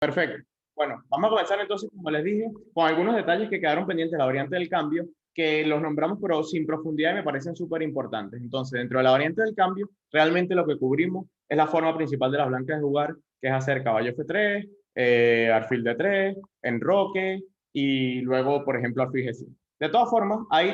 Perfecto. Bueno, vamos a comenzar entonces, como les dije, con algunos detalles que quedaron pendientes de la variante del cambio, que los nombramos pero sin profundidad y me parecen súper importantes. Entonces, dentro de la variante del cambio, realmente lo que cubrimos es la forma principal de las blancas de jugar, que es hacer caballo F3, alfil D3, enroque y luego, por ejemplo, alfil G5. De todas formas, hay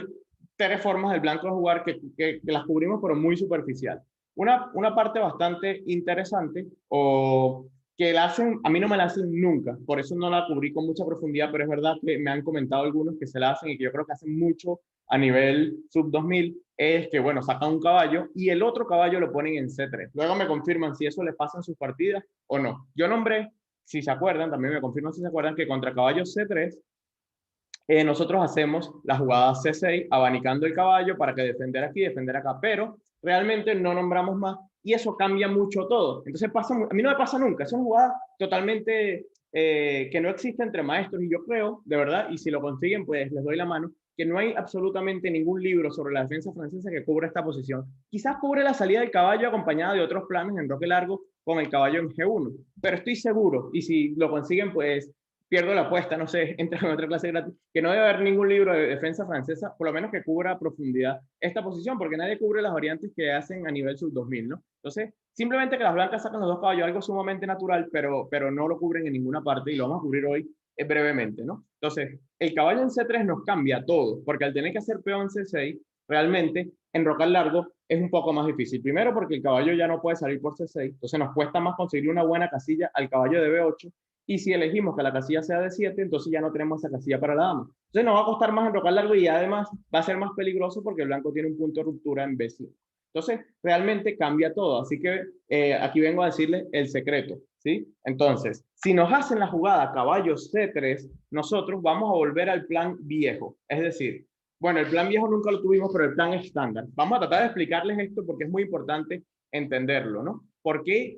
tres formas del blanco de jugar que las cubrimos pero muy superficial. Una parte bastante interesante o que la hacen, a mí no me la hacen nunca, por eso no la cubrí con mucha profundidad, pero es verdad que me han comentado algunos que se la hacen y que yo creo que hacen mucho a nivel sub 2000, es que, bueno, sacan un caballo y el otro caballo lo ponen en C3. Luego me confirman si eso les pasa en sus partidas o no. Yo nombré, si se acuerdan, también me confirman si se acuerdan, que contra caballo C3 nosotros hacemos la jugada C6 abanicando el caballo para que defender aquí, defender acá, pero realmente no nombramos más y eso cambia mucho todo. Entonces pasa, a mí no me pasa nunca, es una jugada totalmente que no existe entre maestros y yo creo, de verdad, y si lo consiguen, pues les doy la mano, que no hay absolutamente ningún libro sobre la defensa francesa que cubra esta posición. Quizás cubre la salida del caballo acompañada de otros planes en roque largo con el caballo en G1, pero estoy seguro, y si lo consiguen, pues pierdo la apuesta, no sé, entra en otra clase gratis, que no debe haber ningún libro de defensa francesa, por lo menos que cubra a profundidad esta posición, porque nadie cubre las variantes que hacen a nivel sub 2000, ¿no? Entonces, simplemente que las blancas sacan los dos caballos, algo sumamente natural, pero no lo cubren en ninguna parte y lo vamos a cubrir hoy brevemente, ¿no? Entonces, el caballo en C3 nos cambia todo, porque al tener que hacer peón C6, realmente enrocar largo es un poco más difícil. Primero porque el caballo ya no puede salir por C6, entonces nos cuesta más conseguir una buena casilla al caballo de B8, y si elegimos que la casilla sea de 7, entonces ya no tenemos esa casilla para la dama. Entonces nos va a costar más enrocar largo y además va a ser más peligroso porque el blanco tiene un punto de ruptura en B5. Entonces realmente cambia todo. Así que aquí vengo a decirles el secreto, ¿sí? Entonces, si nos hacen la jugada caballo C3, nosotros vamos a volver al plan viejo. Es decir, bueno, el plan viejo nunca lo tuvimos, pero el plan estándar. Vamos a tratar de explicarles esto porque es muy importante entenderlo, ¿no? Porque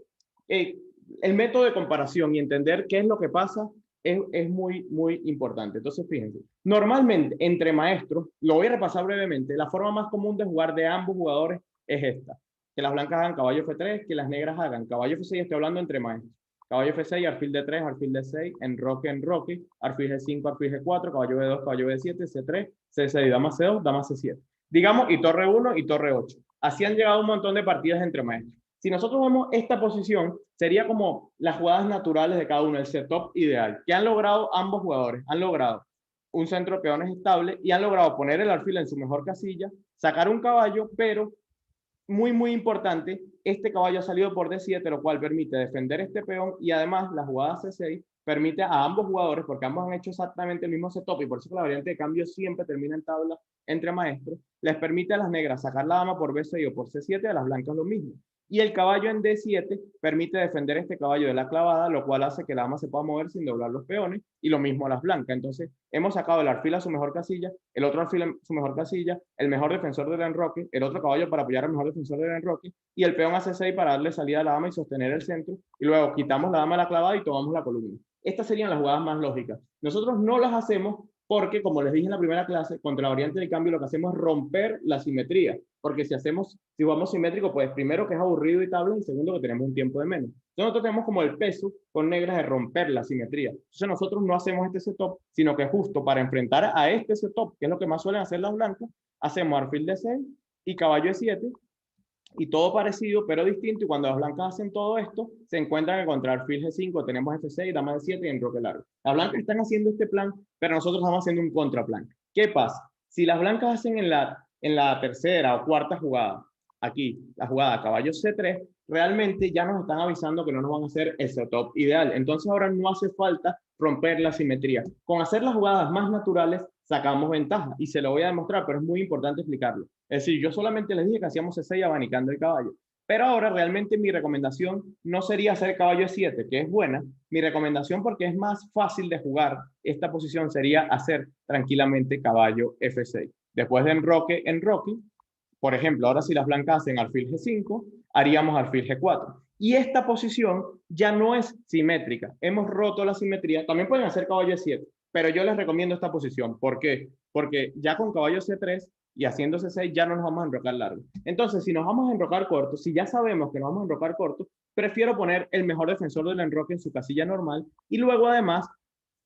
el método de comparación y entender qué es lo que pasa es muy, muy importante. Entonces, fíjense, normalmente entre maestros, lo voy a repasar brevemente, la forma más común de jugar de ambos jugadores es esta, que las blancas hagan caballo F3, que las negras hagan caballo F6, estoy hablando entre maestros. Caballo F6, alfil D3, alfil D6, enroque, alfil G5, alfil G4, caballo B2, caballo B7, C3, C6, dama C2, dama C7. Digamos, y torre 1 y torre 8. Así han llegado un montón de partidas entre maestros. Si nosotros vemos esta posición, sería como las jugadas naturales de cada uno, el setup ideal. ¿Qué han logrado ambos jugadores? Han logrado un centro de peones estable y han logrado poner el alfil en su mejor casilla, sacar un caballo, pero muy, muy importante, este caballo ha salido por D7, lo cual permite defender este peón y además la jugada C6 permite a ambos jugadores, porque ambos han hecho exactamente el mismo setup y por eso la variante de cambio siempre termina en tabla entre maestros, les permite a las negras sacar la dama por B6 o por C7, a las blancas lo mismo. Y el caballo en D7 permite defender este caballo de la clavada, lo cual hace que la dama se pueda mover sin doblar los peones, y lo mismo a las blancas. Entonces, hemos sacado el alfil a su mejor casilla, el otro alfil a su mejor casilla, el mejor defensor del enroque, el otro caballo para apoyar al mejor defensor del enroque, y el peón a C6 para darle salida a la dama y sostener el centro, y luego quitamos la dama de la clavada y tomamos la columna. Estas serían las jugadas más lógicas. Nosotros no las hacemos porque, como les dije en la primera clase, contra la variante del cambio lo que hacemos es romper la simetría, porque si jugamos simétrico, pues primero que es aburrido y tabla, y segundo que tenemos un tiempo de menos. Entonces nosotros tenemos como el peso con negras de romper la simetría. Entonces nosotros no hacemos este setup, sino que justo para enfrentar a este setup, que es lo que más suelen hacer las blancas, hacemos alfil de 6 y caballo de 7, y todo parecido, pero distinto, y cuando las blancas hacen todo esto, se encuentran que contra alfil G5 tenemos F6, dama de 7 y enroque largo. Las blancas están haciendo este plan, pero nosotros estamos haciendo un contraplan. ¿Qué pasa? Si las blancas hacen en la tercera o cuarta jugada, aquí, la jugada caballo C3, realmente ya nos están avisando que no nos van a hacer el setup ideal. Entonces ahora no hace falta romper la simetría. Con hacer las jugadas más naturales, sacamos ventaja, y se lo voy a demostrar, pero es muy importante explicarlo. Es decir, yo solamente les dije que hacíamos C6 abanicando el caballo, pero ahora realmente mi recomendación no sería hacer caballo E7, que es buena. Mi recomendación, porque es más fácil de jugar esta posición, sería hacer tranquilamente caballo F6. Después de enroque, por ejemplo, ahora si las blancas hacen alfil G5, haríamos alfil G4. Y esta posición ya no es simétrica. Hemos roto la simetría. También pueden hacer caballo E7, pero yo les recomiendo esta posición. ¿Por qué? Porque ya con caballo C3 y haciendo C6 ya no nos vamos a enrocar largo. Entonces, si nos vamos a enrocar corto, si ya sabemos que nos vamos a enrocar corto, prefiero poner el mejor defensor del enroque en su casilla normal y luego además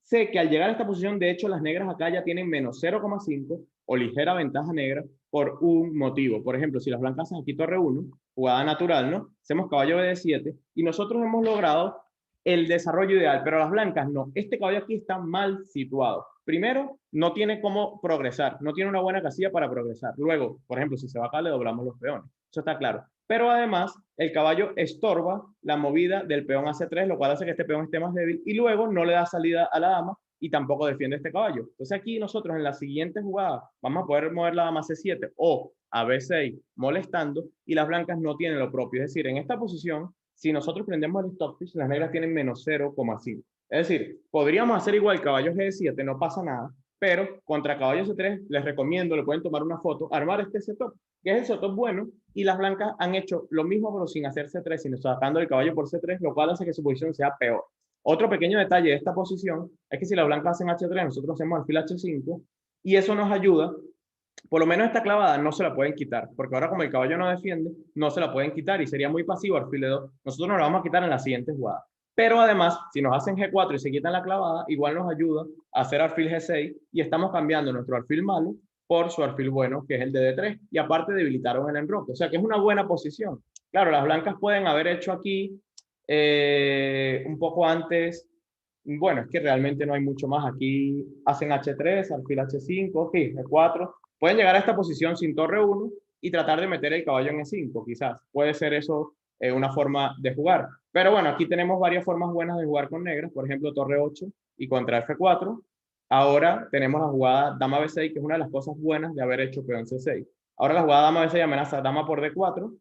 sé que al llegar a esta posición, de hecho, las negras acá ya tienen menos 0,5 o ligera ventaja negra por un motivo. Por ejemplo, si las blancas hacen aquí torre 1, jugada natural, ¿no? Hacemos caballo B7 y nosotros hemos logrado el desarrollo ideal, pero las blancas no. Este caballo aquí está mal situado. Primero, no tiene cómo progresar, no tiene una buena casilla para progresar. Luego, por ejemplo, si se va acá, le doblamos los peones. Eso está claro. Pero además, el caballo estorba la movida del peón a C3, lo cual hace que este peón esté más débil y luego no le da salida a la dama y tampoco defiende este caballo. Entonces aquí nosotros en la siguiente jugada vamos a poder mover la dama a C7 o a B6 molestando y las blancas no tienen lo propio. Es decir, en esta posición, si nosotros prendemos el stockfish, las negras tienen menos 0,5. Es decir, podríamos hacer igual caballo G7, no pasa nada, pero contra caballo C3 les recomiendo, le pueden tomar una foto, armar este setup, que es el setup bueno, y las blancas han hecho lo mismo pero sin hacer C3, sino sacando el caballo por C3, lo cual hace que su posición sea peor. Otro pequeño detalle de esta posición es que si las blancas hacen H3, nosotros hacemos alfil H5, y eso nos ayuda, por lo menos esta clavada no se la pueden quitar, porque ahora como el caballo no defiende, no se la pueden quitar y sería muy pasivo alfil de 2. Nosotros nos la vamos a quitar en la siguiente jugada. Pero además, si nos hacen G4 y se quitan la clavada, igual nos ayuda a hacer alfil G6 y estamos cambiando nuestro alfil malo por su alfil bueno, que es el de D3, y aparte debilitaron el enroque. O sea que es una buena posición. Claro, las blancas pueden haber hecho aquí un poco antes. Bueno, es que realmente no hay mucho más. Aquí hacen H3, alfil H5, sí, G4. Pueden llegar a esta posición sin torre 1 y tratar de meter el caballo en E5, quizás. Puede ser eso una forma de jugar. Pero bueno, aquí tenemos varias formas buenas de jugar con negras, por ejemplo, torre 8 y contra F4. Ahora tenemos la jugada dama B6, que es una de las cosas buenas de haber hecho peón C6. Ahora la jugada dama B6 amenaza dama por D4.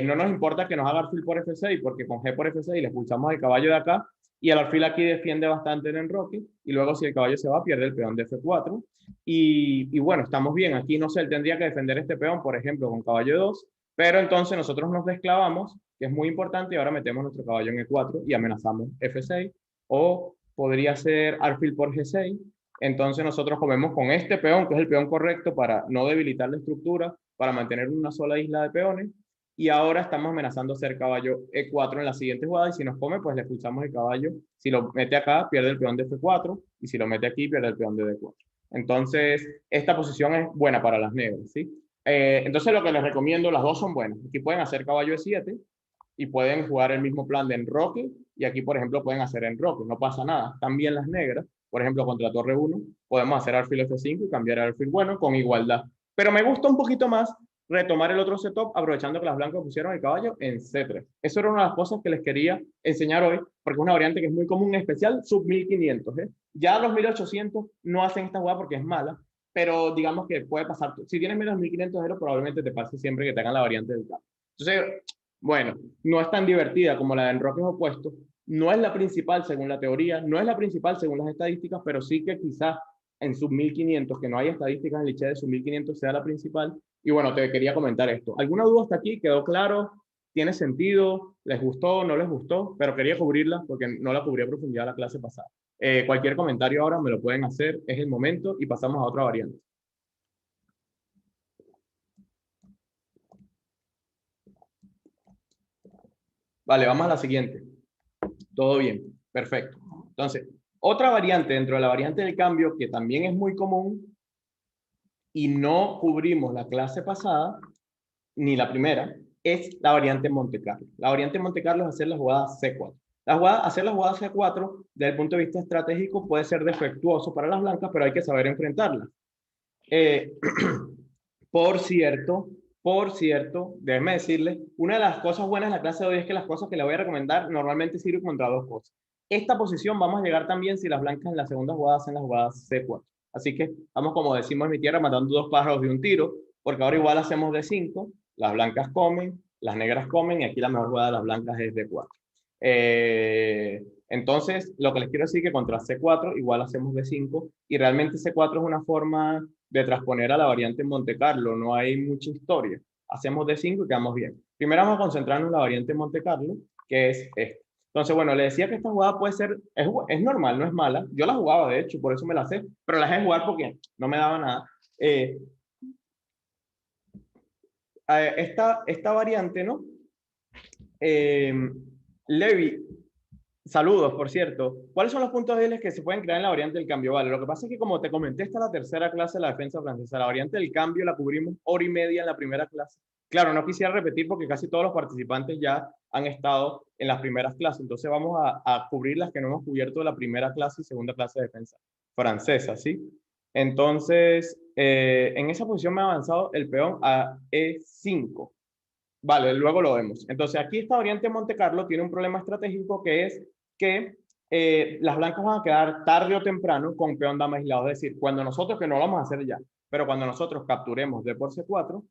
No nos importa que nos haga alfil por F6, porque con G por F6 le expulsamos el caballo de acá y el alfil aquí defiende bastante el enroque y luego si el caballo se va pierde el peón de F4 y bueno, estamos bien, aquí no sé, él tendría que defender este peón, por ejemplo, con caballo 2, pero entonces nosotros nos desclavamos, que es muy importante, y ahora metemos nuestro caballo en E4 y amenazamos F6, o podría ser alfil por G6, entonces nosotros comemos con este peón, que es el peón correcto para no debilitar la estructura, para mantener una sola isla de peones, y ahora estamos amenazando hacer caballo E4 en la siguiente jugada, y si nos come, pues le expulsamos el caballo. Si lo mete acá, pierde el peón de F4, y si lo mete aquí, pierde el peón de D4. Entonces, esta posición es buena para las negras, ¿sí? Entonces, lo que les recomiendo, las dos son buenas. Aquí pueden hacer caballo E7, y pueden jugar el mismo plan de enroque, y aquí, por ejemplo, pueden hacer enroque, no pasa nada. También las negras, por ejemplo, contra torre 1, podemos hacer alfil F5 y cambiar al alfil bueno con igualdad. Pero me gusta un poquito más retomar el otro setup aprovechando que las blancas pusieron el caballo en C3. Eso era una de las cosas que les quería enseñar hoy, porque es una variante que es muy común, en especial sub 1500. Ya los 1800 no hacen esta jugada porque es mala, pero digamos que puede pasar. Si tienes menos de 1500 euros, probablemente te pase siempre que te hagan la variante del cambio. Entonces, bueno, no es tan divertida como la de enroques opuestos, no es la principal según la teoría, no es la principal según las estadísticas, pero sí que quizás en sub 1500, que no hay estadísticas en Lichess de sub 1500, sea la principal. Y bueno, te quería comentar esto. ¿Alguna duda hasta aquí? ¿Quedó claro? ¿Tiene sentido? ¿Les gustó? ¿No les gustó? Pero quería cubrirla porque no la cubrí a profundidad la clase pasada. Cualquier comentario ahora me lo pueden hacer, es el momento y pasamos a otra variante. Vale, vamos a la siguiente. Todo bien, perfecto. Entonces, otra variante dentro de la variante del cambio que también es muy común y no cubrimos la clase pasada, ni la primera, es la variante Monte Carlo. La variante Monte Carlo es hacer la jugada C4. Hacer la jugada C4, desde el punto de vista estratégico, puede ser defectuoso para las blancas, pero hay que saber enfrentarla. Por cierto, déjenme decirles, una de las cosas buenas de la clase de hoy es que las cosas que les voy a recomendar normalmente sirven contra dos cosas. Esta posición vamos a llegar también si las blancas en la segunda jugada hacen la jugada C4. Así que vamos, como decimos en mi tierra, matando dos pájaros de un tiro, porque ahora igual hacemos D5, las blancas comen, las negras comen, y aquí la mejor jugada de las blancas es D4. Entonces, lo que les quiero decir es que contra C4 igual hacemos D5, y realmente C4 es una forma de transponer a la variante en Monte Carlo, no hay mucha historia. Hacemos D5 y quedamos bien. Primero vamos a concentrarnos en la variante en Monte Carlo, que es esta. Entonces, bueno, le decía que esta jugada puede ser, es normal, no es mala. Yo la jugaba, de hecho, por eso me la sé, pero la dejé de jugar porque no me daba nada. esta variante, ¿no? Levi, saludos, por cierto. ¿Cuáles son los puntos débiles que se pueden crear en la variante del cambio? Vale, lo que pasa es que como te comenté, esta es la tercera clase de la defensa francesa. La variante del cambio la cubrimos hora y media en la primera clase. Claro, no quisiera repetir porque casi todos los participantes ya han estado en las primeras clases. Entonces vamos a cubrir las que no hemos cubierto de la primera clase y segunda clase de defensa francesa, ¿sí? Entonces, en esa posición me ha avanzado el peón a E5. Vale, luego lo vemos. Entonces, aquí esta variante Monte Carlo tiene un problema estratégico que es que las blancas van a quedar tarde o temprano con peón dama aislado. Es decir, cuando nosotros, que no lo vamos a hacer ya, pero cuando nosotros capturemos d por c4,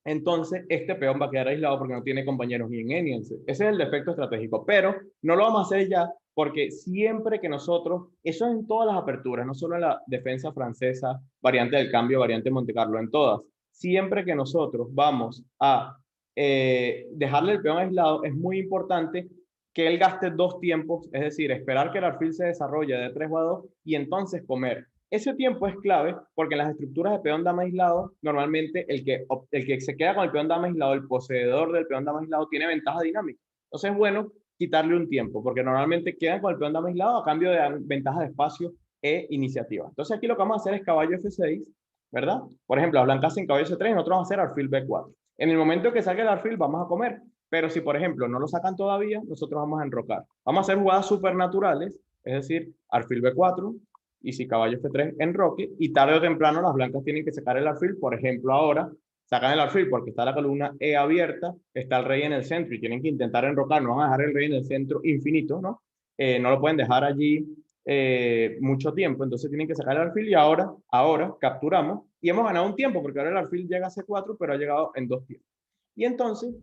entonces este peón va a quedar aislado porque no tiene compañeros ni en E ni en C. Ese es el defecto estratégico, pero no lo vamos a hacer ya porque siempre que nosotros, eso es en todas las aperturas, no solo en la defensa francesa, variante del cambio, variante Monte Carlo, en todas. Siempre que nosotros vamos a dejarle el peón aislado, es muy importante que él gaste dos tiempos, es decir, esperar que el alfil se desarrolle de 3 a 2 y entonces comer. Ese tiempo es clave porque en las estructuras de peón dama aislado, normalmente el que se queda con el peón dama aislado, el poseedor del peón dama aislado, tiene ventaja dinámica. Entonces es bueno quitarle un tiempo porque normalmente quedan con el peón dama aislado a cambio de ventaja de espacio e iniciativa. Entonces aquí lo que vamos a hacer es caballo F6, ¿verdad? Por ejemplo, las blancas en caballo C3 y nosotros vamos a hacer alfil B4. En el momento que salga el alfil vamos a comer, pero si por ejemplo no lo sacan todavía, nosotros vamos a enrocar. Vamos a hacer jugadas supernaturales, es decir, alfil B4, y si caballo F3 enroque, y tarde o temprano las blancas tienen que sacar el alfil. Por ejemplo, ahora sacan el alfil porque está la columna E abierta, está el rey en el centro y tienen que intentar enrocar, no van a dejar el rey en el centro infinito, ¿no? No lo pueden dejar allí mucho tiempo, entonces tienen que sacar el alfil y ahora capturamos y hemos ganado un tiempo porque ahora el alfil llega a C4, pero ha llegado en 2 tiempos. Y entonces,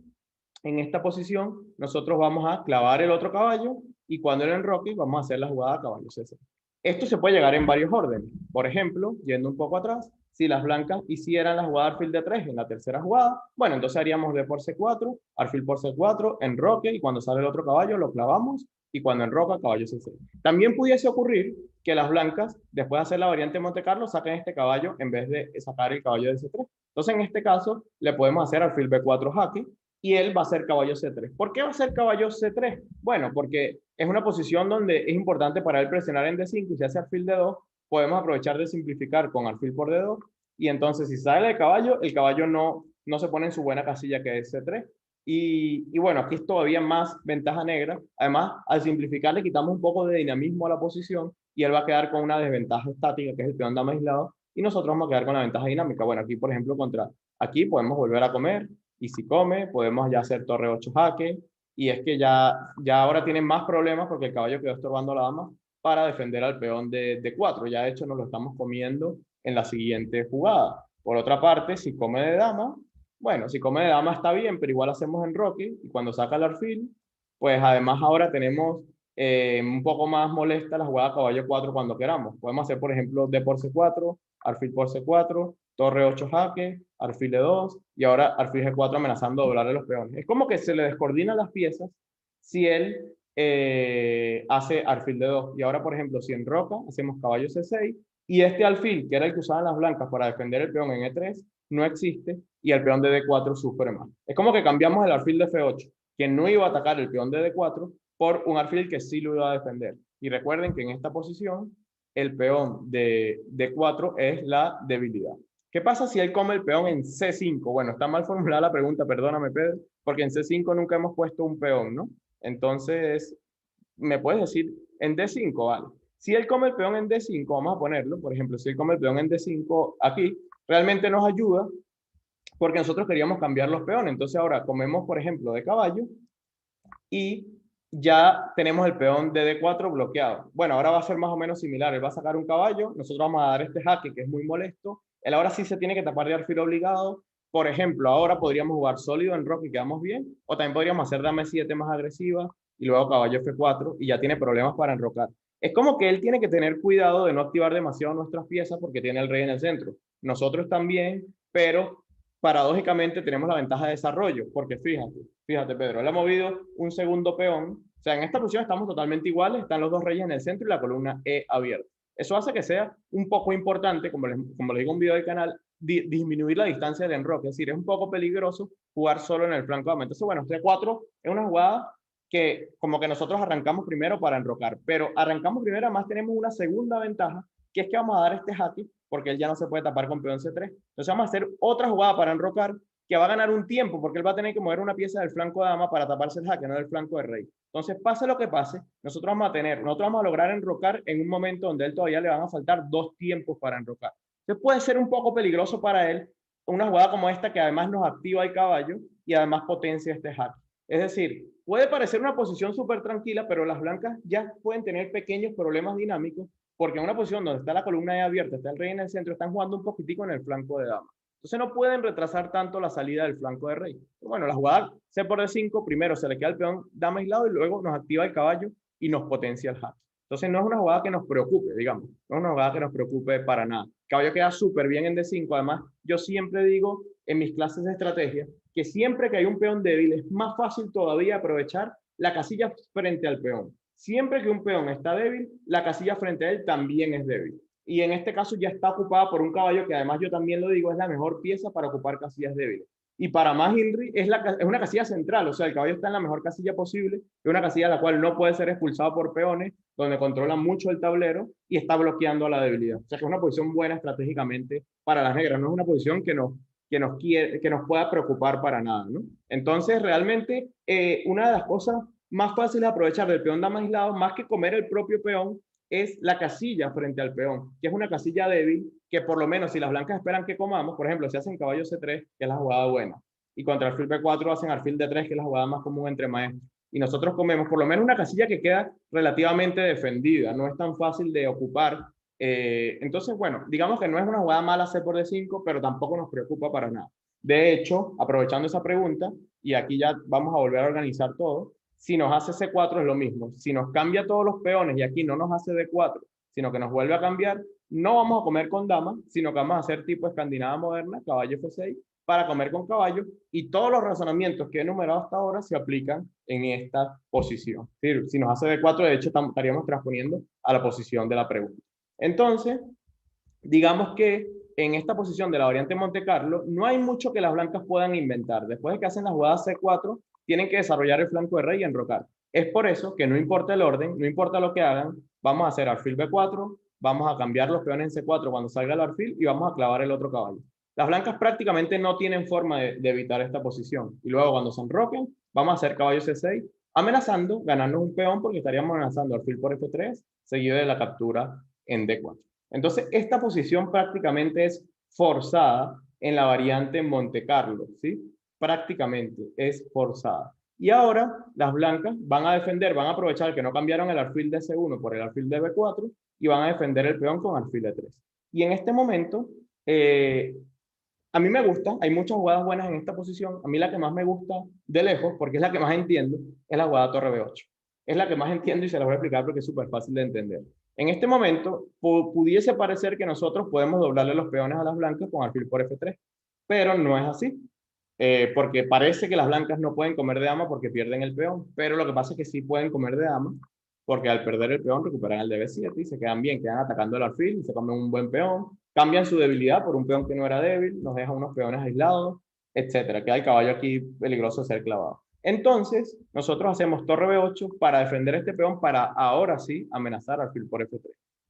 en esta posición, nosotros vamos a clavar el otro caballo y cuando él enroque, vamos a hacer la jugada caballo C6. Esto se puede llegar en varios órdenes. Por ejemplo, yendo un poco atrás, si las blancas hicieran la jugada alfil D3 en la tercera jugada, bueno, entonces haríamos D por C4, alfil por C4, enroque, y cuando sale el otro caballo lo clavamos, y cuando enroca, caballo C6. También pudiese ocurrir que las blancas, después de hacer la variante Monte Carlo, saquen este caballo en vez de sacar el caballo de C3. Entonces, en este caso, le podemos hacer alfil B4 jaque, y él va a ser caballo C3. ¿Por qué va a ser caballo C3? Bueno, porque es una posición donde es importante para él presionar en D5 y si hace alfil D2, podemos aprovechar de simplificar con alfil por D2 y entonces si sale el caballo no se pone en su buena casilla que es C3. Y bueno, aquí es todavía más ventaja negra. Además, al simplificar le quitamos un poco de dinamismo a la posición y él va a quedar con una desventaja estática que es el peón dama aislado y nosotros vamos a quedar con la ventaja dinámica. Bueno, aquí por ejemplo aquí podemos volver a comer y si come podemos ya hacer torre 8 jaque y es que ya ahora tienen más problemas porque el caballo quedó estorbando a la dama para defender al peón de D4. Ya de hecho nos lo estamos comiendo en la siguiente jugada. Por otra parte, si come de dama, bueno, si come de dama está bien, pero igual hacemos enroque y cuando saca el alfil, pues además ahora tenemos un poco más molesta la jugada caballo 4 cuando queramos. Podemos hacer, por ejemplo, D por C4, alfil por C4, torre 8 jaque, alfil E2 y ahora alfil G4 amenazando doblarle los peones. Es como que se le descoordinan las piezas si él hace alfil D2. Y ahora, por ejemplo, si enroca, hacemos caballo C6 y este alfil, que era el que usaban las blancas para defender el peón en E3, no existe y el peón de D4 sufre más. Es como que cambiamos el alfil de F8, que no iba a atacar el peón de D4, por un alfil que sí lo iba a defender. Y recuerden que en esta posición el peón de D4 es la debilidad. ¿Qué pasa si él come el peón en C5? Bueno, está mal formulada la pregunta, perdóname Pedro, porque en C5 nunca hemos puesto un peón, ¿no? Entonces, ¿me puedes decir en D5? Vale. Si él come el peón en D5, vamos a ponerlo, por ejemplo, si él come el peón en D5 aquí, realmente nos ayuda porque nosotros queríamos cambiar los peones. Entonces ahora comemos, por ejemplo, de caballo y ya tenemos el peón de D4 bloqueado. Bueno, ahora va a ser más o menos similar. Él va a sacar un caballo, nosotros vamos a dar este jaque que es muy molesto. Él ahora sí se tiene que tapar de alfil obligado. Por ejemplo, ahora podríamos jugar sólido en roque y quedamos bien. O también podríamos hacer dama E7 más agresiva y luego caballo F4 y ya tiene problemas para enrocar. Es como que él tiene que tener cuidado de no activar demasiado nuestras piezas porque tiene el rey en el centro. Nosotros también, pero paradójicamente tenemos la ventaja de desarrollo, porque fíjate Pedro, él ha movido un segundo peón, o sea, en esta posición estamos totalmente iguales, están los dos reyes en el centro y la columna E abierta. Eso hace que sea un poco importante, como les digo en un video del canal, disminuir la distancia del enroque. Es decir, es un poco peligroso jugar solo en el flanco dama. Entonces, bueno, C4 es una jugada que como que nosotros arrancamos primero para enrocar, pero arrancamos primero, además tenemos una segunda ventaja, que es que vamos a dar este jaque, porque él ya no se puede tapar con peón C3. Entonces vamos a hacer otra jugada para enrocar, que va a ganar un tiempo, porque él va a tener que mover una pieza del flanco de dama para taparse el jaque, no del flanco de rey. Entonces, pase lo que pase, nosotros vamos a lograr enrocar en un momento donde él todavía le van a faltar 2 tiempos para enrocar. Entonces puede ser un poco peligroso para él una jugada como esta, que además nos activa el caballo y además potencia este jaque. Es decir, puede parecer una posición súper tranquila, pero las blancas ya pueden tener pequeños problemas dinámicos, porque en una posición donde está la columna ahí abierta, está el rey en el centro, están jugando un poquitico en el flanco de dama. Entonces no pueden retrasar tanto la salida del flanco de rey. Pero bueno, la jugada C por D5, primero se le queda el peón dama aislado y luego nos activa el caballo y nos potencia el jaque. Entonces no es una jugada que nos preocupe, digamos. No es una jugada que nos preocupe para nada. El caballo queda súper bien en D5. Además, yo siempre digo en mis clases de estrategia que siempre que hay un peón débil es más fácil todavía aprovechar la casilla frente al peón. Siempre que un peón está débil, la casilla frente a él también es débil. Y en este caso ya está ocupada por un caballo que, además, yo también lo digo, es la mejor pieza para ocupar casillas débiles. Y para más Henry es una casilla central, o sea, el caballo está en la mejor casilla posible, es una casilla en la cual no puede ser expulsado por peones, donde controla mucho el tablero y está bloqueando a la debilidad. O sea, que es una posición buena estratégicamente para las negras, no es una posición que nos pueda preocupar para nada, ¿no? Entonces, realmente, una de las cosas más fáciles de aprovechar del peón dama aislado, más que comer el propio peón, es la casilla frente al peón, que es una casilla débil, que por lo menos si las blancas esperan que comamos, por ejemplo, si hacen caballo C3, que es la jugada buena, y contra alfil B4 hacen alfil D3, que es la jugada más común entre maestros, y nosotros comemos por lo menos una casilla que queda relativamente defendida, no es tan fácil de ocupar. Entonces, bueno, digamos que no es una jugada mala C por D5, pero tampoco nos preocupa para nada. De hecho, aprovechando esa pregunta, y aquí ya vamos a volver a organizar todo, si nos hace C4 es lo mismo. Si nos cambia todos los peones y aquí no nos hace D4, sino que nos vuelve a cambiar, no vamos a comer con dama, sino que vamos a hacer tipo escandinava moderna, caballo F6, para comer con caballo, y todos los razonamientos que he enumerado hasta ahora se aplican en esta posición. Si nos hace D4, de hecho, estaríamos transponiendo a la posición de la pregunta. Entonces, digamos que en esta posición de la variante Monte Carlo, no hay mucho que las blancas puedan inventar. Después de que hacen la jugada C4, tienen que desarrollar el flanco de rey y enrocar. Es por eso que no importa el orden, no importa lo que hagan, vamos a hacer alfil B4, vamos a cambiar los peones en C4 cuando salga el alfil y vamos a clavar el otro caballo. Las blancas prácticamente no tienen forma de evitar esta posición. Y luego cuando se enroquen, vamos a hacer caballo C6, amenazando, ganarnos un peón porque estaríamos amenazando alfil por F3, seguido de la captura en D4. Entonces, esta posición prácticamente es forzada en la variante Monte Carlo, ¿sí? Prácticamente es forzada. Y ahora las blancas van a defender, van a aprovechar que no cambiaron el alfil de C1 por el alfil de B4 y van a defender el peón con alfil de 3. Y en este momento, a mí me gusta, hay muchas jugadas buenas en esta posición. A mí la que más me gusta de lejos, porque es la que más entiendo, es la jugada torre B8. Es la que más entiendo y se la voy a explicar porque es súper fácil de entender. En este momento, pudiese parecer que nosotros podemos doblarle los peones a las blancas con alfil por F3, pero no es así, porque parece que las blancas no pueden comer de dama porque pierden el peón, pero lo que pasa es que sí pueden comer de dama, porque al perder el peón recuperan el de B7 y se quedan bien, quedan atacando el alfil, y se comen un buen peón, cambian su debilidad por un peón que no era débil, nos dejan unos peones aislados, etcétera. Queda el caballo aquí peligroso de ser clavado. Entonces, nosotros hacemos torre B8 para defender este peón, para ahora sí amenazar alfil por F3.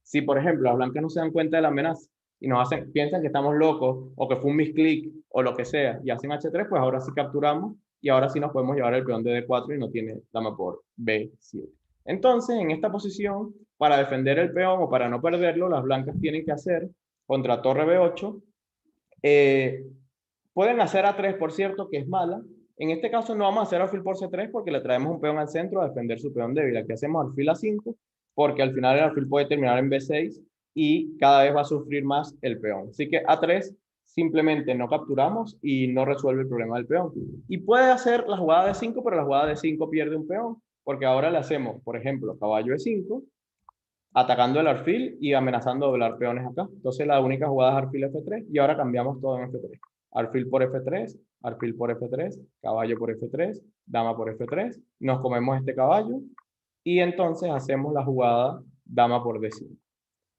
Si, por ejemplo, las blancas no se dan cuenta de la amenaza y piensan que estamos locos o que fue un misclick o lo que sea y hacen H3, pues ahora sí capturamos y ahora sí nos podemos llevar el peón de D4 y no tiene dama por B7. Entonces, en esta posición, para defender el peón o para no perderlo, las blancas tienen que hacer contra torre B8. Pueden hacer A3, por cierto, que es mala. En este caso no vamos a hacer alfil por C3 porque le traemos un peón al centro a defender su peón débil. Aquí hacemos alfil A5 porque al final el alfil puede terminar en B6 y cada vez va a sufrir más el peón. Así que A3 simplemente no capturamos y no resuelve el problema del peón. Y puede hacer la jugada de 5, pero la jugada de 5 pierde un peón porque ahora le hacemos, por ejemplo, caballo E5, atacando el alfil y amenazando doblar peones acá. Entonces la única jugada es alfil F3 y ahora cambiamos todo en F3. Alfil por F3, alfil por F3, caballo por F3, dama por F3, nos comemos este caballo y entonces hacemos la jugada dama por D5.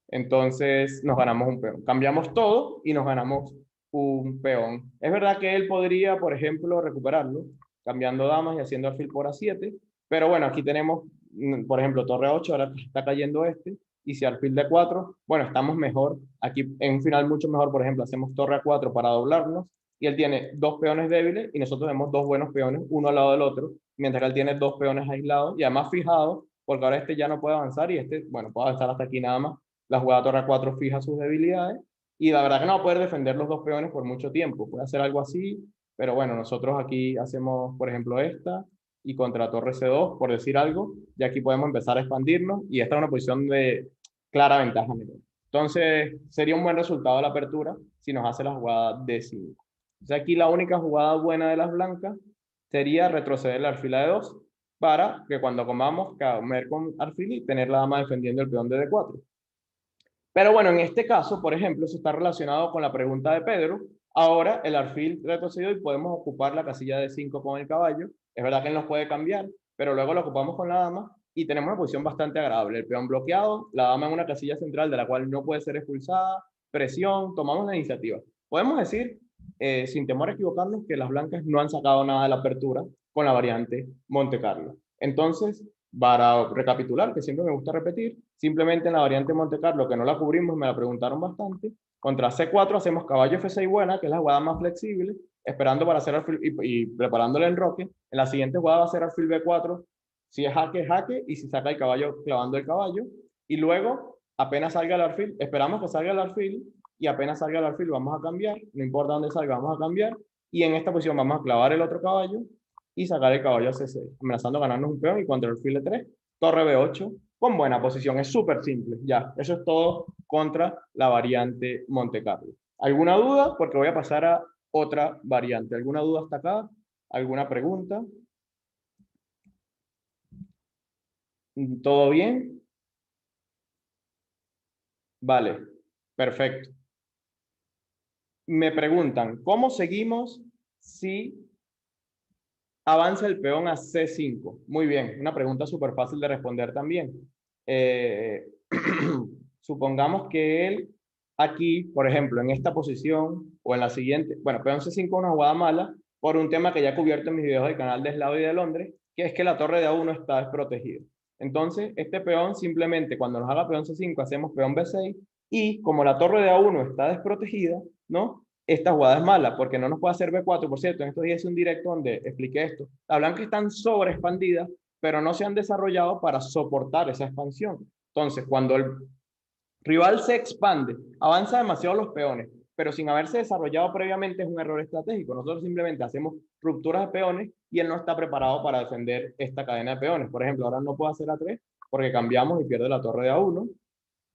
Entonces nos ganamos un peón. Cambiamos todo y nos ganamos un peón. Es verdad que él podría, por ejemplo, recuperarlo, cambiando damas y haciendo alfil por A7, pero bueno, aquí tenemos, por ejemplo, torre A8, ahora está cayendo este, y si alfil D4, bueno, estamos mejor. Aquí en un final mucho mejor, por ejemplo, hacemos torre A4 para doblarnos, y él tiene dos peones débiles, y nosotros tenemos dos buenos peones, uno al lado del otro, mientras que él tiene dos peones aislados, y además fijados, porque ahora este ya no puede avanzar, y este, bueno, puede avanzar hasta aquí nada más. La jugada torre A4 fija sus debilidades, y la verdad que no va a poder defender los dos peones por mucho tiempo. Puede hacer algo así, pero bueno, nosotros aquí hacemos, por ejemplo, esta y contra torre C2, por decir algo, y aquí podemos empezar a expandirnos y esta es una posición de clara ventaja menor. Entonces, sería un buen resultado de la apertura si nos hace la jugada D5. Entonces, aquí la única jugada buena de las blancas sería retroceder la alfil a D2 para que cuando comamos comer con alfil y tener la dama defendiendo el peón de D4. Pero bueno, en este caso, por ejemplo, eso está relacionado con la pregunta de Pedro. Ahora el alfil retrocedió y podemos ocupar la casilla de 5 con el caballo. Es verdad que él nos puede cambiar, pero luego lo ocupamos con la dama y tenemos una posición bastante agradable. El peón bloqueado, la dama en una casilla central de la cual no puede ser expulsada, presión, tomamos la iniciativa. Podemos decir, sin temor a equivocarnos, que las blancas no han sacado nada de la apertura con la variante Monte Carlo. Entonces, para recapitular, que siempre me gusta repetir, simplemente en la variante Monte Carlo, que no la cubrimos, me la preguntaron bastante, contra C4 hacemos caballo F6 buena, que es la jugada más flexible, esperando para hacer alfil y preparando el enroque. En la siguiente jugada va a ser alfil B4, si es jaque, jaque, y si saca el caballo, clavando el caballo. Y luego, apenas salga el alfil, esperamos que salga el alfil, y apenas salga el alfil vamos a cambiar, no importa dónde salga, vamos a cambiar, y en esta posición vamos a clavar el otro caballo, y sacar el caballo a C6, amenazando ganarnos un peón y contra el alfil de 3, torre B8, con buena posición. Es súper simple, ya. Eso es todo contra la variante Monte Carlo. ¿Alguna duda? Porque voy a pasar a otra variante. ¿Alguna duda hasta acá? ¿Alguna pregunta? ¿Todo bien? Vale, perfecto. Me preguntan, ¿cómo seguimos si avanza el peón a C5? Muy bien, una pregunta súper fácil de responder también. Eh, supongamos que él aquí, por ejemplo, en esta posición o en la siguiente, bueno, peón C5 es una jugada mala por un tema que ya he cubierto en mis videos del canal de Eslavo y de Londres, que es que la torre de A1 está desprotegida. Entonces, este peón simplemente cuando nos haga peón C5 hacemos peón B6 y como la torre de A1 está desprotegida, ¿no? Esta jugada es mala porque no nos puede hacer B4. Por cierto, en estos días hice un directo donde expliqué esto. Las blancas están sobre expandidas, pero no se han desarrollado para soportar esa expansión. Entonces, cuando el rival se expande, avanza demasiado los peones, pero sin haberse desarrollado previamente es un error estratégico. Nosotros simplemente hacemos rupturas de peones y él no está preparado para defender esta cadena de peones. Por ejemplo, ahora no puede hacer A3 porque cambiamos y pierde la torre de A1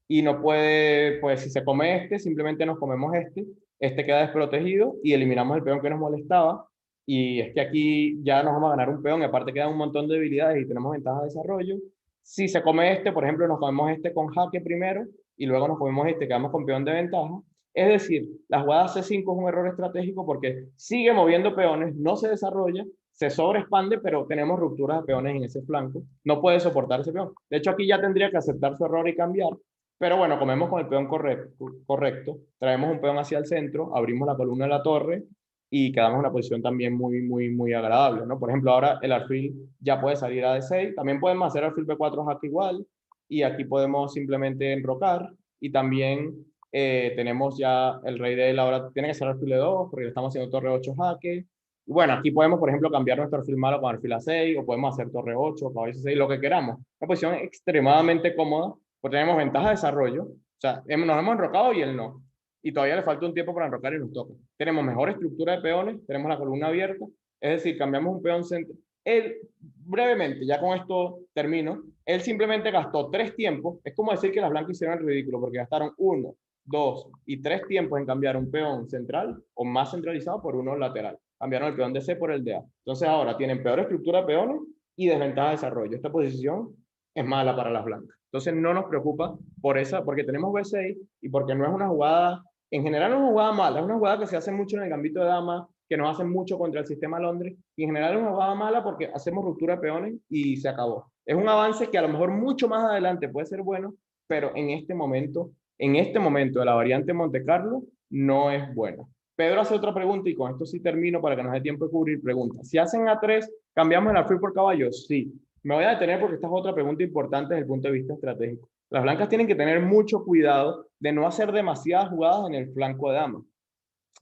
y no puede, pues si se come este, simplemente nos comemos este queda desprotegido y eliminamos el peón que nos molestaba. Y es que aquí ya nos vamos a ganar un peón, y aparte quedan un montón de debilidades y tenemos ventaja de desarrollo. Si se come este, por ejemplo, nos comemos este con jaque primero y luego nos comemos este, quedamos con peón de ventaja. Es decir, la jugada C5 es un error estratégico porque sigue moviendo peones, no se desarrolla, se sobreexpande, pero tenemos rupturas de peones en ese flanco. No puede soportar ese peón. De hecho, aquí ya tendría que aceptar su error y cambiar. Pero bueno, comemos con el peón correcto, traemos un peón hacia el centro, abrimos la columna de la torre y quedamos en una posición también muy agradable, ¿no? Por ejemplo, ahora el alfil ya puede salir a D6, también podemos hacer alfil B4 jaque igual, y aquí podemos simplemente enrocar, y también tenemos ya el rey de él, ahora tiene que ser alfil E2, porque le estamos haciendo torre 8 jaque, y bueno, aquí podemos, por ejemplo, cambiar nuestro alfil malo con alfil A6, o podemos hacer torre 8, caballo C6, lo que queramos. Una posición extremadamente cómoda, porque tenemos ventaja de desarrollo, o sea, nos hemos enrocado y él no. Y todavía le falta un tiempo para enrocar y nos toca. Tenemos mejor estructura de peones, tenemos la columna abierta, es decir, cambiamos un peón central. Él, brevemente, ya con esto termino, él simplemente gastó 3 tiempos, es como decir que las blancas hicieron el ridículo, porque gastaron 1, 2 y 3 tiempos en cambiar un peón central o más centralizado por uno lateral. Cambiaron el peón de C por el de A. Entonces ahora tienen peor estructura de peones y desventaja de desarrollo. Esta posición es mala para las blancas. Entonces no nos preocupa por esa, porque tenemos B6 y porque no es una jugada, en general no es una jugada mala, es una jugada que se hace mucho en el gambito de dama, que nos hacen mucho contra el sistema Londres, y en general es una jugada mala porque hacemos ruptura de peones y se acabó. Es un avance que a lo mejor mucho más adelante puede ser bueno, pero en este momento de la variante Monte Carlo, no es bueno. Pedro hace otra pregunta y con esto sí termino para que nos dé tiempo de cubrir preguntas. Si hacen A3, ¿cambiamos el alfil por caballo? Sí. Me voy a detener porque esta es otra pregunta importante desde el punto de vista estratégico. Las blancas tienen que tener mucho cuidado de no hacer demasiadas jugadas en el flanco de dama.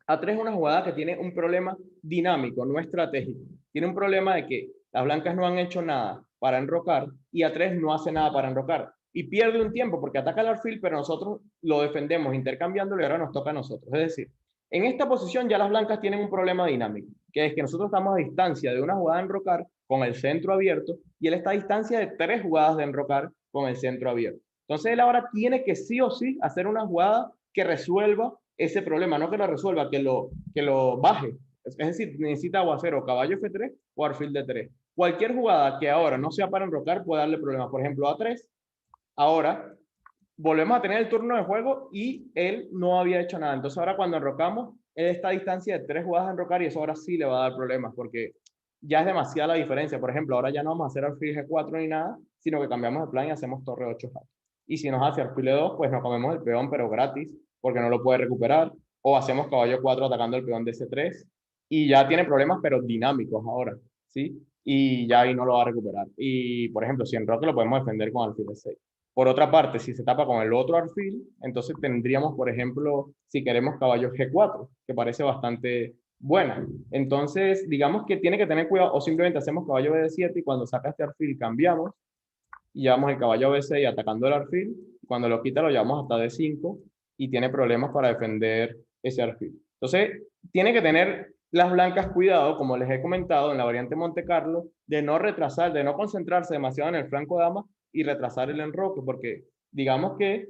A3 es una jugada que tiene un problema dinámico, no estratégico. Tiene un problema de que las blancas no han hecho nada para enrocar y A3 no hace nada para enrocar. Y pierde un tiempo porque ataca el alfil, pero nosotros lo defendemos intercambiándolo y ahora nos toca a nosotros. Es decir, en esta posición ya las blancas tienen un problema dinámico, que es que nosotros estamos a distancia de una jugada de enrocar con el centro abierto y él está a distancia de 3 jugadas de enrocar con el centro abierto. Entonces él ahora tiene que sí o sí hacer una jugada que resuelva ese problema, no que lo resuelva, que lo baje. Es decir, necesita o hacer o caballo F3 o alfil D3. Cualquier jugada que ahora no sea para enrocar puede darle problemas. Por ejemplo, A3, ahora volvemos a tener el turno de juego y él no había hecho nada. Entonces ahora cuando enrocamos, él está a distancia de 3 jugadas de enrocar y eso ahora sí le va a dar problemas porque ya es demasiada la diferencia. Por ejemplo, ahora ya no vamos a hacer alfil G4 ni nada, sino que cambiamos de plan y hacemos torre 8 jaque. Y si nos hace alfil E2, pues nos comemos el peón, pero gratis, porque no lo puede recuperar. O hacemos caballo 4 atacando el peón de C3 y ya tiene problemas, pero dinámicos ahora, ¿sí? Y ya ahí no lo va a recuperar. Y, por ejemplo, si enroque lo podemos defender con alfil E6. Por otra parte, si se tapa con el otro alfil, entonces tendríamos, por ejemplo, si queremos caballo G4, que parece bastante buena. Entonces, digamos que tiene que tener cuidado, o simplemente hacemos caballo B7 y cuando saca este alfil cambiamos y llevamos el caballo B6 atacando el alfil. Cuando lo quita lo llevamos hasta D5 y tiene problemas para defender ese alfil. Entonces, tiene que tener las blancas cuidado, como les he comentado en la variante Monte Carlo, de no retrasar, de no concentrarse demasiado en el flanco dama y retrasar el enroque, porque digamos que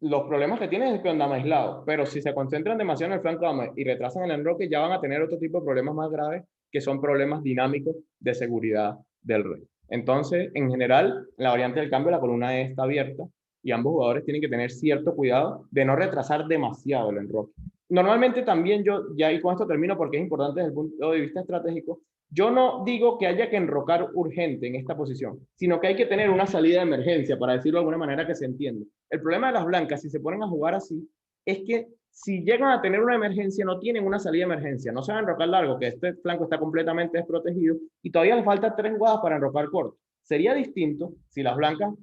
los problemas que tienen es el peón dama aislado, pero si se concentran demasiado en el flanco dama y retrasan el enroque, ya van a tener otro tipo de problemas más graves, que son problemas dinámicos de seguridad del rey. Entonces, en general, en la variante del cambio, la columna E está abierta y ambos jugadores tienen que tener cierto cuidado de no retrasar demasiado el enroque. Normalmente también yo, ya y con esto termino porque es importante desde el punto de vista estratégico, yo no digo que haya que enrocar urgente en esta posición, sino que hay que tener una salida de emergencia, para decirlo de alguna manera que se entienda. El problema de las blancas, si se ponen a jugar así, es que si llegan a tener una emergencia, no tienen una salida de emergencia. No se van a enrocar largo, que este flanco está completamente desprotegido, y todavía les faltan 3 jugadas para enrocar corto. Sería distinto si las blancas,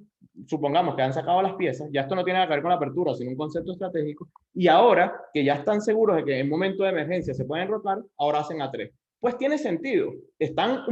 supongamos que han sacado las piezas, ya esto no tiene que ver con la apertura, sino un concepto estratégico, y ahora que ya están seguros de que en momento de emergencia se pueden enrocar, ahora hacen A3. Pues tiene sentido. Están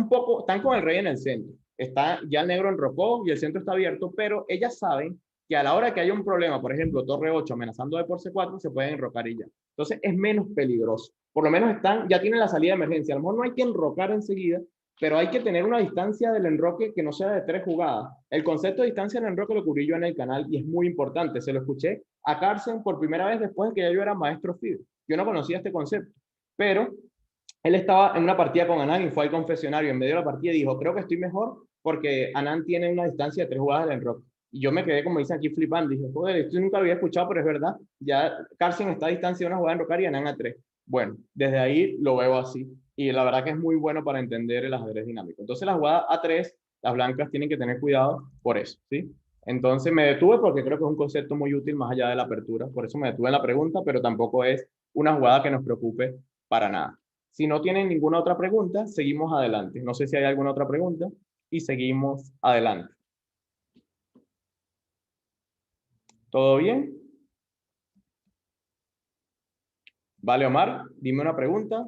con el rey en el centro. Está ya el negro enrocó y el centro está abierto, pero ellas saben que a la hora que haya un problema, por ejemplo, torre 8 amenazando de por C4, se pueden enrocar y ya. Entonces es menos peligroso. Por lo menos ya tienen la salida de emergencia. A lo mejor no hay que enrocar enseguida, pero hay que tener una distancia del enroque que no sea de 3 jugadas. El concepto de distancia del enroque lo cubrí yo en el canal y es muy importante. Se lo escuché a Carson por primera vez después de que ya yo era maestro FIDE. Yo no conocía este concepto, pero él estaba en una partida con Anand y fue al confesionario en medio de la partida y dijo, creo que estoy mejor porque Anand tiene una distancia de 3 jugadas del enroque. Y yo me quedé, como dicen aquí, flipando. Dije, joder, esto nunca lo había escuchado, pero es verdad. Ya Carson está a distancia de una jugada de enrocar y Anand a 3. Bueno, desde ahí lo veo así. Y la verdad que es muy bueno para entender el ajedrez dinámico. Entonces la jugada A3, las blancas tienen que tener cuidado por eso, ¿sí? Entonces me detuve porque creo que es un concepto muy útil más allá de la apertura. Por eso me detuve en la pregunta, pero tampoco es una jugada que nos preocupe para nada. Si no tienen ninguna otra pregunta, seguimos adelante. No sé si hay alguna otra pregunta y seguimos adelante. ¿Todo bien? Vale, Omar, dime una pregunta.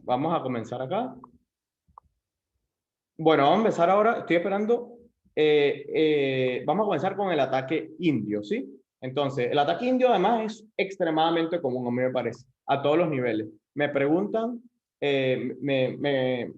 Vamos a comenzar acá. Bueno, vamos a empezar ahora. Estoy esperando. Vamos a comenzar con el ataque indio, ¿sí? Entonces, el ataque indio además es extremadamente común, a mí me parece, a todos los niveles. Me preguntan, me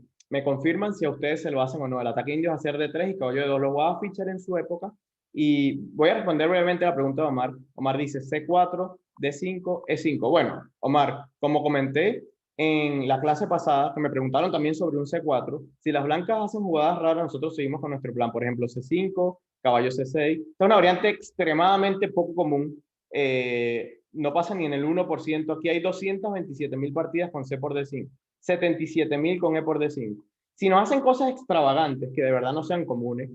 confirman si a ustedes se lo hacen o no. El ataque indio es hacer de 3 y caballo de 2. Lo voy a fichar en su época y voy a responder brevemente a la pregunta de Omar. Omar dice C4, D5, E5. Bueno, Omar, como comenté en la clase pasada, que me preguntaron también sobre un C4, si las blancas hacen jugadas raras, nosotros seguimos con nuestro plan. Por ejemplo, C5, caballo C6. Esta es una variante extremadamente poco común. No pasa ni en el 1%. Aquí hay 227.000 partidas con C por D5, 77.000 con E por D5. Si nos hacen cosas extravagantes que de verdad no sean comunes,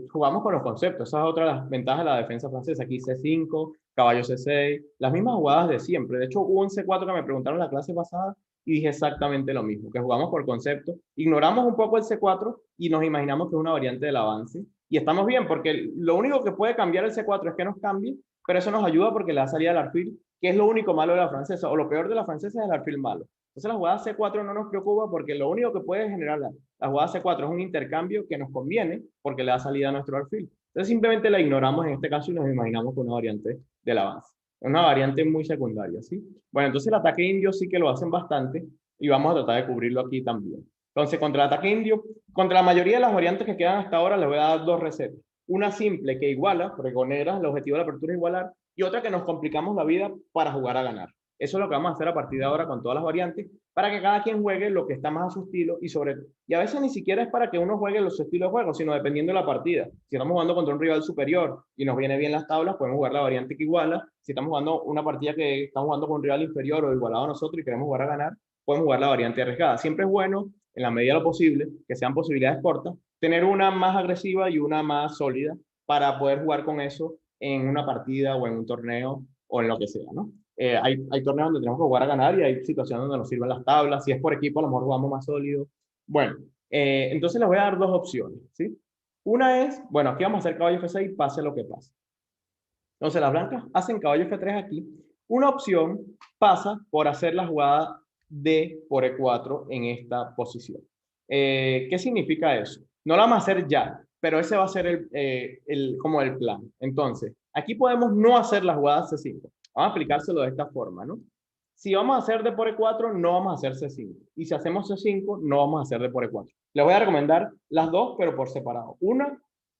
jugamos con los conceptos. Esa es otra de las ventajas de la defensa francesa. Aquí C5, caballo C6, las mismas jugadas de siempre. De hecho, hubo un C4 que me preguntaron en la clase pasada y dije exactamente lo mismo, que jugamos por concepto. Ignoramos un poco el C4 y nos imaginamos que es una variante del avance. Y estamos bien, porque lo único que puede cambiar el C4 es que nos cambie, pero eso nos ayuda porque le da salida al alfil, que es lo único malo de la francesa, o lo peor de la francesa es el alfil malo. Entonces la jugada C4 no nos preocupa porque lo único que puede generar la jugada C4 es un intercambio que nos conviene porque le da salida a nuestro alfil. Entonces simplemente la ignoramos en este caso y nos imaginamos con una variante del avance. Es una variante muy secundaria, ¿sí? Bueno, entonces el ataque indio sí que lo hacen bastante y vamos a tratar de cubrirlo aquí también. Entonces, contra el ataque indio, contra la mayoría de las variantes que quedan hasta ahora, les voy a dar dos recetas. Una simple que iguala, porque con negras el objetivo de la apertura es igualar, y otra que nos complicamos la vida para jugar a ganar. Eso es lo que vamos a hacer a partir de ahora con todas las variantes, para que cada quien juegue lo que está más a su estilo y a veces ni siquiera es para que uno juegue los estilos de juego, sino dependiendo de la partida. Si estamos jugando contra un rival superior y nos viene bien las tablas, podemos jugar la variante que iguala. Si estamos jugando una partida que estamos jugando con un rival inferior o igualado a nosotros y queremos jugar a ganar, podemos jugar la variante arriesgada. Siempre es bueno, en la medida de lo posible, que sean posibilidades cortas, tener una más agresiva y una más sólida para poder jugar con eso en una partida o en un torneo o en lo que sea, ¿no? Hay torneos donde tenemos que jugar a ganar y hay situaciones donde nos sirven las tablas. Si es por equipo, a lo mejor jugamos más sólido. Bueno, entonces les voy a dar dos opciones, ¿sí? Una es, bueno, aquí vamos a hacer caballo F6, pase lo que pase. Entonces las blancas hacen caballo F3 aquí. Una opción pasa por hacer la jugada D por E4 en esta posición. ¿Qué significa eso? No la vamos a hacer ya, pero ese va a ser como el plan. Entonces, aquí podemos no hacer la jugada C5. Vamos a aplicárselo de esta forma, ¿no? Si vamos a hacer D por E4, no vamos a hacer C5. Y si hacemos C5, no vamos a hacer D por E4. Les voy a recomendar las dos, pero por separado. Una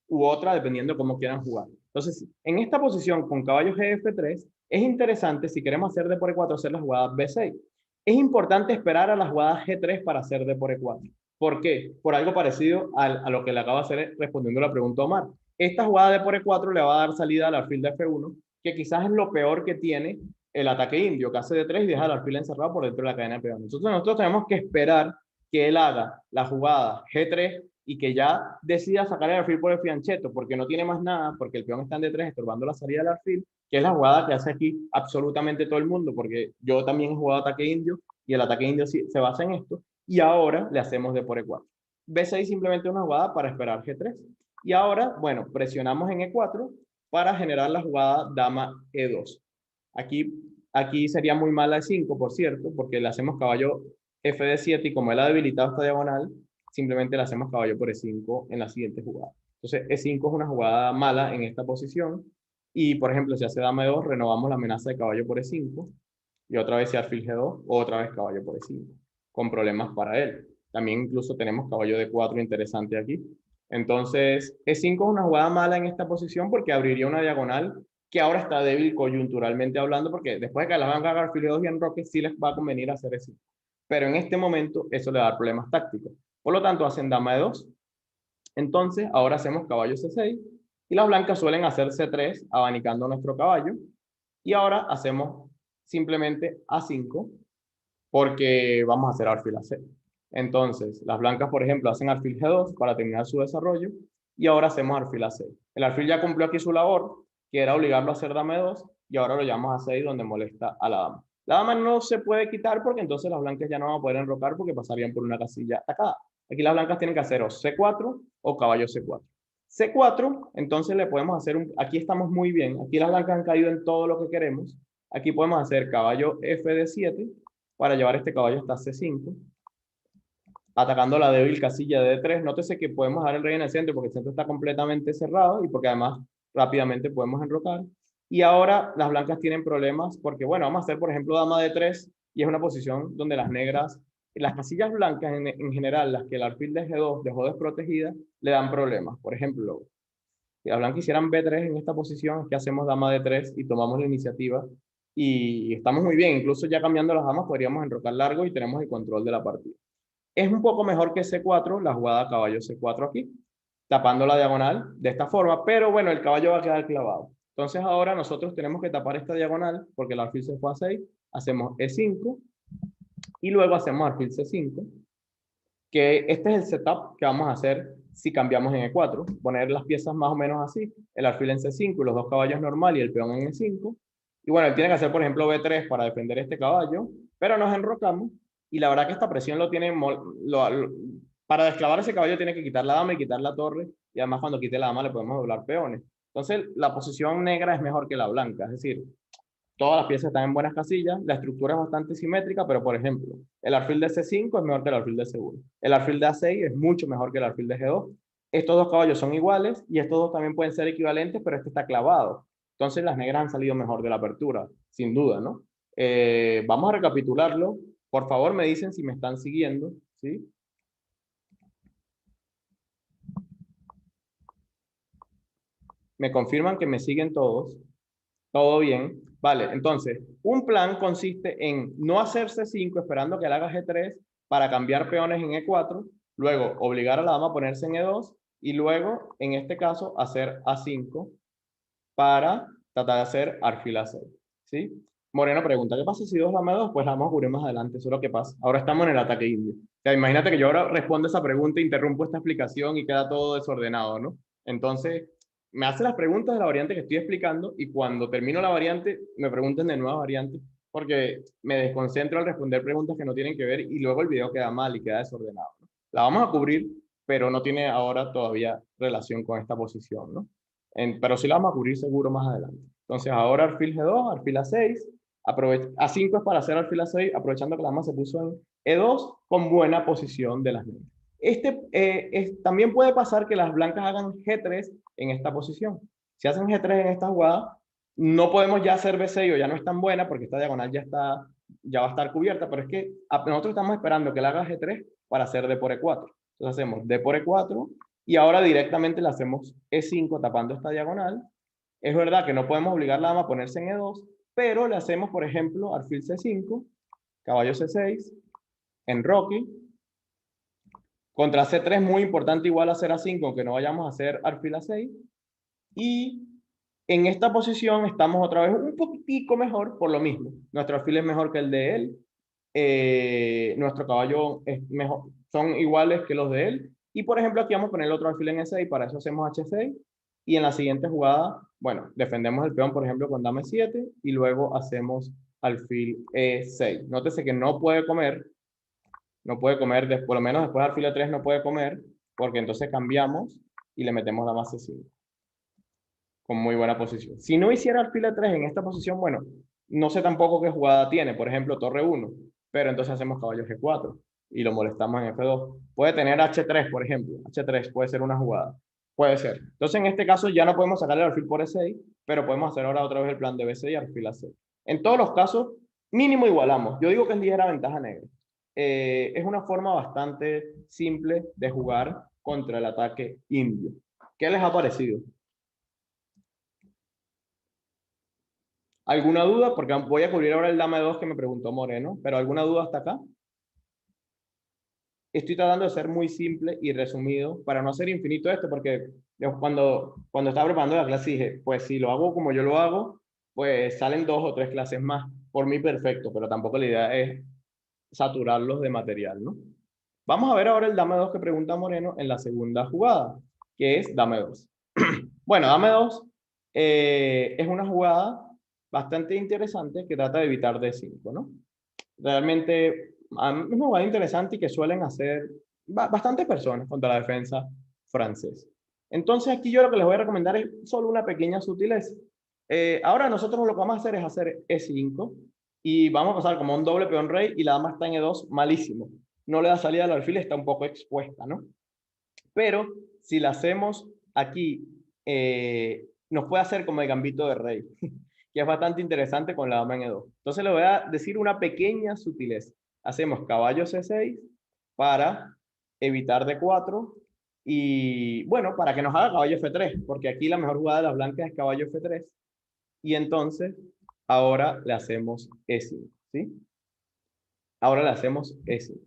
u otra, dependiendo de cómo quieran jugar. Entonces, en esta posición con caballo GF3, es interesante, si queremos hacer D por E4, hacer la jugada B6. Es importante esperar a la jugada G3 para hacer D por E4. ¿Por qué? Por algo parecido a lo que le acabo de hacer respondiendo la pregunta a Omar. Esta jugada D por E4 le va a dar salida al alfil de F1, que quizás es lo peor que tiene el ataque indio, que hace D3 y deja el alfil encerrado por dentro de la cadena de peones. Entonces nosotros tenemos que esperar que él haga la jugada G3 y que ya decida sacar el alfil por el fiancheto porque no tiene más nada, porque el peón está en D3 estorbando la salida del alfil, que es la jugada que hace aquí absolutamente todo el mundo, porque yo también he jugado ataque indio y el ataque indio se basa en esto, y ahora le hacemos D por E4. B6 simplemente una jugada para esperar G3. Y ahora, bueno, presionamos en E4 para generar la jugada dama E2. Aquí sería muy mala E5, por cierto, porque le hacemos caballo F de 7 y como él ha debilitado esta diagonal, simplemente le hacemos caballo por E5 en la siguiente jugada. Entonces, E5 es una jugada mala en esta posición. Y, por ejemplo, si hace dama E2, renovamos la amenaza de caballo por E5. Y otra vez si alfil G2, otra vez caballo por E5. Con problemas para él. También incluso tenemos caballo D4 interesante aquí. Entonces, E5 es una jugada mala en esta posición porque abriría una diagonal que ahora está débil coyunturalmente hablando, porque después de que la van a cagar alfil G2 y enroque, sí les va a convenir hacer E5. Pero en este momento eso le da problemas tácticos. Por lo tanto, hacen dama E2. Entonces, ahora hacemos caballo C6 y las blancas suelen hacer C3 abanicando nuestro caballo. Y ahora hacemos simplemente A5 porque vamos a hacer alfil A6. Entonces, las blancas, por ejemplo, hacen alfil G2 para terminar su desarrollo y ahora hacemos alfil A6. El alfil ya cumplió aquí su labor, que era obligarlo a hacer dama E2 y ahora lo llamamos A6 donde molesta a la dama. La dama no se puede quitar porque entonces las blancas ya no van a poder enrocar porque pasarían por una casilla atacada. Aquí las blancas tienen que hacer o C4 o caballo C4. C4, entonces le podemos hacer aquí estamos muy bien, aquí las blancas han caído en todo lo que queremos. Aquí podemos hacer caballo F de 7 para llevar este caballo hasta C5, atacando la débil casilla de D3. Nótese que podemos dar el rey en el centro porque el centro está completamente cerrado y porque además rápidamente podemos enrocar. Y ahora las blancas tienen problemas porque, bueno, vamos a hacer, por ejemplo, dama D3 y es una posición donde las negras, las casillas blancas en general, las que el alfil de G2 dejó desprotegida, le dan problemas. Por ejemplo, si las blancas hicieran B3 en esta posición, es que hacemos dama D3 y tomamos la iniciativa y estamos muy bien. Incluso ya cambiando las damas podríamos enrocar largo y tenemos el control de la partida. Es un poco mejor que C4, la jugada caballo C4 aquí, tapando la diagonal de esta forma, pero bueno, el caballo va a quedar clavado. Entonces ahora nosotros tenemos que tapar esta diagonal porque el alfil se fue a 6, hacemos E5 y luego hacemos alfil C5 que este es el setup que vamos a hacer si cambiamos en E4. Poner las piezas más o menos así, el alfil en C5 y los dos caballos normal y el peón en E5. Y bueno, él tiene que hacer, por ejemplo, B3 para defender este caballo, pero nos enrocamos y la verdad que esta presión lo tiene, para desclavar ese caballo tiene que quitar la dama y quitar la torre, y además cuando quite la dama le podemos doblar peones. Entonces, la posición negra es mejor que la blanca, es decir, todas las piezas están en buenas casillas, la estructura es bastante simétrica, pero por ejemplo, el alfil de C5 es mejor que el alfil de C1. El alfil de A6 es mucho mejor que el alfil de G2. Estos dos caballos son iguales y estos dos también pueden ser equivalentes, pero este está clavado. Entonces las negras han salido mejor de la apertura, sin duda, ¿no? Vamos a recapitularlo. Por favor, me dicen si me están siguiendo, ¿sí? Me confirman que me siguen todos. Todo bien. Vale, entonces, un plan consiste en no hacer C5 esperando que él haga G3 para cambiar peones en E4, luego obligar a la dama a ponerse en E2 y luego, en este caso, hacer A5 para tratar de hacer alfil A6. ¿Sí? Moreno pregunta, ¿qué pasa si 2 dama 2? Pues la vamos a cubrir más adelante, eso es lo que pasa. Ahora estamos en el ataque indio. O sea, imagínate que yo ahora respondo esa pregunta, interrumpo esta explicación y queda todo desordenado, ¿no? Entonces, me hace las preguntas de la variante que estoy explicando y cuando termino la variante, me pregunten de nuevas variantes porque me desconcentro al responder preguntas que no tienen que ver y luego el video queda mal y queda desordenado, ¿no? La vamos a cubrir, pero no tiene ahora todavía relación con esta posición, ¿no? Pero sí la vamos a cubrir seguro más adelante. Entonces ahora alfil G2, alfil A6, A5 es para hacer alfil A6, aprovechando que la dama se puso en E2 con buena posición de las negras. También puede pasar que las blancas hagan G3 en esta posición. Si hacen G3 en esta jugada, no podemos ya hacer B6 o ya no es tan buena porque esta diagonal ya va a estar cubierta, pero es que nosotros estamos esperando que la haga G3 para hacer D por E4. Entonces hacemos D por E4 y ahora directamente le hacemos E5 tapando esta diagonal. Es verdad que no podemos obligar a la dama a ponerse en E2, pero le hacemos, por ejemplo, alfil C5, caballo C6, enroque, contra C3 muy importante igual hacer A5, aunque no vayamos a hacer alfil A6. Y en esta posición estamos otra vez un poquitico mejor por lo mismo. Nuestro alfil es mejor que el de él. Nuestro caballo es mejor, son iguales que los de él. Y por ejemplo aquí vamos a poner el otro alfil en E6, para eso hacemos H6. Y en la siguiente jugada, bueno, defendemos el peón por ejemplo con dama E7 y luego hacemos alfil E6. Nótese que no puede comer, por lo menos después de alfil E3 no puede comer, porque entonces cambiamos y le metemos dama C5 con muy buena posición. Si no hiciera alfil E3 en esta posición, bueno, no sé tampoco qué jugada tiene, por ejemplo, torre 1, pero entonces hacemos caballo G4 y lo molestamos en F2. Puede tener H3, por ejemplo. H3 puede ser una jugada. Puede ser. Entonces, en este caso ya no podemos sacarle el alfil por E6, pero podemos hacer ahora otra vez el plan de B6 y alfil A6. En todos los casos, mínimo igualamos. Yo digo que es ligera ventaja negra. Es una forma bastante simple de jugar contra el ataque indio. ¿Qué les ha parecido? ¿Alguna duda? Porque voy a cubrir ahora el dama de 2 que me preguntó Moreno, pero ¿alguna duda hasta acá? Estoy tratando de ser muy simple y resumido para no hacer infinito esto, porque yo cuando estaba preparando la clase dije, pues si lo hago como yo lo hago, pues salen 2 o 3 clases más. Por mí perfecto, pero tampoco la idea es saturarlos de material, ¿no? Vamos a ver ahora el dama 2 que pregunta Moreno en la segunda jugada, que es dama 2. Bueno, dama 2 es una jugada bastante interesante que trata de evitar D5, ¿no? Realmente es una jugada interesante y que suelen hacer bastantes personas contra la defensa francesa. Entonces aquí yo lo que les voy a recomendar es solo una pequeña sutileza. Ahora nosotros lo que vamos a hacer es hacer E5 y vamos a pasar como un doble peón rey y la dama está en E2, malísimo. No le da salida al alfil, está un poco expuesta, ¿no? Pero si la hacemos aquí, nos puede hacer como el gambito de rey, que es bastante interesante con la dama en E2. Entonces le voy a decir una pequeña sutileza. Hacemos caballo C6 para evitar D4 y, bueno, para que nos haga caballo F3, porque aquí la mejor jugada de las blancas es caballo F3. Y entonces, ahora le hacemos E5, ¿sí? Ahora le hacemos E5.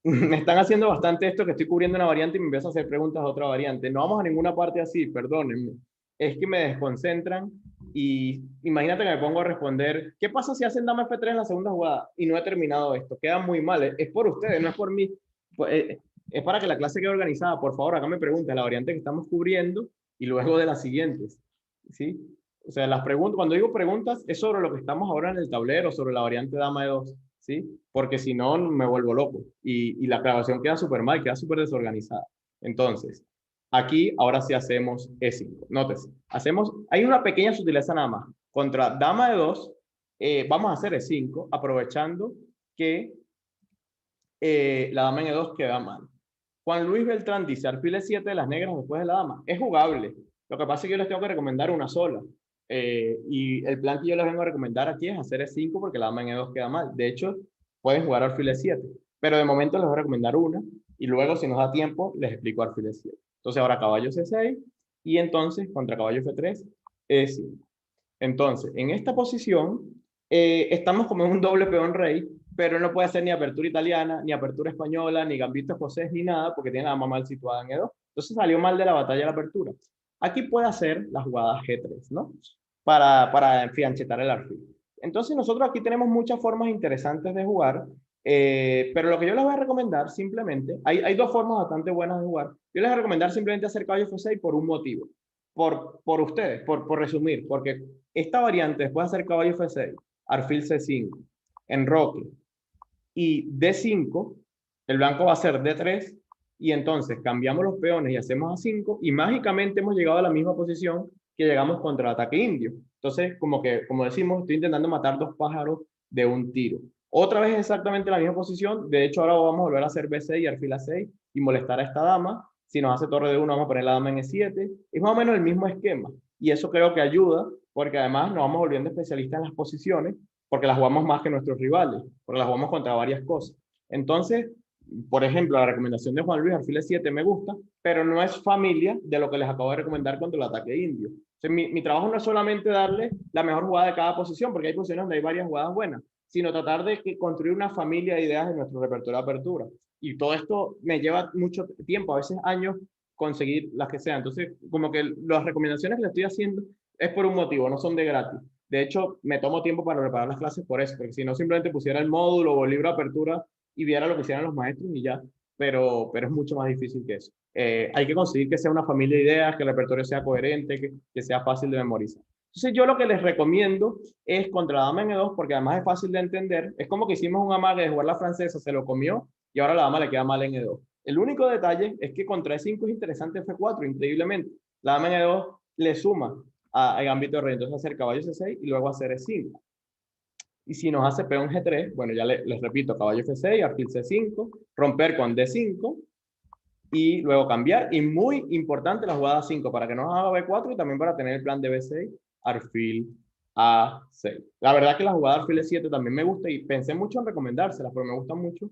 Me están haciendo bastante esto que estoy cubriendo una variante y me empiezo a hacer preguntas de otra variante. No vamos a ninguna parte así, perdónenme. es que me desconcentran y imagínate que me pongo a responder, ¿qué pasa si hacen dama F3 en la segunda jugada? Y no he terminado esto, queda muy mal, es por ustedes, no es por mí. Pues, es para que la clase quede organizada, por favor, acá me preguntas la variante que estamos cubriendo y luego de las siguientes, ¿sí? O sea, las preguntas, cuando digo preguntas, es sobre lo que estamos ahora en el tablero, sobre la variante dama de 2, ¿sí? Porque si no, me vuelvo loco y la grabación queda súper mal, queda súper desorganizada. Entonces, aquí ahora sí hacemos E5. Nótese, hay una pequeña sutileza nada más. Contra dama de 2, vamos a hacer E5, aprovechando que la dama en E2 queda mal. Juan Luis Beltrán dice, alfil E7 de las negras después de la dama. Es jugable. Lo que pasa es que yo les tengo que recomendar una sola. Y el plan que yo les vengo a recomendar aquí es hacer E5 porque la dama en E2 queda mal. De hecho, pueden jugar alfil E7. Pero de momento les voy a recomendar una. Y luego, si nos da tiempo, les explico alfil E7. Entonces ahora caballo C6 y entonces contra caballo F3, E5. Entonces, en esta posición, estamos como en un doble peón rey, pero no puede ser ni apertura italiana, ni apertura española, ni gambito escocés, ni nada, porque tiene la dama mal situada en E2. Entonces salió mal de la batalla de la apertura. Aquí puede hacer la jugada G3, ¿no? Para fianchetar el alfil. Entonces nosotros aquí tenemos muchas formas interesantes de jugar, pero lo que yo les voy a recomendar simplemente, hay dos formas bastante buenas de jugar. Yo les voy a recomendar simplemente hacer caballo F6 por un motivo. Por ustedes, por resumir, porque esta variante después de hacer caballo F6, alfil C5, enroque y D5, el blanco va a hacer D3 y entonces cambiamos los peones y hacemos A5 y mágicamente hemos llegado a la misma posición que llegamos contra el ataque indio. Entonces, como decimos, estoy intentando matar dos pájaros de un tiro. Otra vez exactamente la misma posición, de hecho ahora vamos a volver a hacer B6 y alfil A6 y molestar a esta dama. Si nos hace torre de 1, vamos a poner la dama en E7. Es más o menos el mismo esquema y eso creo que ayuda porque además nos vamos volviendo especialistas en las posiciones porque las jugamos más que nuestros rivales, porque las jugamos contra varias cosas. Entonces, por ejemplo, la recomendación de Juan Luis, alfil E7 me gusta, pero no es familia de lo que les acabo de recomendar contra el ataque indio. Entonces, mi trabajo no es solamente darle la mejor jugada de cada posición, porque hay posiciones donde hay varias jugadas buenas, sino tratar de construir una familia de ideas en nuestro repertorio de apertura. Y todo esto me lleva mucho tiempo, a veces años, conseguir las que sean. Entonces, como que las recomendaciones que le estoy haciendo es por un motivo, no son de gratis. De hecho, me tomo tiempo para preparar las clases por eso, porque si no simplemente pusiera el módulo o el libro de apertura y viera lo que hicieran los maestros y ya, pero es mucho más difícil que eso. Hay que conseguir que sea una familia de ideas, que el repertorio sea coherente, que sea fácil de memorizar. Entonces yo lo que les recomiendo es contra la dama en E2, porque además es fácil de entender, es como que hicimos un amague de jugar la francesa, se lo comió y ahora la dama le queda mal en E2. El único detalle es que contra E5 es interesante F4, increíblemente. La dama en E2 le suma a gambito de rey, entonces hacer caballo C6 y luego hacer E5. Y si nos hace peón G3, bueno, ya les repito, caballo F6, alfil C5, romper con D5 y luego cambiar. Y muy importante la jugada 5 para que no nos haga B4 y también para tener el plan de B6, alfil A6. La verdad que la jugada alfil E7 también me gusta y pensé mucho en recomendárselas, pero me gusta mucho.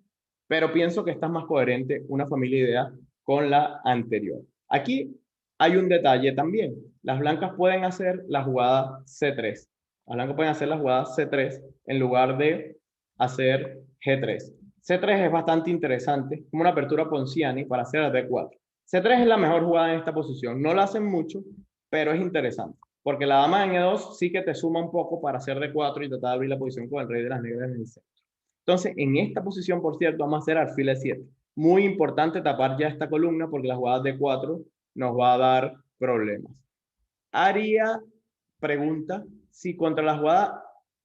Pero pienso que esta es más coherente, una familia de ideas, con la anterior. Aquí hay un detalle también. Las blancas pueden hacer la jugada C3. Las blancas pueden hacer la jugada C3 en lugar de hacer G3. C3 es bastante interesante, como una apertura Ponciani para hacer D4. C3 es la mejor jugada en esta posición. No la hacen mucho, pero es interesante. Porque la dama en E2 sí que te suma un poco para hacer D4 y tratar de abrir la posición con el rey de las negras en el centro. Entonces, en esta posición, por cierto, vamos a hacer alfil E7. Muy importante tapar ya esta columna porque la jugada D4 nos va a dar problemas. Aria pregunta si contra la jugada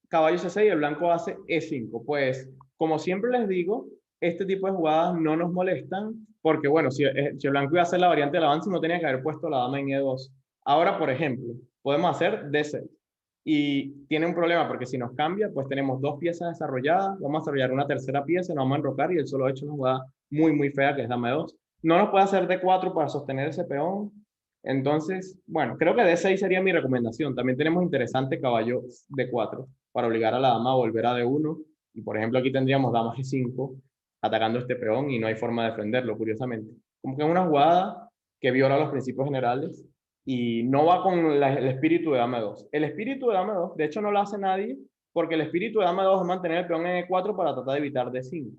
caballo C6 el blanco hace E5. Pues, como siempre les digo, este tipo de jugadas no nos molestan porque, bueno, si el blanco iba a hacer la variante del avance, no tenía que haber puesto la dama en E2. Ahora, por ejemplo, podemos hacer D6. Y tiene un problema porque si nos cambia, pues tenemos dos piezas desarrolladas, vamos a desarrollar una tercera pieza, nos vamos a enrocar y él solo ha hecho una jugada muy, muy fea que es dama E2. No nos puede hacer D4 para sostener ese peón. Entonces, bueno, creo que D6 sería mi recomendación. También tenemos interesante caballo D4 para obligar a la dama a volver a D1. Y por ejemplo, aquí tendríamos dama G5 atacando este peón y no hay forma de defenderlo, curiosamente. Como que es una jugada que viola los principios generales y no va con el espíritu de dama 2. El espíritu de dama 2, de hecho, no lo hace nadie porque el espíritu de dama 2 es mantener el peón en E4 para tratar de evitar D5.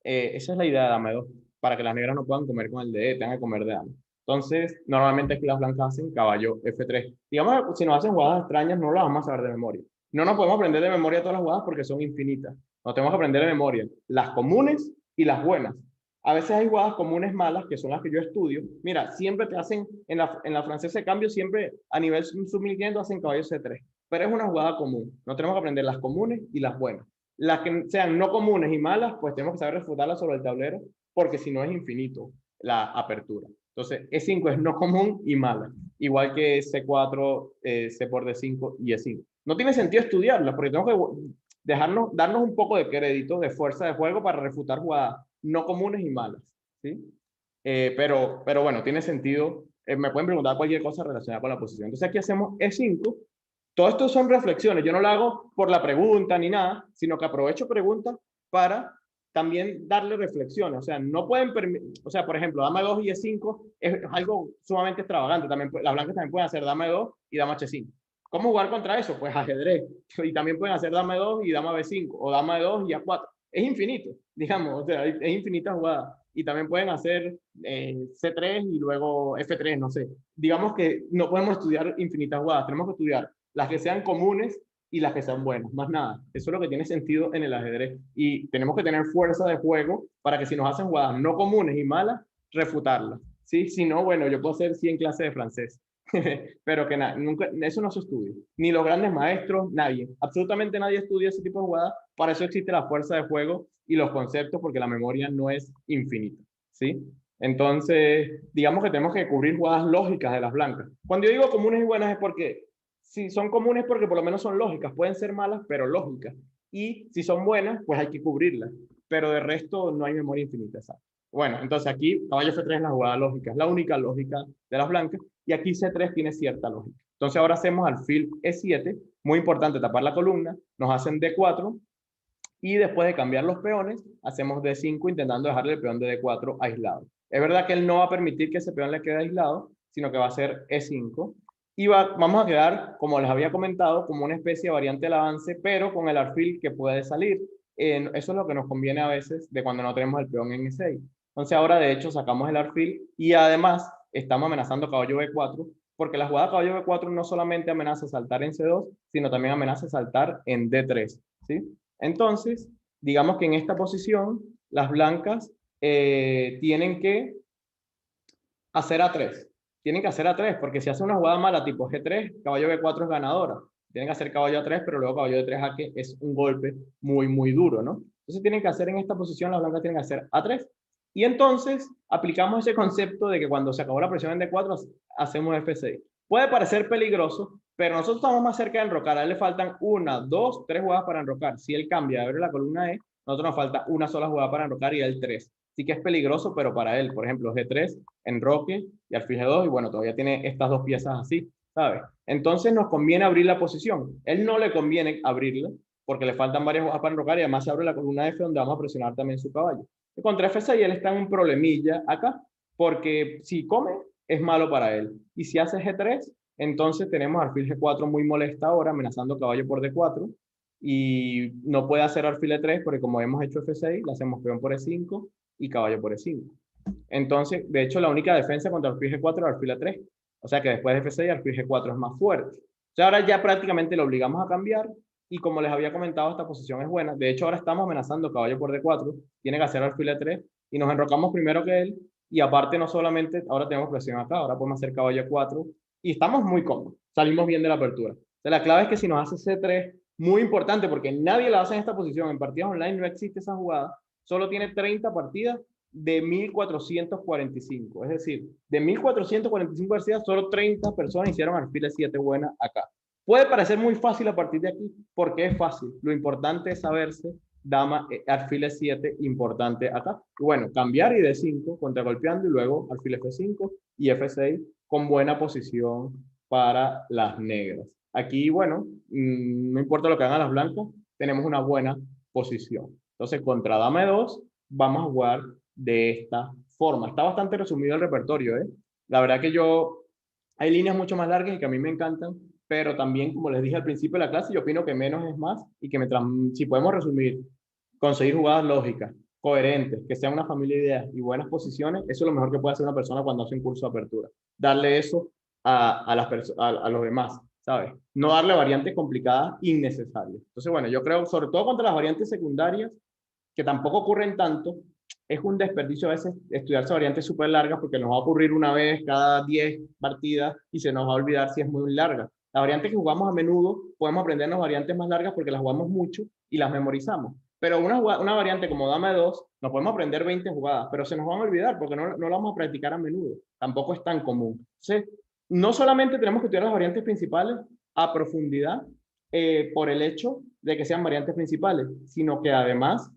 Esa es la idea de dama 2, para que las negras no puedan comer con el D, tengan que comer de dama. Entonces, normalmente aquí las blancas hacen caballo F3. Digamos que si nos hacen jugadas extrañas, no las vamos a saber de memoria. No nos podemos aprender de memoria todas las jugadas porque son infinitas. Nos tenemos que aprender de memoria las comunes y las buenas. A veces hay jugadas comunes malas, que son las que yo estudio. Mira, siempre te hacen, en la francesa de cambio, siempre a nivel sub 1500 hacen caballo C3. Pero es una jugada común. No tenemos que aprender las comunes y las buenas. Las que sean no comunes y malas, pues tenemos que saber refutarlas sobre el tablero, porque si no es infinito la apertura. Entonces, E5 es no común y mala. Igual que C4, C por D5 y E5. No tiene sentido estudiarla, porque tenemos que darnos un poco de crédito, de fuerza de juego para refutar jugadas no comunes y malas. ¿Sí? Pero bueno, tiene sentido. Me pueden preguntar cualquier cosa relacionada con la posición. Entonces aquí hacemos E5. Todo esto son reflexiones. Yo no lo hago por la pregunta ni nada, sino que aprovecho preguntas para también darle reflexiones. O sea, no pueden, o sea, por ejemplo, dama 2 y E5 es algo sumamente extravagante. También, las blancas también pueden hacer dama 2 y dama H5. ¿Cómo jugar contra eso? Pues ajedrez. Y también pueden hacer dama 2 y dama B5, o dama 2 y A4. Es infinito, digamos, o sea, es infinita jugada. Y también pueden hacer C3 y luego F3, no sé. Digamos que no podemos estudiar infinitas jugadas, tenemos que estudiar las que sean comunes y las que sean buenas, más nada. Eso es lo que tiene sentido en el ajedrez. Y tenemos que tener fuerza de juego para que si nos hacen jugadas no comunes y malas, refutarlas. ¿Sí? Si no, bueno, yo puedo hacer 100 clases de francés. Pero que nunca, eso no se estudia. Ni los grandes maestros, nadie. Absolutamente nadie estudia ese tipo de jugadas. Para eso existe la fuerza de juego y los conceptos, porque la memoria no es infinita. ¿Sí? Entonces, digamos que tenemos que cubrir jugadas lógicas de las blancas. Cuando yo digo comunes y buenas es porque si son comunes porque por lo menos son lógicas, pueden ser malas, pero lógicas. Y si son buenas, pues hay que cubrirlas. Pero de resto no hay memoria infinita, ¿sabes? Bueno, entonces aquí caballo F3 es la jugada lógica, es la única lógica de las blancas, y aquí C3 tiene cierta lógica. Entonces ahora hacemos alfil E7, muy importante tapar la columna, nos hacen D4, y después de cambiar los peones, hacemos D5 intentando dejarle el peón de D4 aislado. Es verdad que él no va a permitir que ese peón le quede aislado, sino que va a ser E5, y vamos a quedar, como les había comentado, como una especie de variante del avance, pero con el alfil que puede salir. Eso es lo que nos conviene a veces de cuando no tenemos el peón en E6. Entonces ahora de hecho sacamos el alfil y además estamos amenazando caballo B4, porque la jugada caballo B4 no solamente amenaza saltar en C2, sino también amenaza saltar en D3. ¿Sí? Entonces, digamos que en esta posición las blancas tienen que hacer A3. Tienen que hacer A3, porque si hace una jugada mala tipo G3, caballo B4 es ganadora. Tienen que hacer caballo A3, pero luego caballo D3 jaque es un golpe muy, muy duro, ¿no? Entonces tienen que hacer en esta posición, las blancas tienen que hacer A3. Y entonces aplicamos ese concepto de que cuando se acabó la presión en D4, hacemos F6. Puede parecer peligroso, pero nosotros estamos más cerca de enrocar. A él le faltan una, dos, tres jugadas para enrocar. Si él cambia de abre la columna E, nosotros nos falta una sola jugada para enrocar y él 3. Sí que es peligroso, pero para él, por ejemplo, G3, enroque y alfil G2, y bueno, todavía tiene estas dos piezas así, ¿sabes? Entonces nos conviene abrir la posición. Él no le conviene abrirla, porque le faltan varias hojas para enrocar y además se abre la columna F donde vamos a presionar también su caballo. Y contra F6 él está en un problemilla acá, porque si come es malo para él. Y si hace G3, entonces tenemos alfil G4 muy molesta ahora, amenazando caballo por D4, y no puede hacer alfil E3 porque como hemos hecho F6, le hacemos peón por E5 y caballo por E5. Entonces, de hecho, la única defensa contra alfil G4 es alfil A3. O sea que después de F6, alfil G4 es más fuerte. O sea, ahora ya prácticamente lo obligamos a cambiar y como les había comentado, esta posición es buena. De hecho, ahora estamos amenazando caballo por D4, tiene que hacer alfil E3 y nos enrocamos primero que él y aparte no solamente, ahora tenemos presión acá, ahora podemos hacer caballo E4 y estamos muy cómodos, salimos bien de la apertura. O sea, la clave es que si nos hace C3, muy importante porque nadie la hace en esta posición, en partidas online no existe esa jugada, solo tiene 30 partidas de 1445. Es decir, de 1445 partidas, solo 30 personas hicieron alfil 7 buenas acá. Puede parecer muy fácil a partir de aquí, porque es fácil. Lo importante es saberse dama, alfil 7 importante acá. Y bueno, cambiar y D5, contragolpeando, y luego alfil F5 y F6 con buena posición para las negras. Aquí, bueno, no importa lo que hagan las blancas, tenemos una buena posición. Entonces, contra dama 2, vamos a jugar de esta forma. Está bastante resumido el repertorio, ¿eh? La verdad que hay líneas mucho más largas y que a mí me encantan, pero también, como les dije al principio de la clase, yo opino que menos es más y que si podemos resumir, conseguir jugadas lógicas coherentes, que sean una familia de ideas y buenas posiciones, eso es lo mejor que puede hacer una persona cuando hace un curso de apertura. Darle eso a los demás, ¿sabes? No darle variantes complicadas innecesarias. Entonces, bueno, yo creo, sobre todo contra las variantes secundarias, que tampoco ocurren tanto, es un desperdicio a veces estudiarse variantes súper largas porque nos va a ocurrir una vez cada 10 partidas y se nos va a olvidar si es muy larga. La variante que jugamos a menudo, podemos aprendernos variantes más largas porque las jugamos mucho y las memorizamos. Pero una variante como dama de 2, nos podemos aprender 20 jugadas, pero se nos van a olvidar porque no la vamos a practicar a menudo. Tampoco es tan común. Entonces, no solamente tenemos que estudiar las variantes principales a profundidad por el hecho de que sean variantes principales, sino que además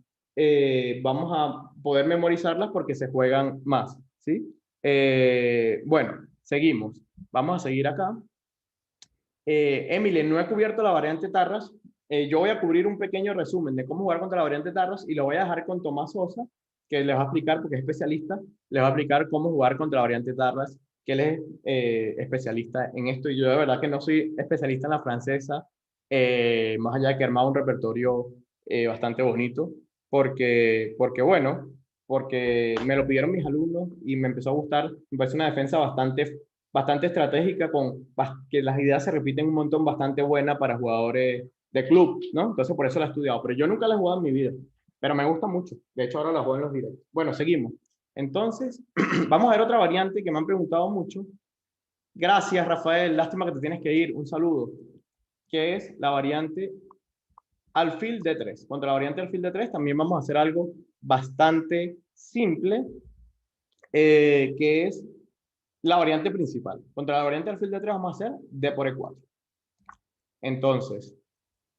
vamos a poder memorizarlas porque se juegan más, ¿sí? Bueno, seguimos. Vamos a seguir acá. Emily, no he cubierto la variante Tarras. Yo voy a cubrir un pequeño resumen de cómo jugar contra la variante Tarras y lo voy a dejar con Tomás Sosa, que les va a explicar, porque es especialista, les va a explicar cómo jugar contra la variante Tarras, que él es especialista en esto y yo de verdad que no soy especialista en la francesa, más allá de que he armado un repertorio bastante bonito, porque me lo pidieron mis alumnos y me empezó a gustar. Me parece una defensa bastante estratégica, que las ideas se repiten un montón, bastante buena para jugadores de club, ¿no? Entonces por eso la he estudiado, pero yo nunca la he jugado en mi vida, pero me gusta mucho. De hecho ahora la juego en los directos. Bueno, seguimos. Entonces, vamos a ver otra variante que me han preguntado mucho. Gracias, Rafael. Lástima que te tienes que ir. Un saludo. Que es la variante alfil D3. Contra la variante alfil D3 también vamos a hacer algo bastante simple, que es la variante principal. Contra la variante alfil D3 vamos a hacer D por E4. Entonces,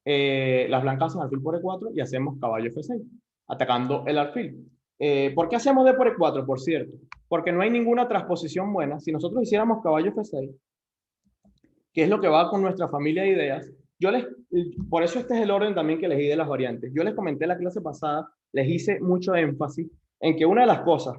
las blancas hacen alfil por E4 y hacemos caballo F6, atacando el alfil. ¿Por qué hacemos D por E4, por cierto? Porque no hay ninguna transposición buena. Si nosotros hiciéramos caballo F6, que es lo que va con nuestra familia de ideas, por eso este es el orden también que les di de las variantes. Yo les comenté en la clase pasada, les hice mucho énfasis en que una de las cosas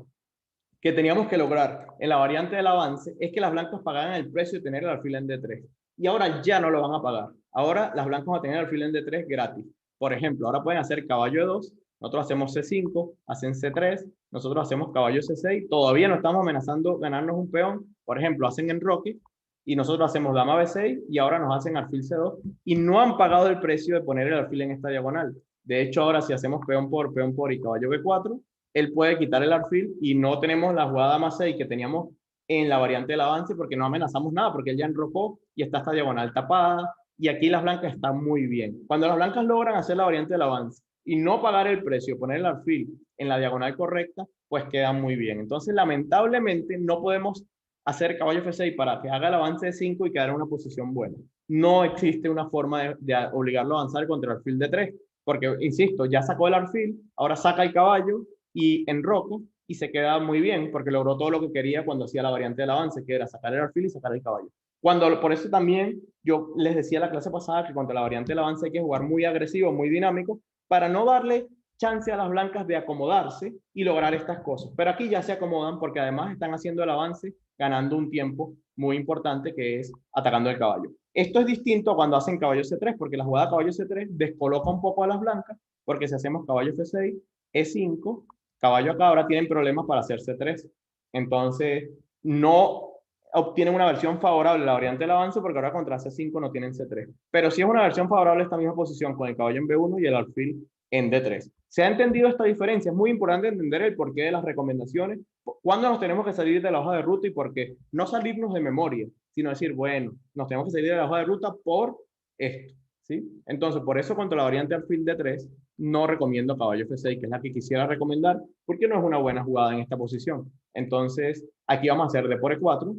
que teníamos que lograr en la variante del avance es que las blancas pagaran el precio de tener el alfil en D3. Y ahora ya no lo van a pagar. Ahora las blancas van a tener el alfil en D3 gratis. Por ejemplo, ahora pueden hacer caballo E2, nosotros hacemos C5, hacen C3, nosotros hacemos caballo C6, todavía no estamos amenazando ganarnos un peón. Por ejemplo, hacen enroque y nosotros hacemos dama B6 y ahora nos hacen alfil C2 y no han pagado el precio de poner el alfil en esta diagonal. De hecho, ahora si hacemos peón por y caballo B4, él puede quitar el alfil y no tenemos la jugada más 6 que teníamos en la variante del avance porque no amenazamos nada, porque él ya enrocó y está esta diagonal tapada y aquí las blancas están muy bien. Cuando las blancas logran hacer la variante del avance y no pagar el precio, poner el alfil en la diagonal correcta, pues queda muy bien. Entonces, lamentablemente, no podemos hacer caballo F6 para que haga el avance de 5 y quedar en una posición buena. No existe una forma de obligarlo a avanzar contra el alfil de 3, porque, insisto, ya sacó el alfil, ahora saca el caballo y enroca y se queda muy bien porque logró todo lo que quería cuando hacía la variante del avance, que era sacar el alfil y sacar el caballo. Por eso también yo les decía la clase pasada que contra la variante del avance hay que jugar muy agresivo, muy dinámico, para no darle chance a las blancas de acomodarse y lograr estas cosas. Pero aquí ya se acomodan porque además están haciendo el avance, ganando un tiempo muy importante que es atacando el caballo. Esto es distinto a cuando hacen caballo C3, porque la jugada caballo C3 descoloca un poco a las blancas, porque si hacemos caballo F6, E5, caballo acá, ahora tienen problemas para hacer C3. Entonces, no obtienen una versión favorable la variante del avance porque ahora contra C5 no tienen C3. Pero sí es una versión favorable esta misma posición con el caballo en B1 y el alfil en D3. ¿Se ha entendido esta diferencia? Es muy importante entender el porqué de las recomendaciones, cuándo nos tenemos que salir de la hoja de ruta y por qué. No salirnos de memoria, sino decir, bueno, nos tenemos que salir de la hoja de ruta por esto, ¿sí? Entonces, por eso contra la variante alfil D3 no recomiendo caballo F6, que es la que quisiera recomendar, porque no es una buena jugada en esta posición. Entonces, aquí vamos a hacer D por E4,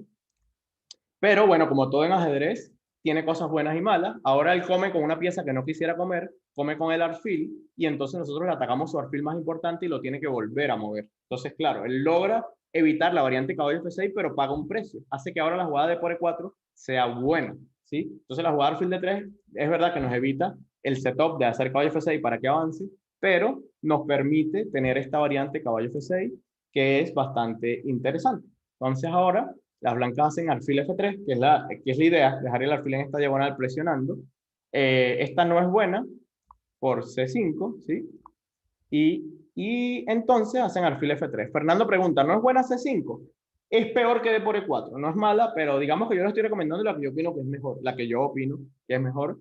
pero bueno, como todo en ajedrez, tiene cosas buenas y malas. Ahora él come con una pieza que no quisiera comer, come con el alfil, y entonces nosotros le atacamos su alfil más importante y lo tiene que volver a mover. Entonces, claro, él logra evitar la variante caballo F6, pero paga un precio. Hace que ahora la jugada de por E4 sea buena, ¿sí? Entonces la jugada alfil de 3 es verdad que nos evita el setup de hacer caballo F6 para que avance, pero nos permite tener esta variante caballo F6 que es bastante interesante. Entonces ahora las blancas hacen alfil F3, que es la idea, dejar el alfil en esta diagonal presionando. Esta no es buena por C5, ¿sí? Y entonces hacen alfil F3. Fernando pregunta, ¿no es buena C5? Es peor que D por E4, no es mala, pero digamos que yo le estoy recomendando la que yo opino que es mejor, la que yo opino que es mejor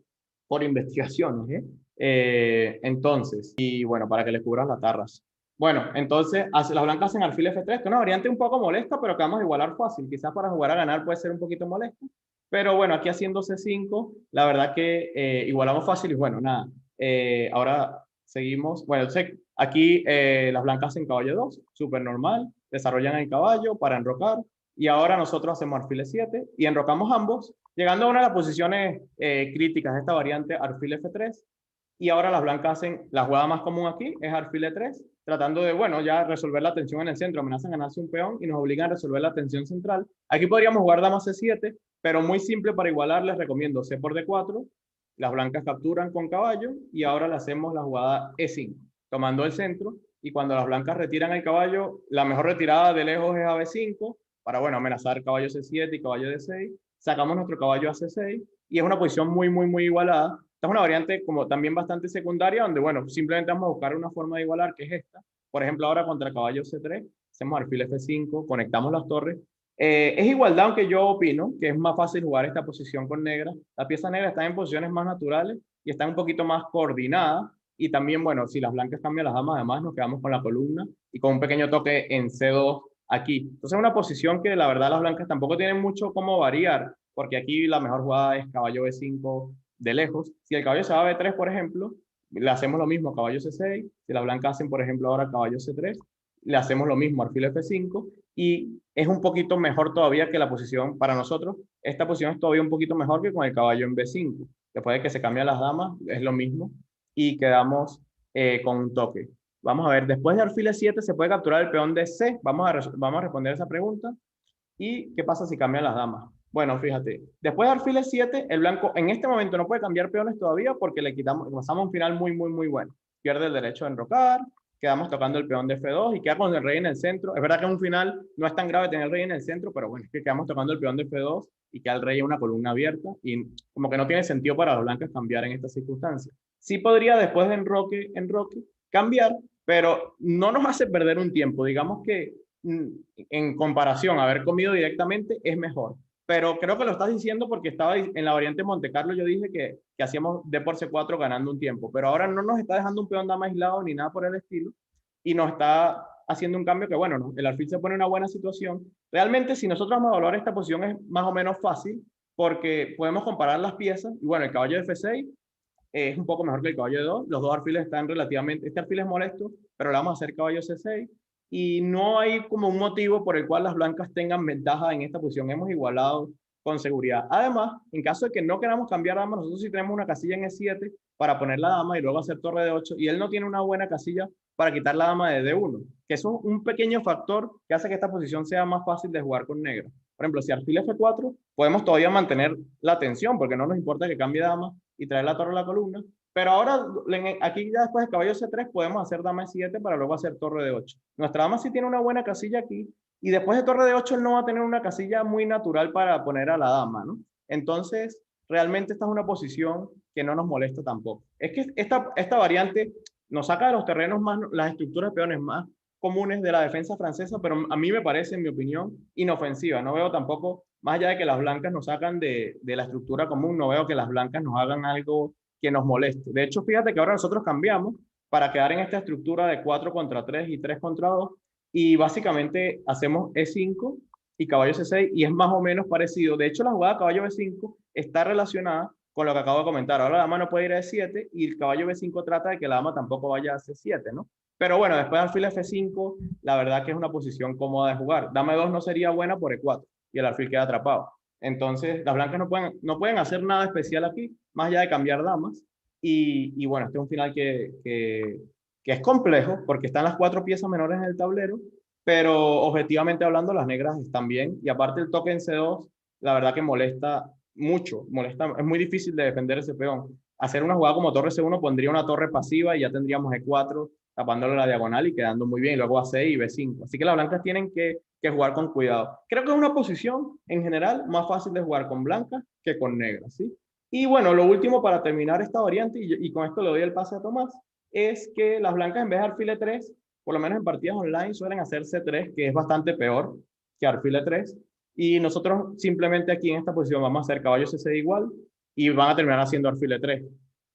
por investigaciones, ¿eh? Entonces, y bueno, para que le cubras las tarras. Bueno, entonces las blancas hacen alfil F3, que es una variante un poco molesta, pero que vamos a igualar fácil. Quizás para jugar a ganar puede ser un poquito molesta. Pero bueno, aquí haciendo C5, la verdad que igualamos fácil y bueno, nada. Ahora seguimos. Bueno, aquí las blancas hacen caballo 2, súper normal. Desarrollan el caballo para enrocar. Y ahora nosotros hacemos alfil E7 y enrocamos ambos, llegando a una de las posiciones críticas de esta variante, alfil F3. Y ahora las blancas hacen, la jugada más común aquí es alfil E3, tratando de, bueno, ya resolver la tensión en el centro. Amenazan ganarse un peón y nos obligan a resolver la tensión central. Aquí podríamos jugar dama C7, pero muy simple para igualar, les recomiendo C por D4. Las blancas capturan con caballo y ahora le hacemos la jugada E5, tomando el centro. Y cuando las blancas retiran el caballo, la mejor retirada de lejos es a B5, para, bueno, amenazar caballo C7 y caballo D6. Sacamos nuestro caballo a C6 y es una posición muy igualada. Esta es una variante como también bastante secundaria, donde, bueno, simplemente vamos a buscar una forma de igualar, que es esta. Por ejemplo, ahora contra caballo C3, hacemos alfil F5, conectamos las torres. Es igualdad, aunque yo opino que es más fácil jugar esta posición con negra. Las piezas negras están en posiciones más naturales y están un poquito más coordinadas. Y también, bueno, si las blancas cambian las damas, además nos quedamos con la columna y con un pequeño toque en C2 aquí. Entonces es una posición que la verdad las blancas tampoco tienen mucho cómo variar, porque aquí la mejor jugada es caballo B5 de lejos. Si el caballo se va a B3, por ejemplo, le hacemos lo mismo, caballo C6. Si las blancas hacen, por ejemplo, ahora caballo C3, le hacemos lo mismo, alfil F5, y es un poquito mejor todavía que la posición para nosotros. Esta posición es todavía un poquito mejor que con el caballo en B5. Después de que se cambian las damas, es lo mismo, y quedamos con un toque. Vamos a ver, después de alfil E7 se puede capturar el peón de C. Vamos a responder esa pregunta. ¿Y qué pasa si cambian las damas? Bueno, fíjate, después de alfil E7, el blanco en este momento no puede cambiar peones todavía porque le pasamos un final muy bueno. Pierde el derecho a enrocar, quedamos tocando el peón de F2 y queda con el rey en el centro. Es verdad que en un final no es tan grave tener el rey en el centro, pero bueno, es que quedamos tocando el peón de F2 y queda el rey en una columna abierta y como que no tiene sentido para los blancos cambiar en estas circunstancias. Sí podría después de enroque, cambiar, pero no nos hace perder un tiempo. Digamos que en comparación a haber comido directamente es mejor. Pero creo que lo estás diciendo porque estaba en la variante Monte Carlo, yo dije que hacíamos D por C4 ganando un tiempo, pero ahora no nos está dejando un peón dama aislado ni nada por el estilo y nos está haciendo un cambio que, bueno, no, el alfil se pone en una buena situación. Realmente, si nosotros vamos a evaluar esta posición es más o menos fácil porque podemos comparar las piezas y, bueno, el caballo de F6 es un poco mejor que el caballo de 2. Los dos alfiles están relativamente, este alfil es molesto, pero le vamos a hacer caballo C6 y no hay como un motivo por el cual las blancas tengan ventaja en esta posición. Hemos igualado con seguridad. Además, en caso de que no queramos cambiar dama, nosotros sí tenemos una casilla en E7 para poner la dama y luego hacer torre de 8 y él no tiene una buena casilla para quitar la dama de D1, que eso es un pequeño factor que hace que esta posición sea más fácil de jugar con negra. Por ejemplo, si alfil F4, podemos todavía mantener la tensión porque no nos importa que cambie dama y traer la torre a la columna. Pero ahora, aquí ya después de caballo C3, podemos hacer dama E7 para luego hacer torre de 8. Nuestra dama sí tiene una buena casilla aquí, y después de torre de 8 él no va a tener una casilla muy natural para poner a la dama, ¿no? Entonces, realmente esta es una posición que no nos molesta tampoco. Es que esta variante nos saca de los terrenos más, las estructuras de peones más comunes de la defensa francesa, pero a mí me parece, en mi opinión, inofensiva. No veo tampoco, más allá de que las blancas nos sacan de la estructura común, no veo que las blancas nos hagan algo que nos moleste. De hecho, fíjate que ahora nosotros cambiamos para quedar en esta estructura de 4 contra 3 y 3 contra 2 y básicamente hacemos E5 y caballo C6 y es más o menos parecido. De hecho, la jugada caballo B5 está relacionada con lo que acabo de comentar. Ahora la dama no puede ir a E7 y el caballo B5 trata de que la dama tampoco vaya a C7, ¿no? Pero bueno, después de alfil F5, la verdad que es una posición cómoda de jugar. Dama E2 no sería buena por E4 y el alfil queda atrapado. Entonces, las blancas no pueden hacer nada especial aquí, más allá de cambiar damas. Y bueno, este es un final que es complejo, porque están las 4 piezas menores en el tablero, pero objetivamente hablando, las negras están bien. Y aparte el toque en C2, la verdad que molesta mucho, es muy difícil de defender ese peón. Hacer una jugada como torre C1 pondría una torre pasiva y ya tendríamos E4 tapándole la diagonal y quedando muy bien, y luego A6 y B5. Así que las blancas tienen que jugar con cuidado. Creo que es una posición, en general, más fácil de jugar con blancas que con negras, ¿sí? Y bueno, lo último para terminar esta variante, y con esto le doy el pase a Tomás, es que las blancas en vez de alfil E3, por lo menos en partidas online, suelen hacer C3, que es bastante peor que alfil E3. Y nosotros simplemente aquí en esta posición vamos a hacer caballo C6 igual y van a terminar haciendo alfil E3.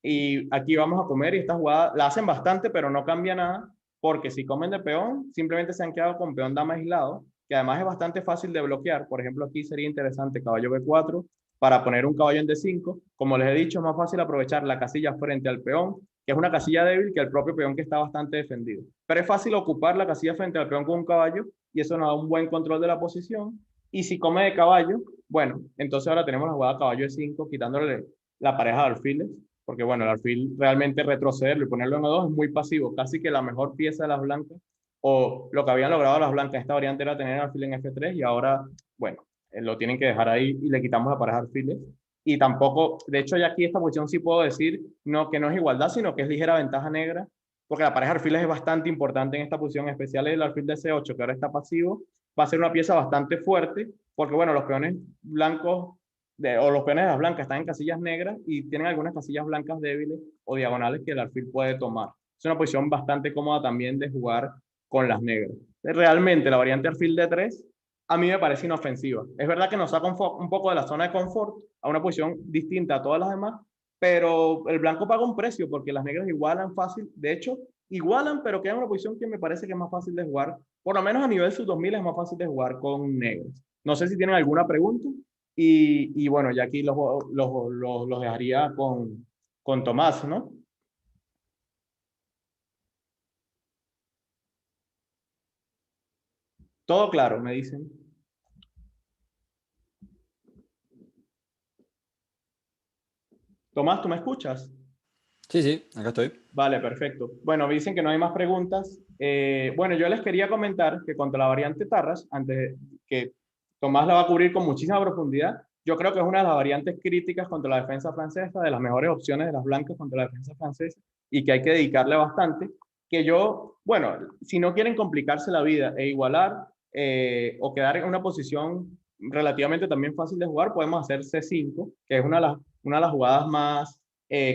Y aquí vamos a comer y esta jugada la hacen bastante, pero no cambia nada, porque si comen de peón, simplemente se han quedado con peón dama aislado, que además es bastante fácil de bloquear. Por ejemplo, aquí sería interesante caballo B4 para poner un caballo en D5. Como les he dicho, es más fácil aprovechar la casilla frente al peón, que es una casilla débil, que el propio peón que está bastante defendido. Pero es fácil ocupar la casilla frente al peón con un caballo y eso nos da un buen control de la posición. Y si come de caballo, bueno, entonces ahora tenemos la jugada caballo E5, quitándole la pareja de alfiles, porque bueno, el alfil realmente retrocederlo y ponerlo en E2 es muy pasivo, casi que la mejor pieza de las blancas, o lo que habían logrado las blancas, esta variante era tener el alfil en F3 y ahora, bueno, lo tienen que dejar ahí y le quitamos la pareja de alfiles. Y tampoco, de hecho ya aquí esta posición sí puedo decir no, que no es igualdad, sino que es ligera ventaja negra, porque la pareja de alfiles es bastante importante en esta posición, en especial el alfil de C8, que ahora está pasivo, va a ser una pieza bastante fuerte, porque bueno, los peones blancos o los peones de las blancas están en casillas negras y tienen algunas casillas blancas débiles o diagonales que el alfil puede tomar. Es una posición bastante cómoda también de jugar con las negras. Realmente la variante alfil de 3 a mí me parece inofensiva. Es verdad que nos saca un poco de la zona de confort a una posición distinta a todas las demás, pero el blanco paga un precio porque las negras igualan fácil. De hecho, igualan, pero quedan en una posición que me parece que es más fácil de jugar. Por lo menos a nivel sub 2000 es más fácil de jugar con negras. No sé si tienen alguna pregunta. Y bueno, ya aquí los dejaría con Tomás, ¿no? Todo claro, me dicen. Tomás, ¿tú me escuchas? Sí, sí, acá estoy. Vale, perfecto. Bueno, me dicen que no hay más preguntas. Bueno, yo les quería comentar que contra la variante Tarras, antes que Tomás la va a cubrir con muchísima profundidad, yo creo que es una de las variantes críticas contra la defensa francesa, de las mejores opciones de las blancas contra la defensa francesa, y que hay que dedicarle bastante. Que yo, bueno, si no quieren complicarse la vida e igualar o quedar en una posición relativamente también fácil de jugar, podemos hacer C5, que es una de las jugadas más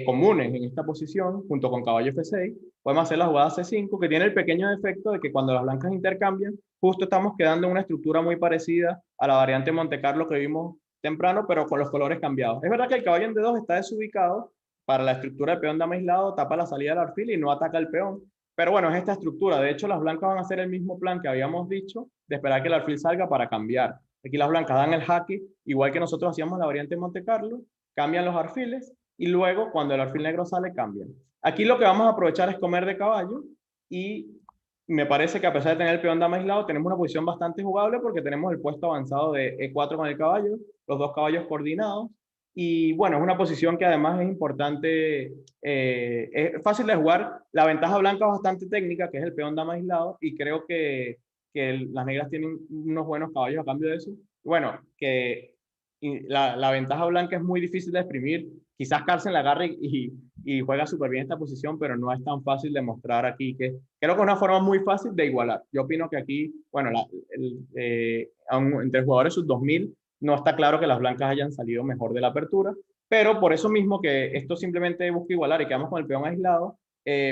comunes en esta posición, junto con caballo F6, podemos hacer la jugada C5, que tiene el pequeño defecto de que cuando las blancas intercambian, justo estamos quedando en una estructura muy parecida a la variante Monte Carlo que vimos temprano, pero con los colores cambiados. Es verdad que el caballo en D2 está desubicado para la estructura de peón dama aislado, tapa la salida del alfil y no ataca el peón. Pero bueno, es esta estructura. De hecho, las blancas van a hacer el mismo plan que habíamos dicho, de esperar que el alfil salga para cambiar. Aquí las blancas dan el jaque, igual que nosotros hacíamos la variante Monte Carlo, cambian los alfiles y luego cuando el alfil negro sale cambian. Aquí lo que vamos a aprovechar es comer de caballo y me parece que a pesar de tener el peón dama aislado tenemos una posición bastante jugable porque tenemos el puesto avanzado de E4 con el caballo, los dos caballos coordinados y bueno, es una posición que además es importante, es fácil de jugar, la ventaja blanca es bastante técnica que es el peón dama aislado y creo que las negras tienen unos buenos caballos a cambio de eso. Bueno, que la ventaja blanca es muy difícil de exprimir. Quizás Carlsen la agarre y juega súper bien esta posición, pero no es tan fácil de mostrar aquí que creo que es una forma muy fácil de igualar. Yo opino que aquí, bueno, entre jugadores sub 2000 no está claro que las blancas hayan salido mejor de la apertura, pero por eso mismo que esto simplemente busca igualar y quedamos con el peón aislado,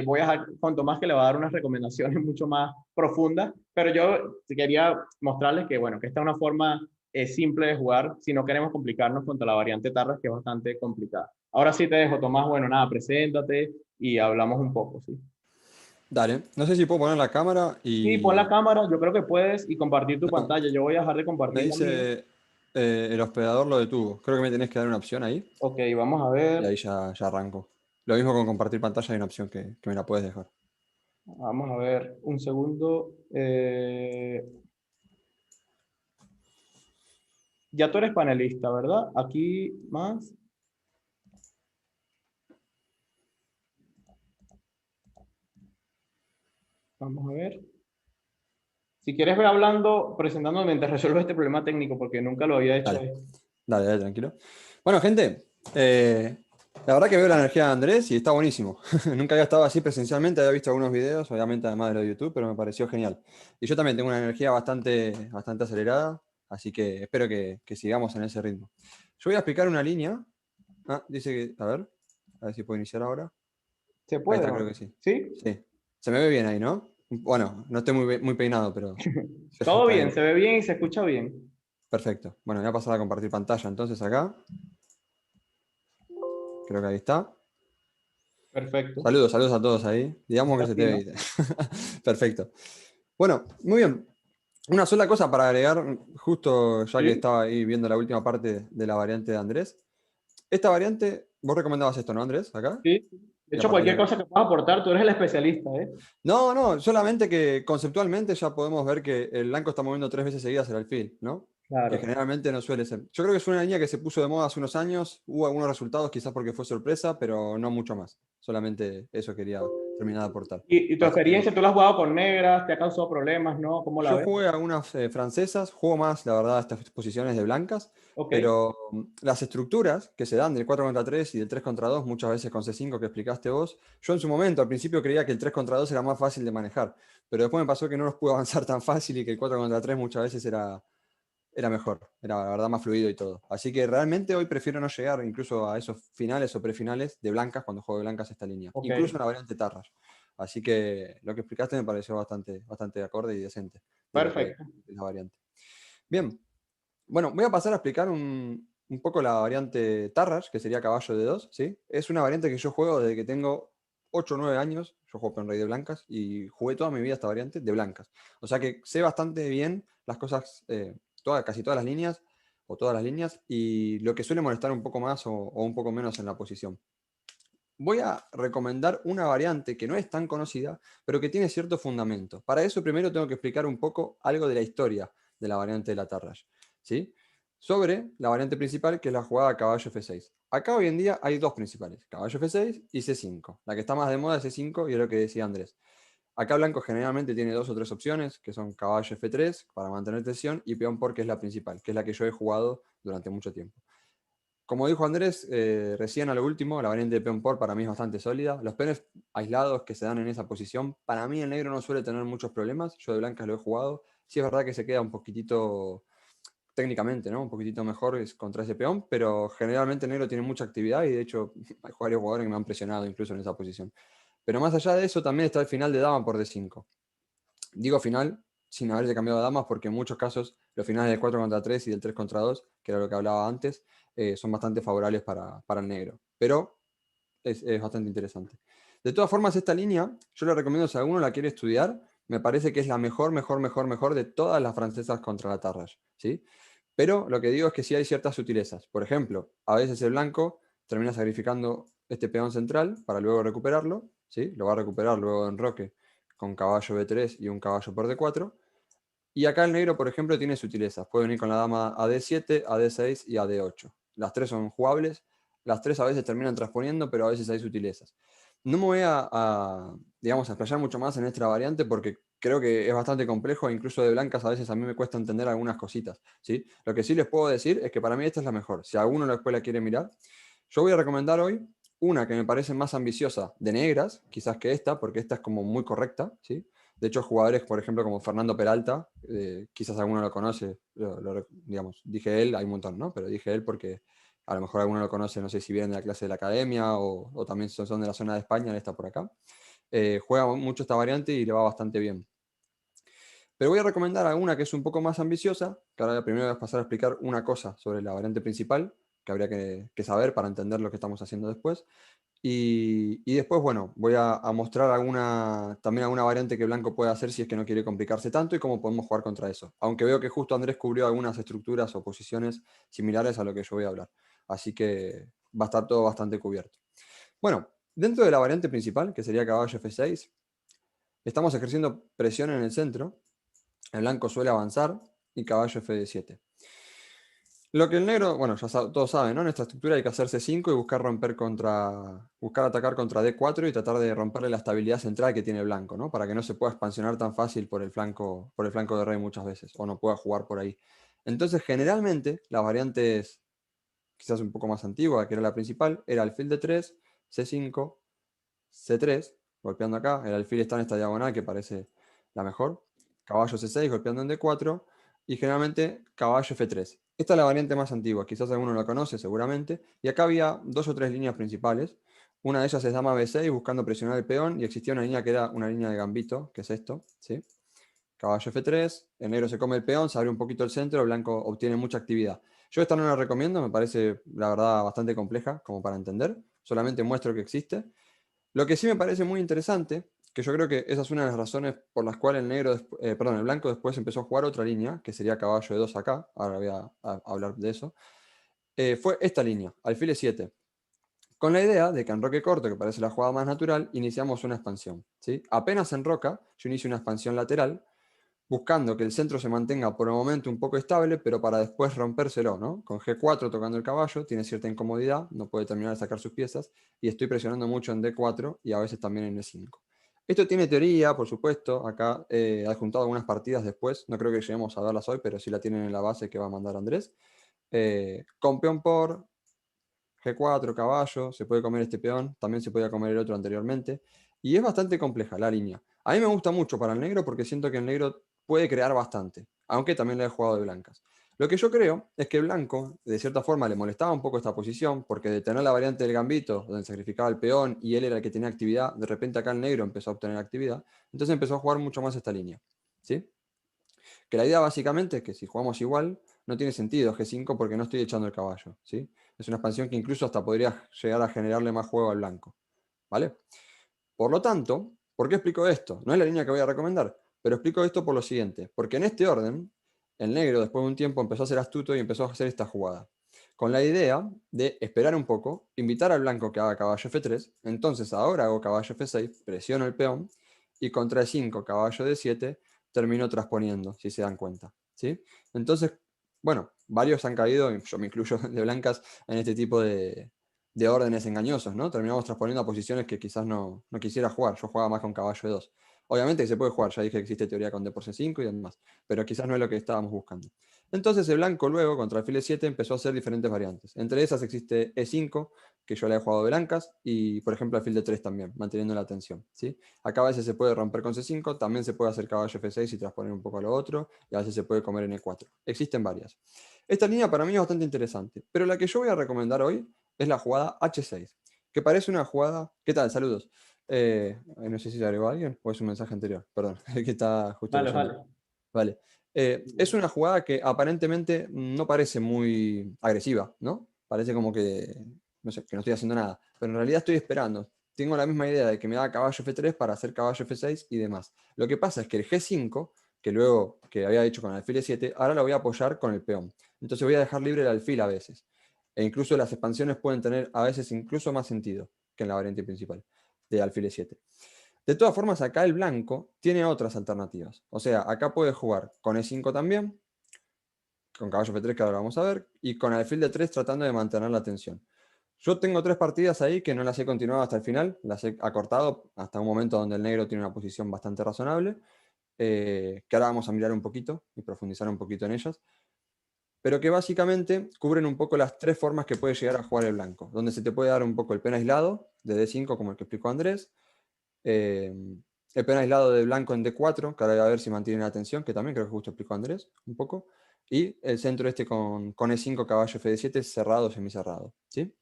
voy a dejar con Tomás que le va a dar unas recomendaciones mucho más profundas, pero yo quería mostrarles que, bueno, que esta es una forma simple de jugar si no queremos complicarnos contra la variante Tarras, que es bastante complicada. Ahora sí te dejo, Tomás. Bueno, nada, preséntate y hablamos un poco, ¿sí? Dale, no sé si puedo poner la cámara Sí, pon la y cámara, yo creo que puedes, y compartir tu no, pantalla. Yo voy a dejar de me compartir la mía. dice el hospedador lo detuvo. Creo que me tenés que dar una opción ahí Ok, vamos a y ver, ahí ya arranco. Lo mismo con compartir pantalla, hay una opción que me la puedes dejar. vamos a ver un segundo. Ya tú eres panelista, ¿verdad? Aquí más. Vamos a ver. Si quieres, ve hablando, presentando mientras resuelvo este problema técnico, porque nunca lo había hecho Dale, esto. dale, tranquilo. Bueno, gente, la verdad que veo la energía de Andrés y está buenísimo. Nunca había estado así presencialmente, había visto algunos videos, obviamente además de lo de YouTube, pero me pareció genial. Y yo también tengo una energía bastante acelerada, así que espero que sigamos en ese ritmo. Yo voy a explicar una línea. Ah, dice que, a ver si puedo iniciar ahora. Se Ahí puede, está, creo ¿no? que sí. ¿Sí? Sí. Se me ve bien ahí, ¿no? Bueno, no estoy muy peinado, pero Todo está bien, bien. se ve bien y se escucha bien. Perfecto. Bueno, voy a pasar a compartir pantalla entonces acá. Creo que ahí está. Perfecto. Saludos a todos ahí. Digamos que Ahora se te sí, ¿no? ve. Perfecto. Bueno, muy bien. Una sola cosa para agregar, justo ya que Sí, estaba ahí viendo la última parte de la variante de Andrés. Esta variante, vos recomendabas esto, ¿no, Andrés? Acá. sí. De Y a hecho, partir de cualquier acá. cosa que puedas aportar, tú eres el especialista, ¿eh? No, no, solamente que conceptualmente ya podemos ver que el blanco está moviendo 3 veces seguidas el alfil, ¿no? Que Claro. generalmente no suele ser. Yo creo que es una línea que se puso de moda hace unos años, hubo algunos resultados quizás porque fue sorpresa, pero no mucho más. Solamente eso quería terminar de aportar. Y tu Así que experiencia, tú la has jugado con negras, te ha causado problemas, ¿no? ¿Cómo la yo ves? jugué algunas francesas, juego más, la verdad, estas posiciones de blancas, Ok. pero las estructuras que se dan del 4 contra 3 y del 3 contra 2, muchas veces con C5 que explicaste vos, yo en su momento al principio creía que el 3 contra 2 era más fácil de manejar, pero después me pasó que no los pude avanzar tan fácil y que el 4 contra 3 muchas veces era mejor, era la verdad más fluido y todo. Así que realmente hoy prefiero no llegar incluso a esos finales o prefinales de blancas cuando juego de blancas esta línea, Ok, incluso en la variante Tarras. Así que lo que explicaste me pareció bastante acorde y decente de lo que perfecto. es la variante. Bien, bueno, voy a pasar a explicar un poco la variante Tarras, que sería caballo de 2, ¿sí? Es una variante que yo juego desde que tengo 8 o 9 años, yo juego con rey de blancas y jugué toda mi vida esta variante de blancas. O sea que sé bastante bien las cosas, casi todas las líneas, o todas las líneas, y lo que suele molestar un poco más o un poco menos en la posición. Voy a recomendar una variante que no es tan conocida, pero que tiene cierto fundamento. Para eso primero tengo que explicar un poco algo de la historia de la variante de la Tarrasch, ¿sí? Sobre la variante principal, que es la jugada caballo F6. Acá hoy en día hay dos principales, caballo F6 y C5. La que está más de moda es C5 y es lo que decía Andrés. Acá blanco generalmente tiene dos o tres opciones, que son caballo F3 para mantener tensión y peón por, que es la principal, que es la que yo he jugado durante mucho tiempo. Como dijo Andrés, recién a lo último, la variante de peón por para mí es bastante sólida. Los peones aislados que se dan en esa posición, para mí el negro no suele tener muchos problemas. Yo de blancas lo he jugado. Sí es verdad que se queda un poquitito técnicamente, ¿no? Un poquitito mejor contra ese peón, pero generalmente el negro tiene mucha actividad y de hecho hay varios jugadores que me han presionado incluso en esa posición. Pero más allá de eso, también está el final de dama por D5. Digo final sin haberse cambiado de damas porque en muchos casos los finales del 4 contra 3 y del 3 contra 2, que era lo que hablaba antes, son bastante favorables para el negro. Pero es bastante interesante. De todas formas, esta línea, yo le recomiendo si alguno la quiere estudiar, me parece que es la mejor de todas las francesas contra la Tarrasch, ¿sí? Pero lo que digo es que sí hay ciertas sutilezas. Por ejemplo, a veces el blanco termina sacrificando este peón central para luego recuperarlo, ¿sí? Lo va a recuperar luego de enroque con caballo B3 y un caballo por D4. Y acá el negro, por ejemplo, tiene sutilezas. Puede venir con la dama a D7, a D6 y a D8. Las tres son jugables. Las tres a veces terminan transponiendo, pero a veces hay sutilezas. No me voy digamos, a explayar mucho más en esta variante porque creo que es bastante complejo e incluso de blancas a veces a mí me cuesta entender algunas cositas, ¿sí? Lo que sí les puedo decir es que para mí esta es la mejor. Si alguno después la quiere mirar, yo voy a recomendar hoy una que me parece más ambiciosa de negras, quizás que esta, porque esta es como muy correcta, ¿sí? De hecho, jugadores, por ejemplo, como Fernando Peralta, quizás alguno lo conoce, digamos, dije él, hay un montón, ¿no? Pero dije él porque a lo mejor alguno lo conoce, no sé si vienen de la clase de la academia o también son de la zona de España, él está por acá. Juega mucho esta variante y le va bastante bien. Pero voy a recomendar alguna que es un poco más ambiciosa, que ahora primero voy a pasar a explicar una cosa sobre la variante principal, que habría que saber para entender lo que estamos haciendo después. Y después, bueno, voy a mostrar también alguna variante que Blanco puede hacer si es que no quiere complicarse tanto y cómo podemos jugar contra eso. Aunque veo que justo Andrés cubrió algunas estructuras o posiciones similares a lo que yo voy a hablar. Así que va a estar todo bastante cubierto. Bueno, dentro de la variante principal, que sería caballo F6, estamos ejerciendo presión en el centro. El blanco suele avanzar y caballo F7. Lo que el negro, bueno, ya todos saben, ¿no? En esta estructura hay que hacerse 5 y buscar atacar contra D4 y tratar de romperle la estabilidad central que tiene el blanco, ¿no? Para que no se pueda expansionar tan fácil por el flanco de rey muchas veces, o no pueda jugar por ahí. Entonces, generalmente, las variantes quizás un poco más antiguas, que era la principal, era alfil D3, C5, C3, golpeando acá, el alfil está en esta diagonal que parece la mejor, caballo C6 golpeando en D4 y generalmente caballo F3. Esta es la variante más antigua, quizás alguno la conoce seguramente, y acá había dos o tres líneas principales. Una de ellas es dama B6 buscando presionar el peón y existía una línea que era una línea de gambito, que es esto, ¿sí? Caballo F3, el negro se come el peón, se abre un poquito el centro, el blanco obtiene mucha actividad. Yo esta no la recomiendo, me parece la verdad bastante compleja como para entender, solamente muestro que existe. Lo que sí me parece muy interesante, que yo creo que esa es una de las razones por las cuales el blanco después empezó a jugar otra línea, que sería caballo de 2 acá, ahora voy a hablar de eso, fue esta línea, alfil E7. Con la idea de que en roque corto, que parece la jugada más natural, iniciamos una expansión, ¿sí? Apenas en roca, yo inicio una expansión lateral, buscando que el centro se mantenga por el momento un poco estable, pero para después rompérselo, ¿no? Con G4 tocando el caballo, tiene cierta incomodidad, no puede terminar de sacar sus piezas, y estoy presionando mucho en D4 y a veces también en E5. Esto tiene teoría, por supuesto, acá he adjuntado algunas partidas después, no creo que lleguemos a verlas hoy, pero sí la tienen en la base que va a mandar Andrés. Con peón por G4, caballo, se puede comer este peón, también se podía comer el otro anteriormente, y es bastante compleja la línea. A mí me gusta mucho para el negro porque siento que el negro puede crear bastante, aunque también le he jugado de blancas. Lo que yo creo es que blanco, de cierta forma, le molestaba un poco esta posición, porque de tener la variante del gambito, donde sacrificaba el peón y él era el que tenía actividad, de repente acá el negro empezó a obtener actividad, entonces empezó a jugar mucho más esta línea. ¿Sí? Que la idea básicamente es que si jugamos igual, no tiene sentido G5 porque no estoy echando el caballo, ¿sí? Es una expansión que incluso hasta podría llegar a generarle más juego al blanco, ¿vale? Por lo tanto, ¿por qué explico esto? No es la línea que voy a recomendar, pero explico esto por lo siguiente, porque en este orden, el negro después de un tiempo empezó a ser astuto y empezó a hacer esta jugada, con la idea de esperar un poco, invitar al blanco que haga caballo F3, entonces ahora hago caballo F6, presiono el peón, y contra E5, caballo D7, termino trasponiendo, si se dan cuenta, ¿sí? Entonces, bueno, varios han caído, y yo me incluyo de blancas, en este tipo de órdenes engañosos, ¿no? Terminamos transponiendo a posiciones que quizás no quisiera jugar. Yo jugaba más con caballo de 2. Obviamente que se puede jugar, ya dije que existe teoría con D por C5 y demás, pero quizás no es lo que estábamos buscando. Entonces el blanco luego, contra alfil E7, empezó a hacer diferentes variantes. Entre esas existe E5, que yo la he jugado de blancas, y por ejemplo alfil D3 también, manteniendo la tensión, ¿sí? Acá a veces se puede romper con C5, también se puede hacer caballo F6 y transponer un poco a lo otro, y a veces se puede comer en E4. Existen varias. Esta línea para mí es bastante interesante, pero la que yo voy a recomendar hoy es la jugada H6, que parece una jugada... ¿Qué tal? Saludos. No sé si se agregó alguien o es un mensaje anterior, perdón, que está justo Vale, leyendo. vale. Vale. Es una jugada que aparentemente no parece muy agresiva, ¿no? Parece como que, no sé, que no estoy haciendo nada, pero en realidad estoy esperando. Tengo la misma idea de que me da caballo F3 para hacer caballo F6 y demás. Lo que pasa es que el G5, que luego que había hecho con el alfil E7, ahora lo voy a apoyar con el peón. Entonces voy a dejar libre el alfil a veces. E incluso las expansiones pueden tener a veces incluso más sentido que en la variante principal de alfil E7. De todas formas, acá el blanco tiene otras alternativas. O sea, acá puede jugar con E5 también, con caballo F3 que ahora vamos a ver, y con alfil D3 tratando de mantener la tensión. Yo tengo 3 partidas ahí que no las he continuado hasta el final, las he acortado hasta un momento donde el negro tiene una posición bastante razonable, que ahora vamos a mirar un poquito y profundizar un poquito en ellas, pero que básicamente cubren un poco las 3 formas que puede llegar a jugar el blanco, donde se te puede dar un poco el peón aislado de D5, como el que explicó Andrés, eh, el peón aislado de blanco en D4, que ahora voy a ver si mantiene la tensión, que también creo que justo explicó Andrés un poco, y el centro este con E5, caballo Fd7, cerrado, semicerrado, ¿sí?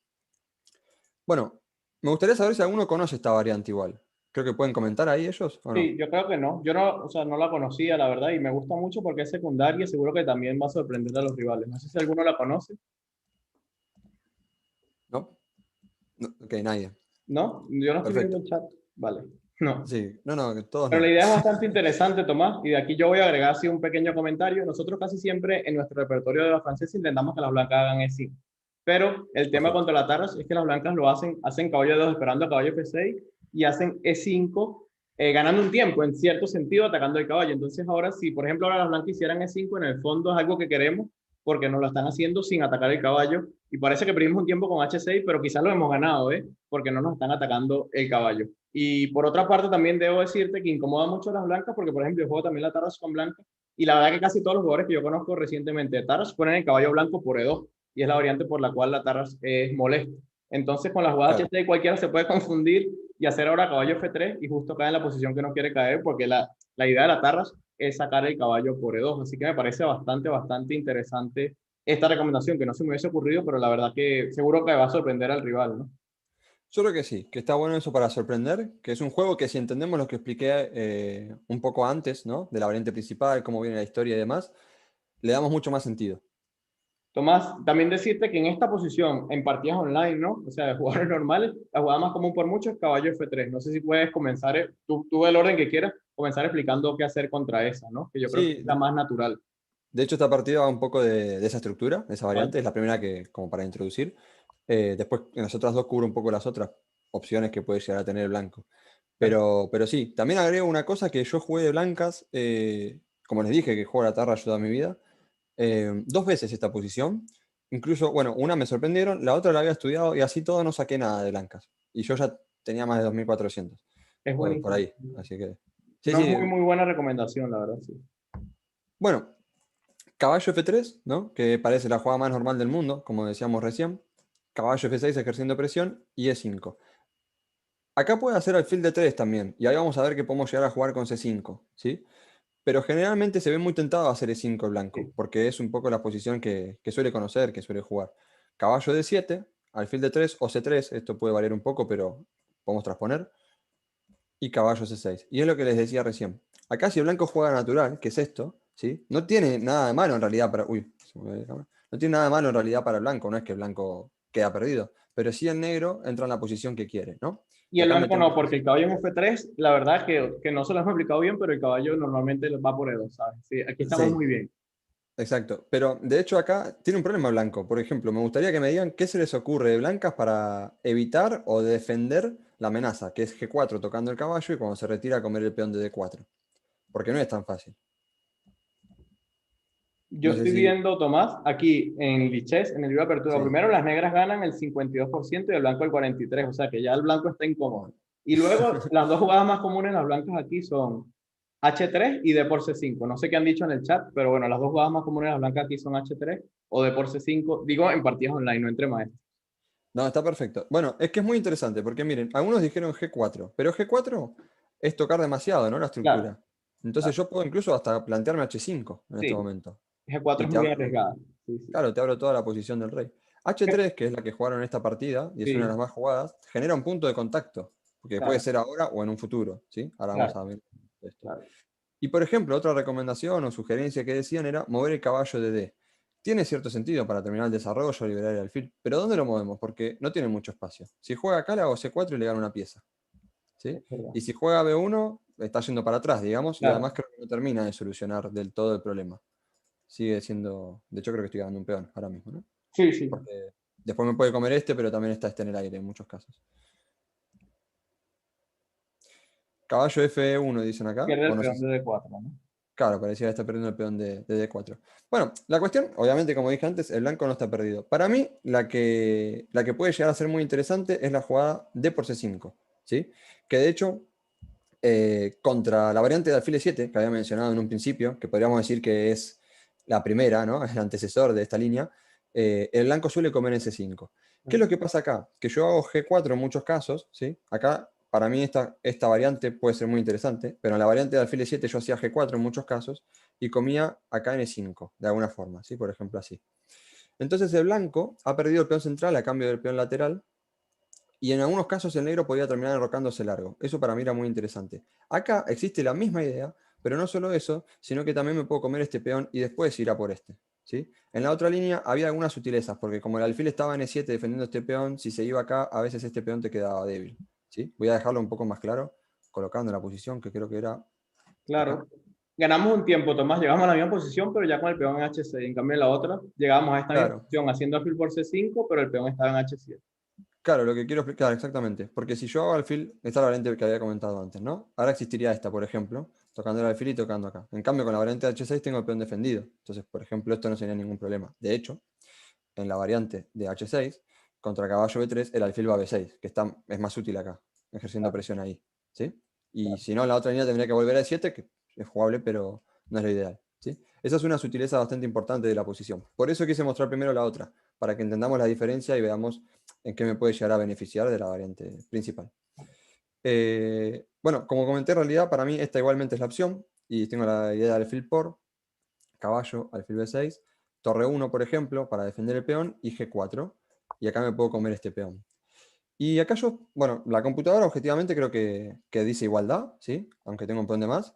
Bueno, me gustaría saber si alguno conoce esta variante igual. Creo que pueden comentar ahí ellos, ¿o no? Sí, yo creo que no. Yo no, o sea, no la conocía, la verdad, y me gusta mucho porque es secundaria y seguro que también va a sorprender a los rivales. No sé si alguno la conoce, ¿No? No, ok, nadie. ¿no? Yo no estoy viendo Perfecto. el chat. Vale, no. Sí, no, que todos Pero la no. idea es bastante interesante, Tomás, y de aquí yo voy a agregar así un pequeño comentario. Nosotros casi siempre en nuestro repertorio de la francesa intentamos que las blancas hagan E5. Pero el tema Perfecto. contra la Taras es que las blancas lo hacen caballo de 2 esperando a caballo F6 y hacen E5 ganando un tiempo, en cierto sentido, atacando el caballo. Entonces ahora, si por ejemplo ahora las blancas hicieran E5, en el fondo es algo que queremos porque nos lo están haciendo sin atacar el caballo. Y parece que perdimos un tiempo con H6, pero quizás lo hemos ganado, ¿eh? Porque no nos están atacando el caballo. Y por otra parte, también debo decirte que incomoda mucho a las blancas, porque por ejemplo, yo juego también la Taras con blanca, y la verdad que casi todos los jugadores que yo conozco recientemente de Taras ponen el caballo blanco por E2, y es la variante por la cual la Taras es molesta. Entonces, con la jugada Claro. HT cualquiera se puede confundir y hacer ahora caballo F3 y justo cae en la posición que no quiere caer, porque la idea de la Tarras es sacar el caballo por E2. Así que me parece bastante interesante esta recomendación, que no se me hubiese ocurrido, pero la verdad que seguro que va a sorprender al rival, ¿no? Yo creo que sí, que está bueno eso para sorprender, que es un juego que si entendemos lo que expliqué un poco antes, ¿no? De la variante principal, cómo viene la historia y demás, le damos mucho más sentido. Tomás, también decirte que en esta posición, en partidas online, ¿no? O sea, de jugadores normales, la jugada más común por mucho es caballo F3. No sé si puedes comenzar, tú el orden que quieras, comenzar explicando qué hacer contra esa, ¿no? Que yo creo que Sí, es la más natural. de hecho esta partida va un poco de esa estructura, de esa ¿Vale? variante, es la primera que, como para introducir. Después en las otras dos cubro un poco las otras opciones que puede llegar a tener el blanco. Pero sí, también agrego una cosa que yo jugué de blancas, como les dije que juego la Tarra ayuda a mi vida, dos veces esta posición. Incluso, bueno, una me sorprendieron, la otra la había estudiado y así todo no saqué nada de blancas. Y yo ya tenía más de 2400 Es por buenísimo. ahí. Así que, sí, Una sí. muy, muy buena recomendación, la verdad, sí. Bueno, caballo F3, ¿no? Que parece la jugada más normal del mundo, como decíamos recién. Caballo F6 ejerciendo presión y E5. Acá puede hacer alfil de 3 también, y ahí vamos a ver que podemos llegar a jugar con C5, ¿sí? Pero generalmente se ve muy tentado a hacer E5 el blanco, Sí. porque es un poco la posición que suele conocer, que suele jugar. Caballo D7, alfil de 3 o C3, esto puede variar un poco, pero podemos transponer, y caballo C6. Y es lo que les decía recién. Acá si el blanco juega natural, que es esto, ¿sí? No tiene nada de malo en realidad para... Uy, se me ve la cámara. No tiene nada de malo en realidad para el blanco, no es que el blanco queda perdido, pero sí el negro entra en la posición que quiere, ¿no? Y Y el acá blanco metemos... no, porque el caballo en F3, la verdad es que no se lo hemos explicado bien, pero el caballo normalmente va por E2, ¿sabes? Sí, aquí estamos Sí, muy bien. exacto. Pero de hecho acá tiene un problema blanco. Por ejemplo, me gustaría que me digan qué se les ocurre de blancas para evitar o defender la amenaza, que es G4 tocando el caballo y cuando se retira comer el peón de D4. Porque no es tan fácil. Yo No sé estoy si... viendo, Tomás, aquí en Lichess, en el libro de apertura, Sí. primero las negras ganan el 52% y el blanco el 43%, o sea que ya el blanco está incómodo. Y luego las dos jugadas más comunes, las blancas aquí son H3 y D por C5. No sé qué han dicho en el chat, pero bueno, las dos jugadas más comunes, las blancas aquí son H3 o D por C5, digo en partidas online, no entre maestros. No, está perfecto. Bueno, es que es muy interesante porque miren, algunos dijeron G4, pero G4 es tocar demasiado, ¿no? La Claro, estructura. Entonces claro. yo puedo incluso hasta plantearme H5 en este Sí, momento. G4 Y es te muy abro, arriesgada. Sí, sí. claro, te abro toda la posición del rey. H3, que es la que jugaron en esta partida, y es una de Sí, las más jugadas, genera un punto de contacto, porque puede claro, ser ahora o en un futuro, ¿sí? Ahora vamos claro, a ver esto. claro. Y por ejemplo, otra recomendación o sugerencia que decían era mover el caballo de D. Tiene cierto sentido para terminar el desarrollo, liberar el alfil, pero ¿dónde lo movemos? Porque no tiene mucho espacio. Si juega acá, le hago C4 y le gano una pieza, ¿sí? Es verdad. Y si juega B1, está yendo para atrás, digamos, y Claro. además creo que no termina de solucionar del todo el problema. Sigue siendo, de hecho creo que estoy ganando un peón ahora mismo, ¿no? Sí, sí. Porque después me puede comer este, pero también está este en el aire en muchos casos. Caballo F1 dicen acá, Pierde o el no sé peón si... de D4, ¿no? Claro, parecía estar perdiendo el peón de D4. Bueno, la cuestión, obviamente, como dije antes, el blanco no está perdido. Para mí, la que puede llegar a ser muy interesante es la jugada D por C5, ¿sí? Que de hecho, contra la variante de alfil E7, que había mencionado en un principio, que podríamos decir que es la primera, ¿no? El antecesor de esta línea, el blanco suele comer en C5. ¿Qué es lo que pasa acá? Que yo hago G4 en muchos casos, ¿sí? Acá, para mí, esta variante puede ser muy interesante, pero en la variante de alfil E7 yo hacía G4 en muchos casos y comía acá en E5, de alguna forma, ¿sí? Por ejemplo, así. Entonces el blanco ha perdido el peón central a cambio del peón lateral, y en algunos casos el negro podía terminar enrocándose largo. Eso para mí era muy interesante. Acá existe la misma idea, pero no solo eso, sino que también me puedo comer este peón y después ir a por este, ¿sí? En la otra línea había algunas sutilezas, porque como el alfil estaba en E7 defendiendo este peón, si se iba acá, a veces este peón te quedaba débil, ¿sí? Voy a dejarlo un poco más claro, colocando la posición que creo que era acá. Claro. Ganamos un tiempo, Tomás. Llegamos a la misma posición, pero ya con el peón en H6. En cambio, en la otra, llegamos a esta misma Claro. posición haciendo alfil por C5, pero el peón estaba en H7. Claro, lo que quiero explicar exactamente. Porque si yo hago alfil, esta es la variante que había comentado antes, ¿no? Ahora existiría esta, por ejemplo, tocando el alfil y tocando acá. En cambio, con la variante de H6 tengo el peón defendido. Entonces, por ejemplo, esto no sería ningún problema. De hecho, en la variante de H6, contra caballo B3, el alfil va a B6, que es más útil acá, ejerciendo Claro, presión ahí. ¿Sí? Y claro. si no, en la otra línea tendría que volver a E7, que es jugable, pero no es lo ideal. ¿Sí? Esa es una sutileza bastante importante de la posición. Por eso quise mostrar primero la otra, para que entendamos la diferencia y veamos en qué me puede llegar a beneficiar de la variante principal. Bueno, como comenté, en realidad para mí esta igualmente es la opción, y tengo la idea del alfil por, caballo, alfil B6, torre 1, por ejemplo, para defender el peón, y G4, y acá me puedo comer este peón. Y acá yo, bueno, la computadora objetivamente creo que dice igualdad, ¿sí? Aunque tengo un montón de más.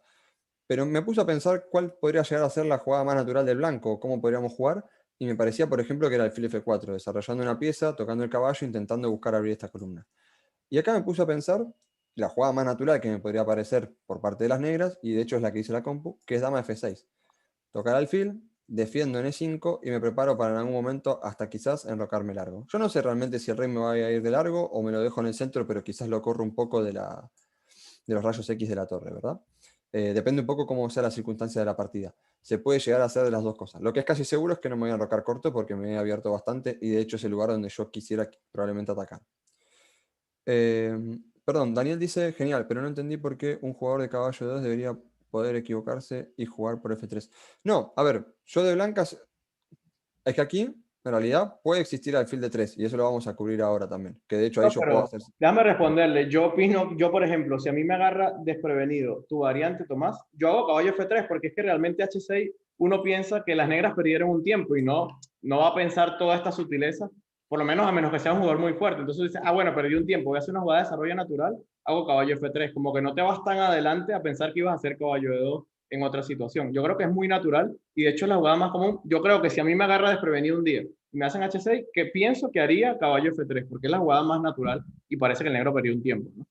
Pero me puse a pensar cuál podría llegar a ser la jugada más natural del blanco, cómo podríamos jugar, y me parecía, por ejemplo, que era el fil F4, desarrollando una pieza, tocando el caballo, intentando buscar abrir esta columna. Y acá me puse a pensar la jugada más natural que me podría aparecer por parte de las negras, y de hecho es la que dice la compu, que es dama F6. Tocar alfil, defiendo en E5 y me preparo para en algún momento hasta quizás enrocarme largo. Yo no sé realmente si el rey me va a ir de largo o me lo dejo en el centro, pero quizás lo corro un poco de los rayos X de la torre, ¿verdad? Depende un poco cómo sea la circunstancia de la partida. Se puede llegar a hacer de las dos cosas. Lo que es casi seguro es que no me voy a enrocar corto porque me he abierto bastante y de hecho es el lugar donde yo quisiera probablemente atacar. Eh, Perdón, Daniel dice, genial, pero no entendí por qué un jugador de caballo 2 debería poder equivocarse y jugar por F3. No, a ver, yo de blancas, es que aquí, en realidad, puede existir alfil de 3 y eso lo vamos a cubrir ahora también, que de hecho ahí No, yo puedo pero hacer... déjame responderle. Yo opino, yo por ejemplo, si a mí me agarra desprevenido tu variante, Tomás, yo hago caballo F3 porque es que realmente H6 uno piensa que las negras perdieron un tiempo y no va a pensar toda esta sutileza, por lo menos a menos que sea un jugador muy fuerte. Entonces dice, ah, bueno, perdí un tiempo, voy a hacer una jugada de desarrollo natural, hago caballo F3, como que no te vas tan adelante a pensar que ibas a hacer caballo E2 en otra situación. Yo creo que es muy natural y de hecho la jugada más común, yo creo que si a mí me agarra desprevenido un día y me hacen H6, que pienso que haría caballo F3, porque es la jugada más natural y parece que el negro perdió un tiempo, ¿no?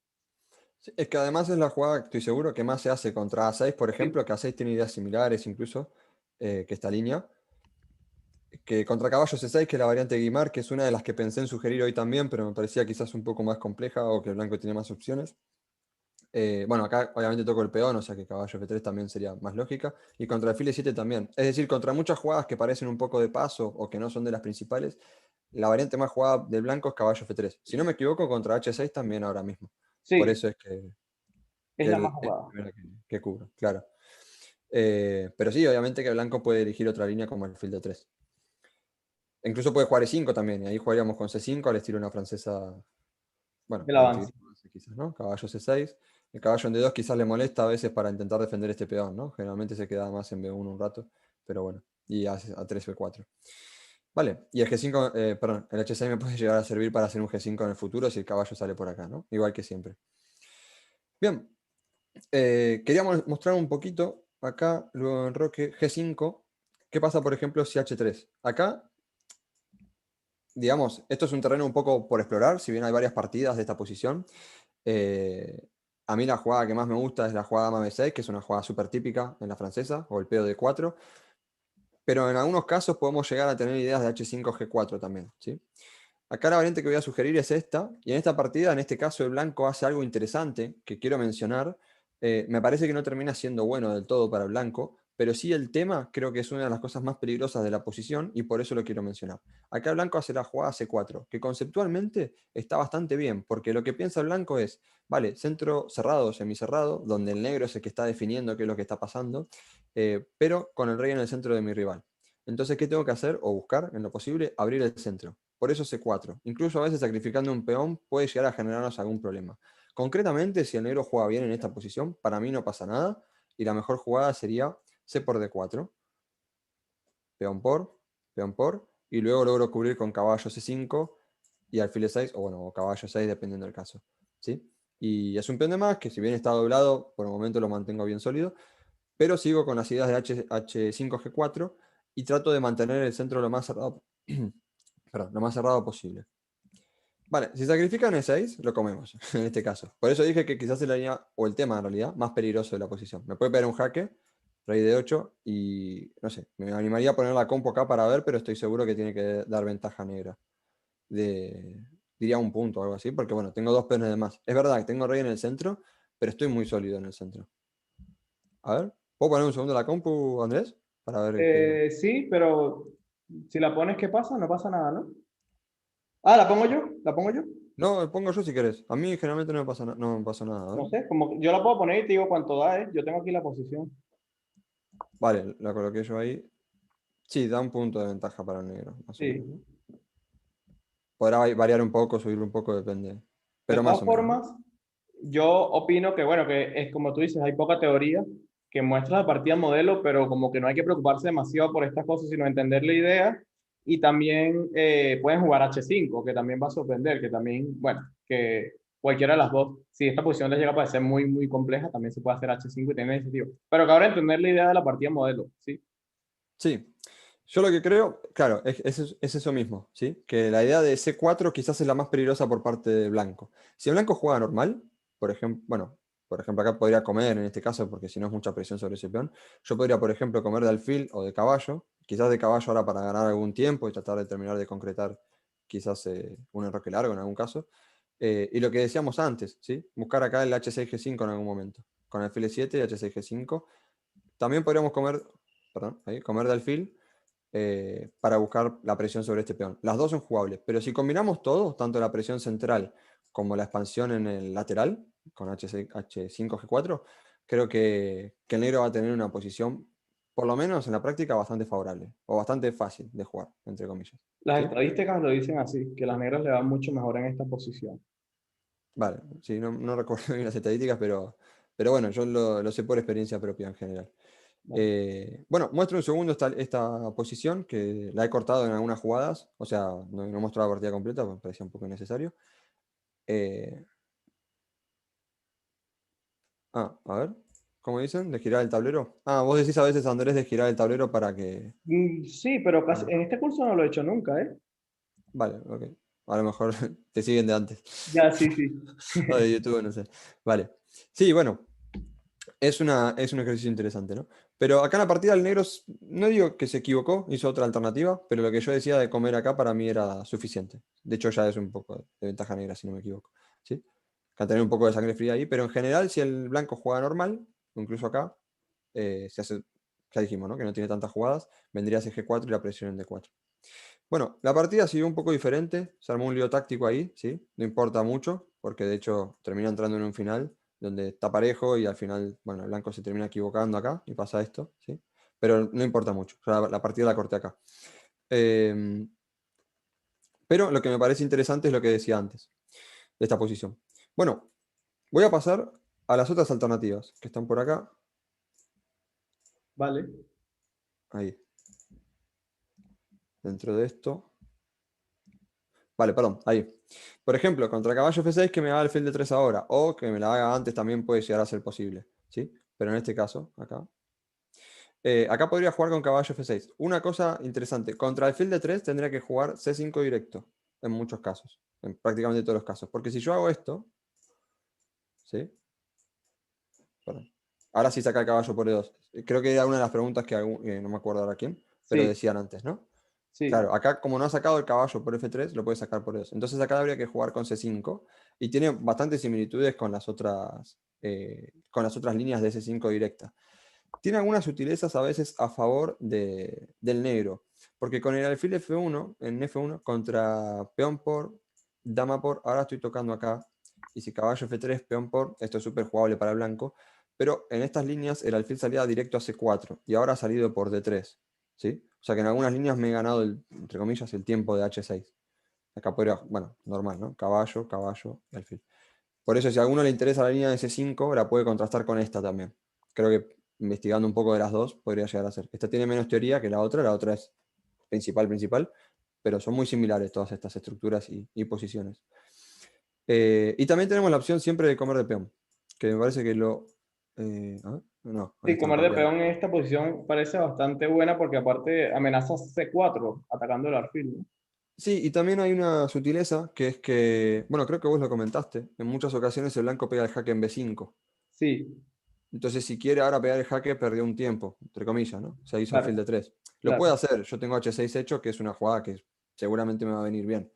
Sí, es que además es la jugada, estoy seguro, que más se hace contra A6, por Sí, ejemplo, que A6 tiene ideas similares incluso que esta línea. Que contra caballo C6, que es la variante de Guimard, que es una de las que pensé en sugerir hoy también, pero me parecía quizás un poco más compleja o que el blanco tiene más opciones. Bueno, acá obviamente toco el peón, o sea que caballo F3 también sería más lógica. Y contra alfil E7 también. Es decir, contra muchas jugadas que parecen un poco de paso o que no son de las principales, la variante más jugada del blanco es caballo F3. Si no me equivoco, contra H6 también ahora mismo. Por sí, eso es es que la más es la jugada. primera que cubro, claro. Pero sí, obviamente que el blanco puede elegir otra línea como alfil D3. Incluso puede jugar E5 también, y ahí jugaríamos con C5 al estilo una francesa, bueno, El de avance. antigüedad quizás, ¿no? Caballo C6. El caballo en D2 quizás le molesta a veces para intentar defender este peón, ¿no? Generalmente se queda más en B1 un rato, pero bueno, y a 3 B4. Vale, y el G5, perdón, el H6 me puede llegar a servir para hacer un G5 en el futuro si el caballo sale por acá, ¿no? Igual que siempre. Bien, queríamos mostrar un poquito acá, luego en Roque, G5. ¿Qué pasa, por ejemplo, si H3? Acá, digamos, esto es un terreno un poco por explorar, si bien hay varias partidas de esta posición. Eh, a mí la jugada que más me gusta es la jugada dama B6, que es una jugada súper típica en la francesa, o el peón D4, pero en algunos casos podemos llegar a tener ideas de H5, G4 también, ¿sí? Acá la variante que voy a sugerir es esta, y en esta partida, en este caso, el blanco hace algo interesante que quiero mencionar. Me parece que no termina siendo bueno del todo para el blanco, pero sí el tema creo que es una de las cosas más peligrosas de la posición y por eso lo quiero mencionar. Acá el blanco hace la jugada C4, que conceptualmente está bastante bien, porque lo que piensa el blanco es, vale, centro cerrado o semicerrado, donde el negro es el que está definiendo qué es lo que está pasando, pero con el rey en el centro de mi rival. Entonces, ¿qué tengo que hacer o buscar en lo posible? Abrir el centro. Por eso C4. Incluso a veces sacrificando un peón puede llegar a generarnos algún problema. Concretamente, si el negro juega bien en esta posición, para mí no pasa nada. Y la mejor jugada sería C por D4. Peón por. Y luego logro cubrir con caballo C5 y alfil E6, o bueno, o caballo 6, dependiendo del caso. ¿Sí? Y es un peón de más que si bien está doblado, por el momento lo mantengo bien sólido. Pero sigo con las ideas de H5, G4 y trato de mantener el centro lo más cerrado, perdón, lo más cerrado posible. Vale, si sacrifican E6, lo comemos, en este caso. Por eso dije que quizás es la línea, o el tema en realidad, más peligroso de la posición. Me puede pegar un jaque, rey de 8, y no sé, me animaría a poner la compo acá para ver, pero estoy seguro que tiene que dar ventaja negra. De, diría un punto o algo así, porque bueno, tengo dos peones de más. Es verdad que tengo rey en el centro, pero estoy muy sólido en el centro. A ver, ¿puedo poner un segundo la compu, Andrés? Para ver qué... Sí, pero si la pones, ¿qué pasa? No pasa nada, ¿no? Ah, ¿la pongo yo? ¿La pongo yo? No, pongo yo si querés. A mí generalmente no me pasa, no me pasa nada. A ver. No sé, como que yo la puedo poner y te digo cuánto da, ¿eh? Yo tengo aquí la posición. Vale, la coloqué yo ahí. Sí, da un punto de ventaja para el negro, más o menos, Sí. ¿no? Podrá variar un poco, subir un poco, depende. De Pero más todas o menos, ¿no? formas, yo opino que, bueno, que es como tú dices, hay poca teoría que muestra la partida modelo, pero como que no hay que preocuparse demasiado por estas cosas, sino entender la idea Y también pueden jugar H5, que también va a sorprender, que también, bueno, que cualquiera de las dos, si esta posición les llega a parecer muy, muy compleja, también se puede hacer H5 y tener iniciativa. Pero que ahora entender la idea de la partida modelo, ¿sí? Sí, yo lo que creo, claro, es eso mismo, ¿sí? Que la idea de C4 quizás es la más peligrosa por parte de blanco. Si el blanco juega normal, por ejemplo, bueno, por ejemplo acá podría comer en este caso, porque si no es mucha presión sobre ese peón, yo podría, por ejemplo, comer de alfil o de caballo, quizás de caballo ahora para ganar algún tiempo y tratar de terminar de concretar quizás un enroque largo en algún caso. Y lo que decíamos antes, ¿sí? Buscar acá el H6G5 en algún momento, con alfil E7 y H6G5. También podríamos comer, perdón, ahí, comer de alfil para buscar la presión sobre este peón. Las dos son jugables, pero si combinamos todo, tanto la presión central como la expansión en el lateral, con H5G4, creo que el negro va a tener una posición, por lo menos en la práctica, bastante favorable, o bastante fácil de jugar, entre comillas. Las ¿Sí? estadísticas lo dicen así, que las negras le van mucho mejor en esta posición. Vale, sí, no recuerdo bien las estadísticas, pero bueno, yo lo sé por experiencia propia en general. ¿No? Bueno, muestro un segundo esta posición que la he cortado en algunas jugadas, o sea, no muestro la partida completa, me parecía un poco innecesario. Eh, a ver, ¿cómo dicen? ¿De girar el tablero? Ah, vos decís a veces, Andrés, de girar el tablero para que... Sí, pero en este curso no lo he hecho nunca, ¿eh? Vale, ok. A lo mejor te siguen de antes. Ya, sí, sí. O de YouTube, no sé. Vale. Sí, bueno, es un ejercicio interesante, ¿no? Pero acá en la partida el negro, no digo que se equivocó, hizo otra alternativa, pero lo que yo decía de comer acá para mí era suficiente. De hecho, ya es un poco de ventaja negra, si no me equivoco. ¿Sí? Acá tener un poco de sangre fría ahí, pero en general, si el blanco juega normal, incluso acá, se hace, ya dijimos, ¿no? Que no tiene tantas jugadas, vendría ese G4 y la presión en D4. Bueno, la partida siguió un poco diferente, se armó un lío táctico ahí, ¿sí? No importa mucho, porque de hecho termina entrando en un final donde está parejo y al final, bueno, el blanco se termina equivocando acá y pasa esto, ¿sí? Pero no importa mucho, o sea, la partida la corté acá. Em, pero lo que me parece interesante es lo que decía antes, de esta posición. Bueno, voy a pasar a las otras alternativas que están por acá, Vale. ahí, dentro de esto. Vale, perdón, ahí. Por ejemplo, contra caballo F6 que me haga alfil de 3 ahora, o que me la haga antes también puede llegar a ser posible, ¿sí? Pero en este caso, acá. Acá podría jugar con caballo F6. Una cosa interesante, contra alfil de 3 tendría que jugar C5 directo, en muchos casos, en prácticamente todos los casos. Porque si yo hago esto, ¿sí? Perdón. Ahora sí saca el caballo por E2. Creo que era una de las preguntas que no me acuerdo ahora quién, pero Sí, decían antes, ¿no? sí. Claro, acá como no ha sacado el caballo por F3, lo puede sacar por E2. Entonces acá habría que jugar con C5 y tiene bastantes similitudes con las otras líneas de C5 directa. Tiene algunas sutilezas a veces a favor del negro, porque con el alfil F1, en F1, contra peón por, dama por, ahora estoy tocando acá, y si caballo F3, peón por, esto es súper jugable para el blanco, pero en estas líneas el alfil salía directo a C4 y ahora ha salido por D3, ¿sí? O sea que en algunas líneas me he ganado, entre comillas, el tiempo de H6. Acá podría, bueno, normal, ¿no? Caballo, caballo y alfil. Por eso, si a alguno le interesa la línea de C5, la puede contrastar con esta también. Creo que investigando un poco de las dos podría llegar a ser. Esta tiene menos teoría que la otra es principal, pero son muy similares todas estas estructuras y posiciones. Y también tenemos la opción siempre de comer de peón, que me parece que a ver, no, ahí Sí, está en comer de pantalla. peón en esta posición parece bastante buena porque aparte amenaza C4 atacando el alfil, ¿no? Sí, y también hay una sutileza que es que, bueno, creo que vos lo comentaste, en muchas ocasiones el blanco pega el jaque en B5. Sí, Entonces, si quiere ahora pegar el jaque, perdió un tiempo, entre comillas, ¿no? Se hizo alfil claro, de 3. Lo puede claro. hacer, yo tengo H6 hecho, que es una jugada que seguramente me va a venir bien.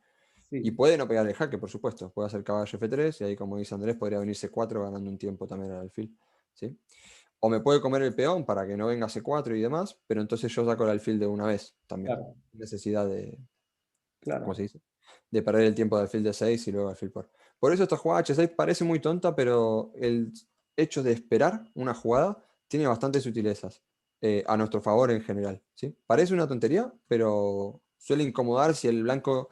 Y Sí, puede no pegar el jaque, por supuesto. Puede hacer caballo F3 y ahí, como dice Andrés, podría venir C4 ganando un tiempo también al alfil. ¿Sí? O me puede comer el peón para que no venga C4 y demás, pero entonces yo saco el alfil de una vez también. claro, Necesidad de, ¿cómo claro. se dice? De perder el tiempo de alfil de 6 y luego alfil por. Por eso esta jugada H6 parece muy tonta, pero el hecho de esperar una jugada tiene bastantes sutilezas a nuestro favor en general. ¿Sí? Parece una tontería, pero suele incomodar si el blanco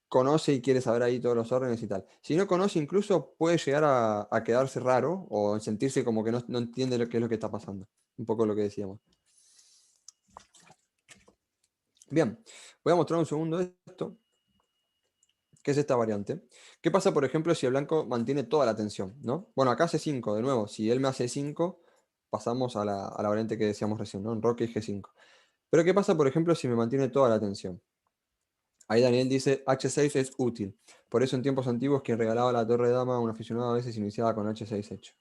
conoce y quiere saber ahí todos los órdenes y tal. Si no conoce, incluso puede llegar a quedarse raro o sentirse como que no entiende qué es lo que está pasando. Un poco lo que decíamos. Bien, voy a mostrar un segundo esto, que es esta variante. ¿Qué pasa, por ejemplo, si el blanco mantiene toda la tensión, ¿no? Bueno, acá C5, de nuevo, si él me hace 5, pasamos a la variante que decíamos recién, ¿no? Enroque y G5. Pero ¿qué pasa, por ejemplo, si me mantiene toda la tensión? Ahí Daniel dice, H6 es útil. Por eso en tiempos antiguos quien regalaba la torre de dama a un aficionado a veces iniciaba con H6 hecho.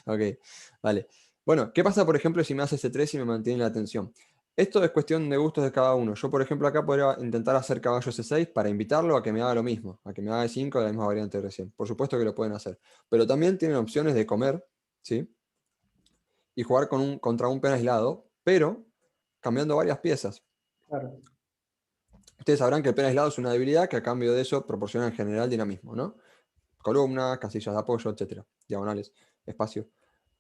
Ok, vale. Bueno, ¿qué pasa, por ejemplo, si me hace C3 y me mantiene la tensión? Esto es cuestión de gustos de cada uno. Yo, por ejemplo, acá podría intentar hacer caballo C6 para invitarlo a que me haga lo mismo, a que me haga E5 de la misma variante de recién. Por supuesto que lo pueden hacer. Pero también tienen opciones de comer, ¿sí? Y jugar contra un peón aislado, pero cambiando varias piezas. Claro. Ustedes sabrán que el peón aislado es una debilidad que a cambio de eso proporciona en general dinamismo, ¿no? Columnas, casillas de apoyo, etcétera, diagonales, espacio.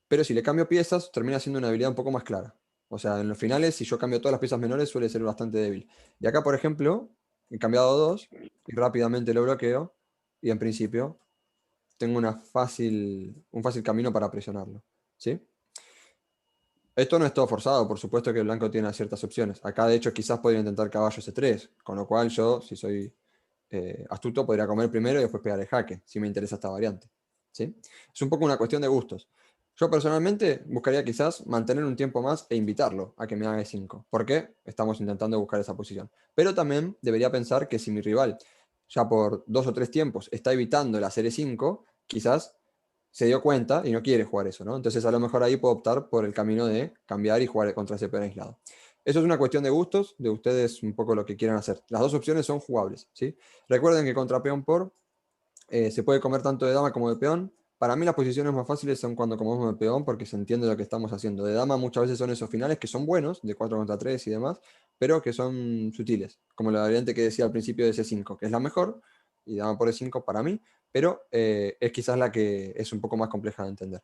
Pero si le cambio piezas, termina siendo una habilidad un poco más clara. O sea, en los finales, si yo cambio todas las piezas menores, suele ser bastante débil. Y acá, por ejemplo, he cambiado dos y rápidamente lo bloqueo. Y en principio, tengo un fácil camino para presionarlo. ¿Sí? Esto no es todo forzado, por supuesto que el blanco tiene ciertas opciones. Acá, de hecho, quizás podría intentar caballo C3, con lo cual yo, si soy astuto, podría comer primero y después pegar el jaque, si me interesa esta variante. ¿Sí? Es un poco una cuestión de gustos. Yo personalmente buscaría quizás mantener un tiempo más e invitarlo a que me haga E5, porque estamos intentando buscar esa posición. Pero también debería pensar que si mi rival ya por 2 o 3 tiempos está evitando el hacer E5, quizás se dio cuenta y no quiere jugar eso, ¿no? Entonces a lo mejor ahí puedo optar por el camino de cambiar y jugar contra ese peón aislado. Eso es una cuestión de gustos, de ustedes un poco lo que quieran hacer. Las dos opciones son jugables, ¿sí? Recuerden que contra peón por se puede comer tanto de dama como de peón. Para mí las posiciones más fáciles son cuando comemos de peón porque se entiende lo que estamos haciendo. De dama muchas veces son esos finales que son buenos, de 4 contra 3 y demás, pero que son sutiles, como la variante que decía al principio de C5, que es la mejor, y dama por E5 para mí, pero es quizás la que es un poco más compleja de entender.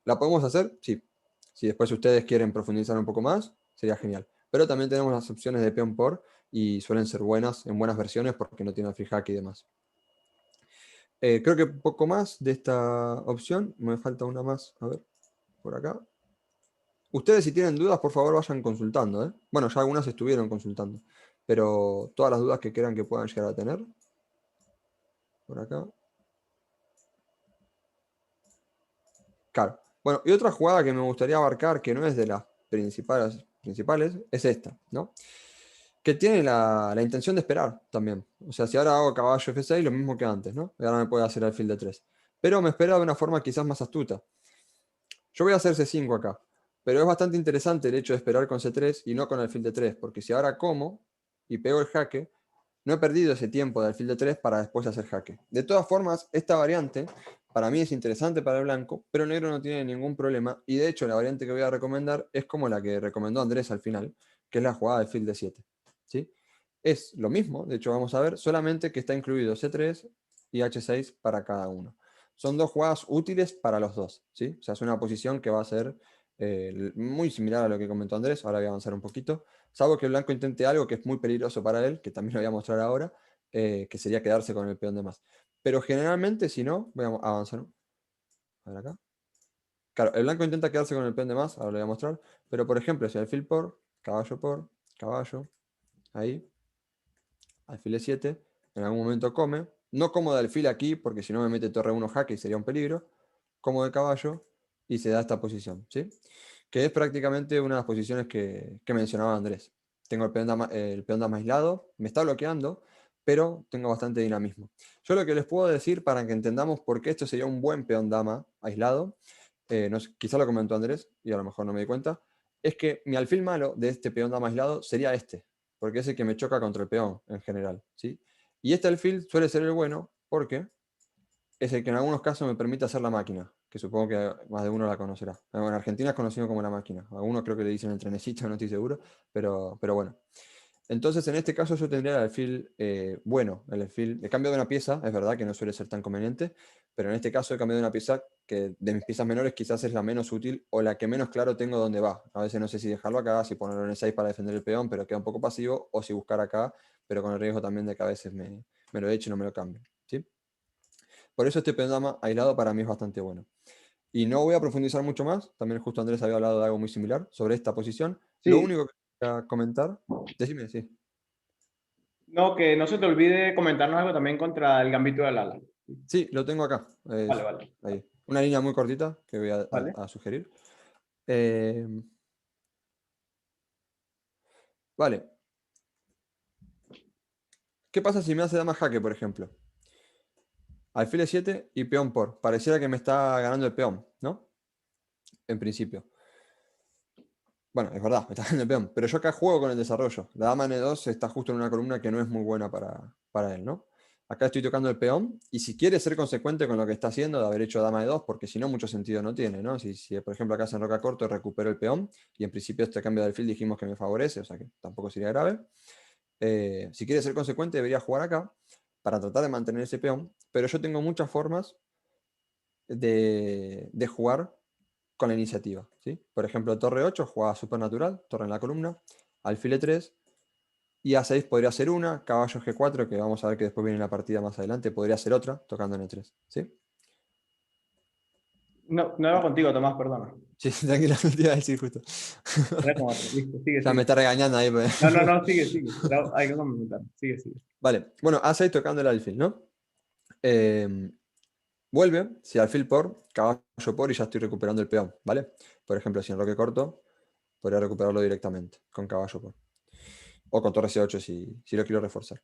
¿La podemos hacer? Sí. Si después ustedes quieren profundizar un poco más, sería genial. Pero también tenemos las opciones de peón por y suelen ser buenas en buenas versiones porque no tienen free hack y demás. Creo que poco más de esta opción. Me falta una más. A ver, por acá. Ustedes si tienen dudas, por favor vayan consultando, ¿eh? Bueno, ya algunas estuvieron consultando. Pero todas las dudas que crean que puedan llegar a tener. Por acá. Claro. Bueno, y otra jugada que me gustaría abarcar, que no es de las principales, es esta, ¿no? Que tiene la intención de esperar también. O sea, si ahora hago caballo F6, lo mismo que antes, ¿no? Y ahora me puede hacer alfil de 3. Pero me espera de una forma quizás más astuta. Yo voy a hacer C5 acá, pero es bastante interesante el hecho de esperar con C3 y no con alfil de 3, porque si ahora como y pego el jaque, no he perdido ese tiempo de alfil de 3 para después hacer jaque. De todas formas, esta variante para mí es interesante para el blanco, pero el negro no tiene ningún problema, y de hecho la variante que voy a recomendar es como la que recomendó Andrés al final, que es la jugada de alfil de 7. ¿Sí? Es lo mismo, de hecho vamos a ver, solamente que está incluido C3 y H6 para cada uno. Son dos jugadas útiles para los dos, ¿sí? O sea, es una posición que va a ser muy similar a lo que comentó Andrés, ahora voy a avanzar un poquito, salvo que el blanco intente algo que es muy peligroso para él, que también lo voy a mostrar ahora, que sería quedarse con el peón de más. Pero generalmente, si no, voy a avanzar, ¿no? A ver acá. Claro, el blanco intenta quedarse con el peón de más, ahora lo voy a mostrar, pero por ejemplo, si alfil por, caballo, ahí, alfil e7, en algún momento come. No como de alfil aquí, porque si no me mete torre 1 jaque y sería un peligro. Como de caballo y se da esta posición, ¿sí? Que es prácticamente una de las posiciones que mencionaba Andrés. Tengo el peón dama aislado, me está bloqueando, pero tengo bastante dinamismo. Yo lo que les puedo decir para que entendamos por qué esto sería un buen peón dama aislado, no sé, quizá lo comentó Andrés y a lo mejor no me di cuenta, es que mi alfil malo de este peón dama aislado sería este, porque es el que me choca contra el peón en general, ¿sí? Y este alfil suele ser el bueno porque es el que en algunos casos me permite hacer la máquina, que supongo que más de uno la conocerá. En Argentina es conocido como la máquina. Algunos creo que le dicen el trenecito, no estoy seguro, pero bueno. Entonces, en este caso yo tendría el alfil bueno, el alfil, el cambio de una pieza, es verdad que no suele ser tan conveniente, pero en este caso he cambiado de una pieza que de mis piezas menores quizás es la menos útil o la que menos claro tengo dónde va. A veces no sé si dejarlo acá, si ponerlo en el 6 para defender el peón, pero queda un poco pasivo, o si buscar acá, pero con el riesgo también de que a veces me lo eche y no me lo cambie. ¿Sí? Por eso este panorama aislado para mí es bastante bueno. Y no voy a profundizar mucho más, también justo Andrés había hablado de algo muy similar sobre esta posición. Lo Sí, único que voy a comentar, decime, sí. No, que no se te olvide comentarnos algo también contra el gambito del ala. Sí, lo tengo acá. Vale, vale. Ahí. Una línea muy cortita que voy Vale. a sugerir. Eh, vale. ¿Qué pasa si me hace dama jaque, por ejemplo? Alfil E7 y peón por. Pareciera que me está ganando el peón, ¿no? En principio. Bueno, es verdad, me está ganando el peón. Pero yo acá juego con el desarrollo. La dama N2 está justo en una columna que no es muy buena para él, ¿no? Acá estoy tocando el peón. Y si quiere ser consecuente con lo que está haciendo de haber hecho dama E2, porque si no, mucho sentido no tiene, ¿no? Si por ejemplo acá se enroca corto, recupero el peón. Y en principio este cambio de alfil dijimos que me favorece, o sea que tampoco sería grave. Si quiere ser consecuente, debería jugar acá para tratar de mantener ese peón. Pero yo tengo muchas formas de jugar con la iniciativa, ¿sí? Por ejemplo, torre 8 jugaba supernatural, torre en la columna, alfil E3, y A6 podría ser una, caballo G4, que vamos a ver que después viene la partida más adelante, podría ser otra, tocando en E3, ¿sí? No, no era contigo, Tomás, perdona. Sí, tranquila, no te iba a decir justo. Era con otro. Listo, sigue, Ya me sigue. está regañando ahí. Pues. No, no, no, sigue, sigue. Hay que comentar. Sigue, sigue. Vale, bueno, A6 tocando el alfil, ¿no? Vuelve, si alfil por, caballo por y ya estoy recuperando el peón, ¿vale? Por ejemplo, si enroque corto, podría recuperarlo directamente con caballo por. O con torre C8 si lo quiero reforzar.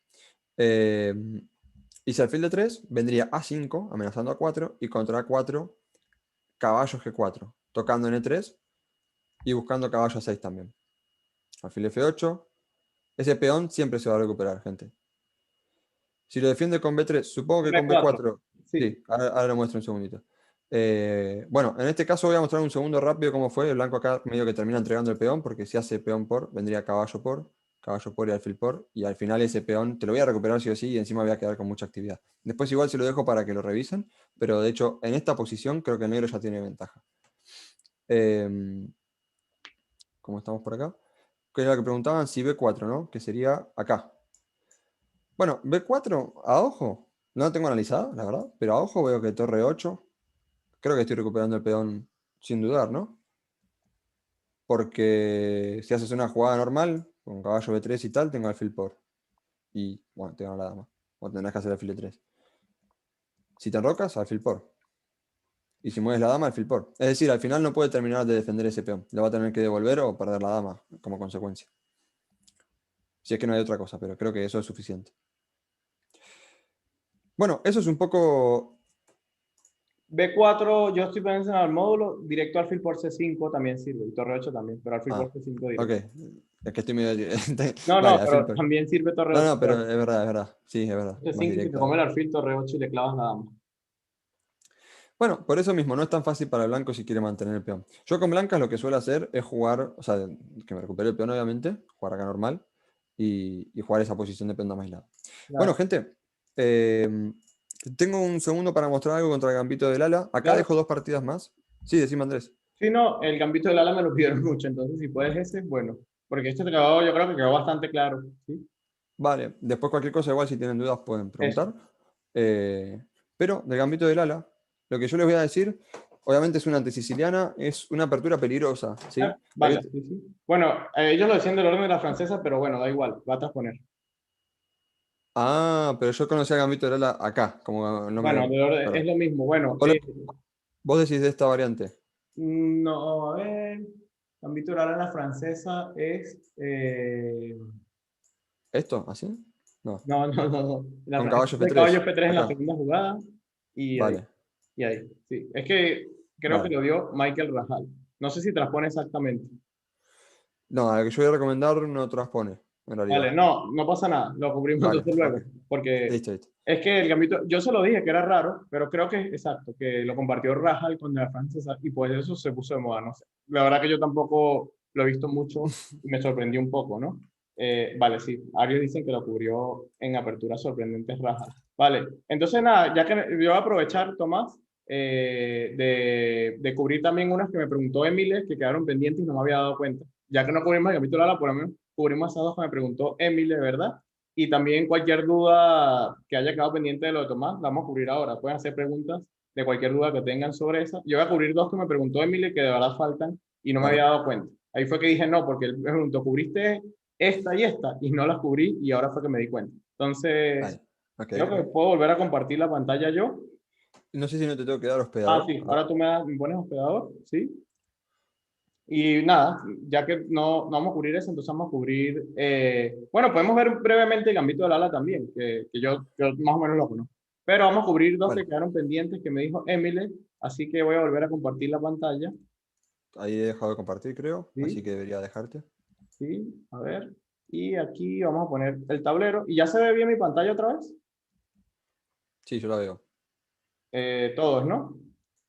Y si alfil de 3, vendría A5, amenazando a 4, y contra A4, caballo G4, tocando en E3 y buscando caballo A6 también. Alfil F8, ese peón siempre se va a recuperar, gente. Si lo defiende con B3, supongo que con B4. B4, Sí. sí, ahora lo muestro un segundito. Bueno, en este caso voy a mostrar un segundo rápido cómo fue. El blanco acá medio que termina entregando el peón, porque si hace peón por, vendría caballo por y alfil por, y al final ese peón te lo voy a recuperar sí o sí, y encima voy a quedar con mucha actividad. Después igual se lo dejo para que lo revisen, pero de hecho en esta posición creo que el negro ya tiene ventaja. ¿Cómo estamos por acá? Que era lo que preguntaban si B4, ¿no? Que sería acá. Bueno, B4, a ojo, no lo tengo analizado, la verdad, pero a ojo veo que torre 8, creo que estoy recuperando el peón sin dudar, ¿no? Porque si haces una jugada normal, con caballo B3 y tal, tengo alfil por. Y, bueno, te gano la dama. O tendrás que hacer alfil E3. Si te enrocas, alfil por. Y si mueves la dama, alfil por. Es decir, al final no puede terminar de defender ese peón. Lo va a tener que devolver o perder la dama como consecuencia. Si es que no hay otra cosa, pero creo que eso es suficiente. Bueno, eso es un poco. B4, yo estoy pensando en el módulo, directo alfil por C5 también sirve, y torre 8 también, pero alfil por Ah, C5 ok. directo. Es que estoy medio. No, Vale, no, alfil pero por. también sirve torre No, 8. no, pero es verdad, es verdad. Sí, es verdad. Más C5 y si te come directa. el alfil, torre 8 y le clavas la dama. Bueno, por eso mismo, no es tan fácil para el blanco si quiere mantener el peón. Yo con blancas lo que suelo hacer es jugar, o sea, que me recupere el peón obviamente, jugar acá normal y jugar esa posición de peón dama aislado. Bueno, Claro, gente, tengo un segundo para mostrar algo contra el gambito del ala. Acá claro. dejo dos partidas más. Sí, decime Andrés. Sí, no, el gambito del ala me lo pidieron mucho, entonces si puedes ese, bueno, porque este te quedó, yo creo que quedó bastante claro, ¿sí? Vale, después cualquier cosa igual si tienen dudas pueden Eso. preguntar. Eh, pero del gambito del ala, lo que yo les voy a decir, obviamente es una antisiciliana, es una apertura peligrosa, ¿sí? Ah, vale, sí, sí. Bueno, ellos lo decían del orden de la francesa, pero bueno, da igual, va a transponer. Ah, pero yo conocía a Gambito de Lala acá, como el Bueno, nombre. es Perdón. lo mismo. Bueno, Vos, vos decís de esta variante. no, a ver, gambito del ala en la francesa es, ¿Esto? ¿Así? No. no, no, no, no. La Con francesa caballo es el caballo F3. F3 en la Acá. segunda jugada y ahí, Vale. y ahí. Sí, es que creo que Vale. lo dio Michael Rajal. No sé si transpone exactamente. No, la que yo voy a recomendar no transpone, en realidad. Vale, no, no pasa nada, lo cubrimos Vale, entonces ok. luego, porque Listo, listo. es que el gambito, yo se lo dije que era raro, pero creo que exacto, que lo compartió Rajal con la francesa y pues eso se puso de moda, no sé. La verdad que yo tampoco lo he visto mucho y me sorprendió un poco, ¿no? Vale, sí, Arios dicen que lo cubrió en aperturas sorprendentes Rajal. Vale, entonces nada, ya que yo voy a aprovechar, Tomás, de cubrir también unas que me preguntó Emile, que quedaron pendientes y no me había dado cuenta. Ya que no cubrimos el capítulo Ala, por lo menos cubrimos esas dos que me preguntó Emile, ¿verdad? Y también cualquier duda que haya quedado pendiente de lo de Tomás, la vamos a cubrir ahora. Pueden hacer preguntas de cualquier duda que tengan sobre esa. Yo voy a cubrir dos que me preguntó Emile que de verdad faltan y no me Vale. había dado cuenta. Ahí fue que dije no, porque él me preguntó, ¿cubriste esta y esta, y no las cubrí y ahora fue que me di cuenta. Entonces, Ahí. Ok. creo que puedo volver a compartir la pantalla yo. No sé si no te tengo que dar Ah, hospedador. sí, A ver. ahora tú me pones hospedador, ¿sí? Y nada, ya que no vamos a cubrir eso, entonces vamos a cubrir, bueno, podemos ver brevemente el Gambito del Ala también, yo más o menos lo conozco. Pero vamos a cubrir dos que Vale. quedaron pendientes que me dijo Emile, así que voy a volver a compartir la pantalla. Ahí he dejado de compartir, creo. Así ¿Sí? que debería dejarte. ¿Sí? A ver. Y aquí vamos a poner el tablero. ¿Y ya se ve bien mi pantalla otra vez? Sí, yo la veo. Todos, ¿no?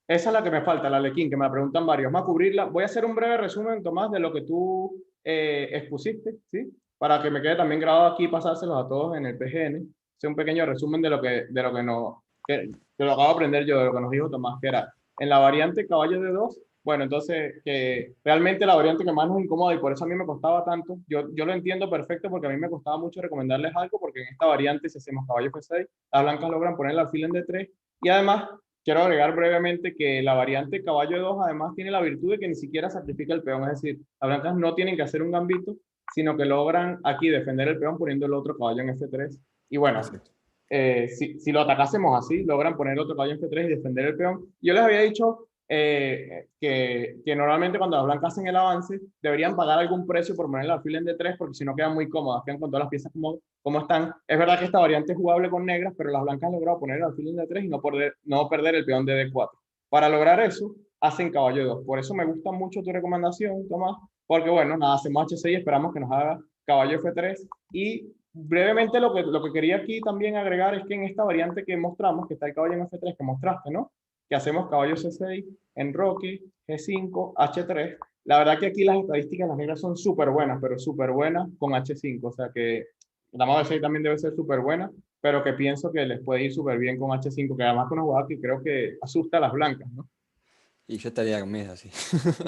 Esa es la que me falta, la Lequín, que me la preguntan varios. Vamos a cubrirla. Voy a hacer un breve resumen, Tomás, de lo que tú expusiste, ¿sí? Para que me quede también grabado aquí y pasárselos a todos en el PGN. Hacer un pequeño resumen de lo que no, que lo acabo de aprender yo, de lo que nos dijo Tomás, que era en la variante caballo de 2. Bueno, entonces, que realmente la variante que más nos incomoda y por eso a mí me costaba tanto, yo lo entiendo perfecto porque a mí me costaba mucho recomendarles algo porque en esta variante, si hacemos caballo F6, las blancas logran poner el alfil en D3 y además quiero agregar brevemente que la variante caballo de 2 además tiene la virtud de que ni siquiera sacrifica el peón, es decir, las blancas no tienen que hacer un gambito, sino que logran aquí defender el peón poniendo el otro caballo en F3. Y bueno, Exacto. si lo atacásemos así, logran poner otro caballo en F3 y defender el peón. Yo les había dicho que normalmente cuando las blancas hacen el avance, deberían pagar algún precio por poner el alfil en D3, porque si no quedan muy cómodas, quedan con todas las piezas como están. Es verdad que esta variante es jugable con negras, pero las blancas han logrado poner el alfil en D3 y no perder el peón de D4. Para lograr eso, hacen caballo de 2. Por eso me gusta mucho tu recomendación, Tomás, porque bueno, nada, hacemos H6 y esperamos que nos haga caballo F3 y brevemente lo que quería aquí también agregar es que en esta variante que mostramos, que está el caballo en F3 que mostraste, ¿no? Que hacemos caballo C6, enroque, G5, H3. La verdad que aquí las estadísticas de las negras son súper buenas, pero súper buenas con H5. O sea que la dama B6 también debe ser súper buena, pero que pienso que les puede ir súper bien con H5, que además es una jugada que creo que asusta a las blancas, ¿no? Y yo estaría con mes así.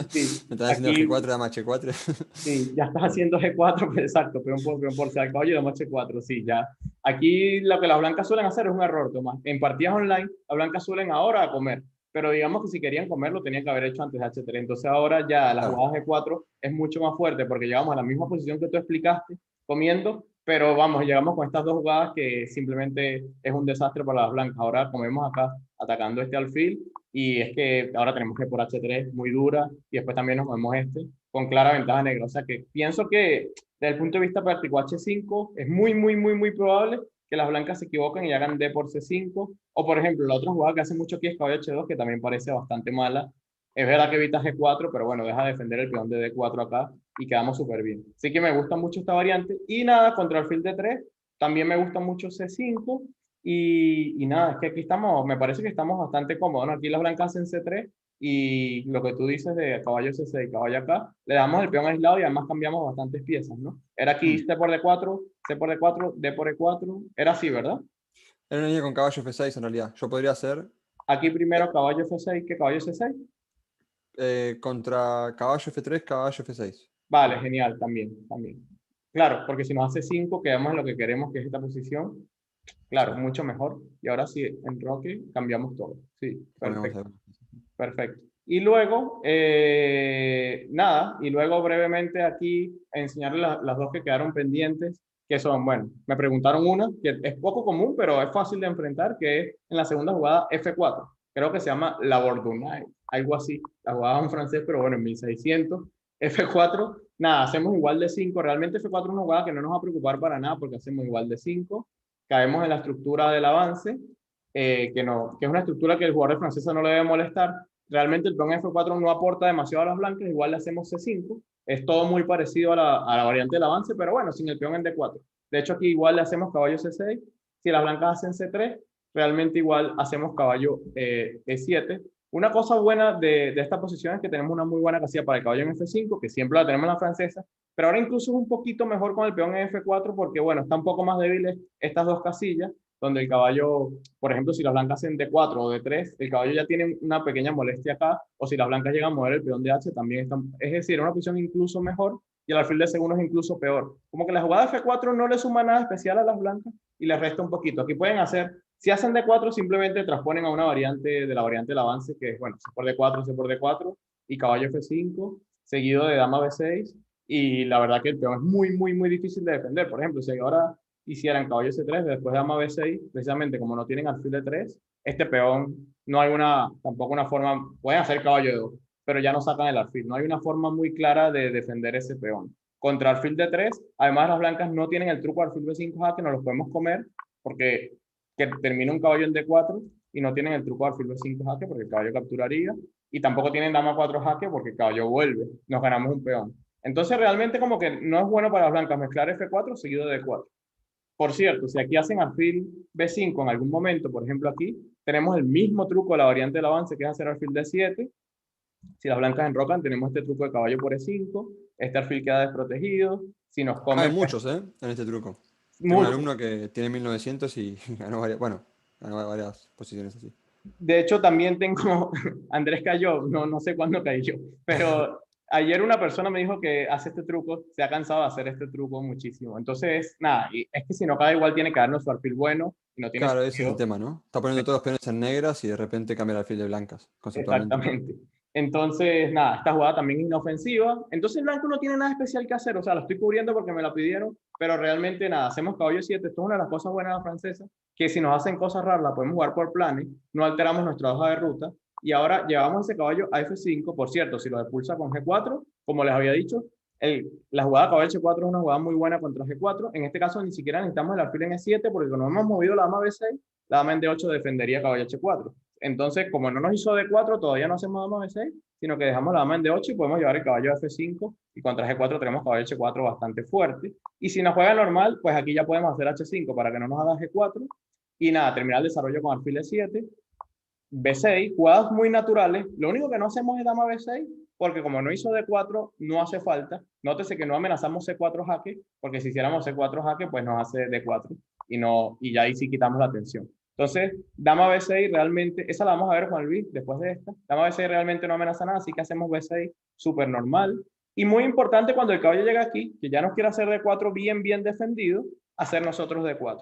Sí, Me están haciendo aquí G4, dama H4. sí, ya estás haciendo G4, pues exacto, peón por ser caballo y dama H4, sí, ya. Aquí lo que las blancas suelen hacer es un error, Tomás. En partidas online, las blancas suelen ahora comer, pero digamos que si querían comer lo tenían que haber hecho antes de H3. Entonces ahora ya la Claro. jugada G4 es mucho más fuerte porque llegamos a la misma posición que tú explicaste, comiendo, pero vamos, llegamos con estas dos jugadas que simplemente es un desastre para las blancas. Ahora comemos acá atacando este alfil y es que ahora tenemos que por H3 muy dura y después también nos movemos este con clara ventaja negra. O sea que pienso que desde el punto de vista práctico H5 es muy probable que las blancas se equivoquen y hagan D por C5. O por ejemplo, la otra jugada que hace mucho aquí es caballo H2, que también parece bastante mala. Es verdad que evita G4, pero bueno, deja de defender el peón de D4 acá y quedamos súper bien. Así que me gusta mucho esta variante. Y nada, contra el alfil D3, también me gusta mucho C5. Y nada, es que aquí estamos, me parece que estamos bastante cómodos, ¿no? Aquí las blancas hacen C3 y lo que tú dices de caballo C6, caballo acá, le damos el peón aislado y además cambiamos bastantes piezas, ¿no? Era aquí Mm. C por D4, C por D4, D por E4, era así, ¿verdad? Era una línea con caballo F6 en realidad. Yo podría hacer Aquí primero caballo F6 que caballo C6. contra caballo F3, caballo F6. Vale, genial, también. Claro, porque si nos hace 5, quedamos en lo que queremos, que es esta posición. Claro, Sí. mucho mejor. Y ahora sí, en Roque cambiamos todo. Sí, Ponemos perfecto. ahí. Perfecto. Y luego, nada, y luego brevemente aquí enseñarles las dos que quedaron pendientes, que son, bueno, me preguntaron una, que es poco común, pero es fácil de enfrentar, que es en la segunda jugada F4. Creo que se llama la Bourdonnais, algo así. La jugada en francés, pero bueno, en 1600. F4, nada, hacemos igual de 5. Realmente F4 es una jugada que no nos va a preocupar para nada porque hacemos igual de 5. Caemos en la estructura del avance que es una estructura que el jugador de francesa no le debe molestar. Realmente el peón F4 no aporta demasiado a las blancas, igual le hacemos C5. Es todo muy parecido a la variante del avance, pero bueno, sin el peón en D4. De hecho, aquí igual le hacemos caballo C6. Si las blancas hacen C3, realmente igual hacemos caballo E7. Una cosa buena de esta posición es que tenemos una muy buena casilla para el caballo en F5, que siempre la tenemos en la francesa, pero ahora incluso es un poquito mejor con el peón en F4 porque, bueno, está un poco más débiles estas dos casillas, donde el caballo, por ejemplo, si las blancas hacen D4 o D3, el caballo ya tiene una pequeña molestia acá, o si las blancas llegan a mover el peón de H, también están, es decir, una posición incluso mejor, y el alfil de C1 es incluso peor. Como que la jugada F4 no le suma nada especial a las blancas y les resta un poquito. Aquí pueden hacer, si hacen D4, simplemente transponen a una variante de la variante del avance, que es, bueno, C por D4, C por D4, y caballo F5, seguido de dama B6, y la verdad que el peón es muy, muy, muy difícil de defender. Por ejemplo, si ahora hicieran caballo C3 después de dama B6, precisamente como no tienen alfil de 3, este peón no hay tampoco una forma, pueden hacer caballo de 2, pero ya no sacan el alfil. No hay una forma muy clara de defender ese peón. Contra alfil de 3, además las blancas no tienen el truco alfil B5 jaque, no los podemos comer porque que termina un caballo en D4 y no tienen el truco alfil B5 jaque porque el caballo capturaría, y tampoco tienen dama 4 jaque porque el caballo vuelve, nos ganamos un peón. Entonces realmente como que no es bueno para las blancas mezclar F4 seguido de D4. Por cierto, si aquí hacen alfil B5 en algún momento, por ejemplo aquí, tenemos el mismo truco de la variante del avance, que es hacer alfil D7. Si las blancas enrocan, tenemos este truco de caballo por E5, este alfil queda desprotegido. Si nos Hay comen, muchos, ¿eh? En este truco. Tengo un mucho. alumno que tiene 1900 y ganó varias, bueno, ganó varias posiciones así. De hecho, también tengo, Andrés cayó, no sé cuándo caí yo, pero ayer una persona me dijo que hace este truco, se ha cansado de hacer este truco muchísimo. Entonces, nada, y es que si no cada igual tiene que darnos su alfil bueno y no tiene Claro, ese es el sentido. tema, ¿no? Está poniendo todos los peones en negras y de repente cambia el alfil de blancas, conceptualmente. Exactamente. Entonces, nada, esta jugada también es inofensiva. Entonces, el blanco no tiene nada especial que hacer. O sea, lo estoy cubriendo porque me la pidieron, pero realmente nada, hacemos caballo 7. Esto es una de las cosas buenas de la francesa, que si nos hacen cosas raras, la podemos jugar por planes, no alteramos nuestra hoja de ruta. Y ahora llevamos ese caballo a F5. Por cierto, si lo expulsa con G4, como les había dicho, la jugada caballo H4 es una jugada muy buena contra G4. En este caso, ni siquiera necesitamos el alfil en E7, porque cuando hemos movido la dama B6, la dama en D8 defendería caballo H4. Entonces, como no nos hizo D4, todavía no hacemos dama B6, sino que dejamos la dama en D8 y podemos llevar el caballo a F5, y contra G4 tenemos caballo H4 bastante fuerte. Y si nos juega normal, pues aquí ya podemos hacer H5 para que no nos haga G4, y nada, terminar el desarrollo con alfil E7, B6, jugadas muy naturales. Lo único que no hacemos es dama B6, porque como no hizo D4, no hace falta. Nótese que no amenazamos C4 jaque, porque si hiciéramos C4 jaque, pues nos hace D4, y ya ahí sí quitamos la atención. Entonces, dama B6 realmente, esa la vamos a ver, Juan Luis, después de esta. Dama B6 realmente no amenaza nada, así que hacemos B6 súper normal. Y muy importante cuando el caballo llega aquí, que ya nos quiere hacer D4 bien, bien defendido, hacer nosotros D4.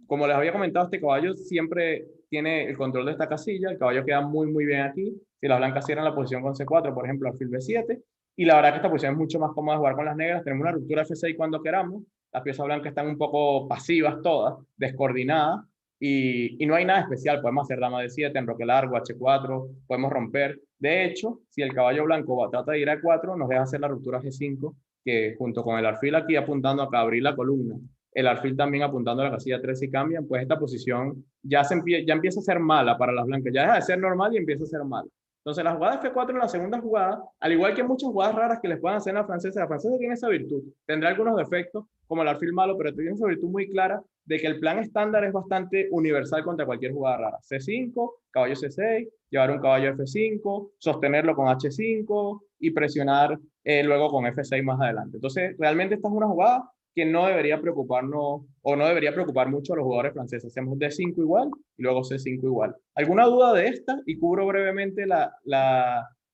Como les había comentado, este caballo siempre tiene el control de esta casilla, el caballo queda muy, muy bien aquí. Si las blancas cierran la posición con C4, por ejemplo, alfil B7, y la verdad que esta posición es mucho más cómoda de jugar con las negras. Tenemos una ruptura F6 cuando queramos, las piezas blancas están un poco pasivas todas, descoordinadas, y no hay nada especial. Podemos hacer dama D7, enroque largo, H4, podemos romper. De hecho, si el caballo blanco trata de ir a 4, nos deja hacer la ruptura G5, que junto con el alfil aquí apuntando acá, abrir la columna, el alfil también apuntando a la casilla 3 y cambian, pues esta posición ya empieza a ser mala para las blancas, ya deja de ser normal y empieza a ser mala. Entonces la jugada F4 en la segunda jugada, al igual que muchas jugadas raras que les puedan hacer en la francesa tiene esa virtud, tendrá algunos defectos como el alfil malo, pero tiene esa virtud muy clara de que el plan estándar es bastante universal contra cualquier jugada rara. C5, caballo C6, llevar un caballo F5, sostenerlo con H5 y presionar luego con F6 más adelante. Entonces realmente esta es una jugada que no debería preocuparnos o no debería preocupar mucho a los jugadores franceses. Hacemos D5 igual y luego C5 igual. ¿Alguna duda de esta? Y cubro brevemente la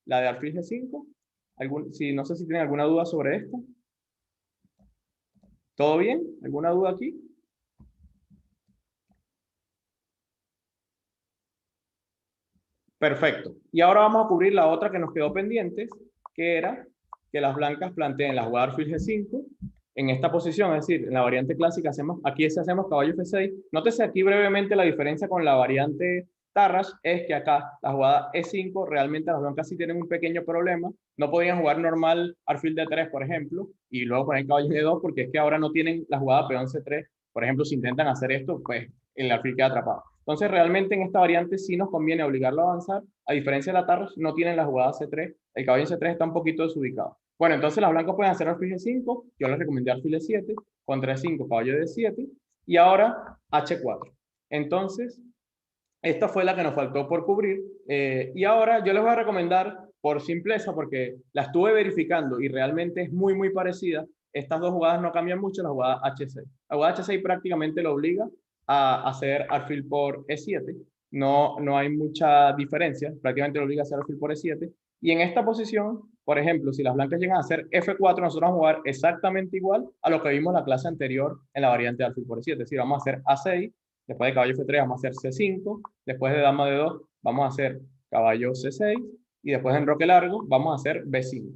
de alfil G5. No sé si tienen alguna duda sobre esta. ¿Todo bien? ¿Alguna duda aquí? Perfecto. Y ahora vamos a cubrir la otra que nos quedó pendiente, que era que las blancas planteen la jugada alfil G5 en esta posición, es decir, en la variante clásica aquí hacemos caballo F6. Nótese aquí brevemente la diferencia con la variante Tarrasch, es que acá la jugada E5, realmente las blancas sí tienen un pequeño problema, no podían jugar normal alfil D3, por ejemplo, y luego poner caballo D2, porque es que ahora no tienen la jugada peón C3, por ejemplo, si intentan hacer esto, pues el alfil queda atrapado. Entonces, realmente en esta variante sí nos conviene obligarlo a avanzar, a diferencia de la Tarrasch, no tienen la jugada C3, el caballo en C3 está un poquito desubicado. Bueno, entonces las blancas pueden hacer alfil G5, yo les recomendé alfil E7, contra E5, caballo D7, y ahora H4. Entonces, esta fue la que nos faltó por cubrir, y ahora yo les voy a recomendar, por simpleza, porque la estuve verificando y realmente es muy, muy parecida, estas dos jugadas no cambian mucho, la jugada H6. La jugada H6 prácticamente lo obliga a hacer alfil por E7, no hay mucha diferencia, prácticamente lo obliga a hacer alfil por E7, y en esta posición, por ejemplo, si las blancas llegan a hacer F4, nosotros vamos a jugar exactamente igual a lo que vimos en la clase anterior en la variante de alfil por E7, es decir, vamos a hacer A6, después de caballo F3 vamos a hacer C5, después de dama D2 vamos a hacer caballo C6, y después de enroque largo vamos a hacer B5.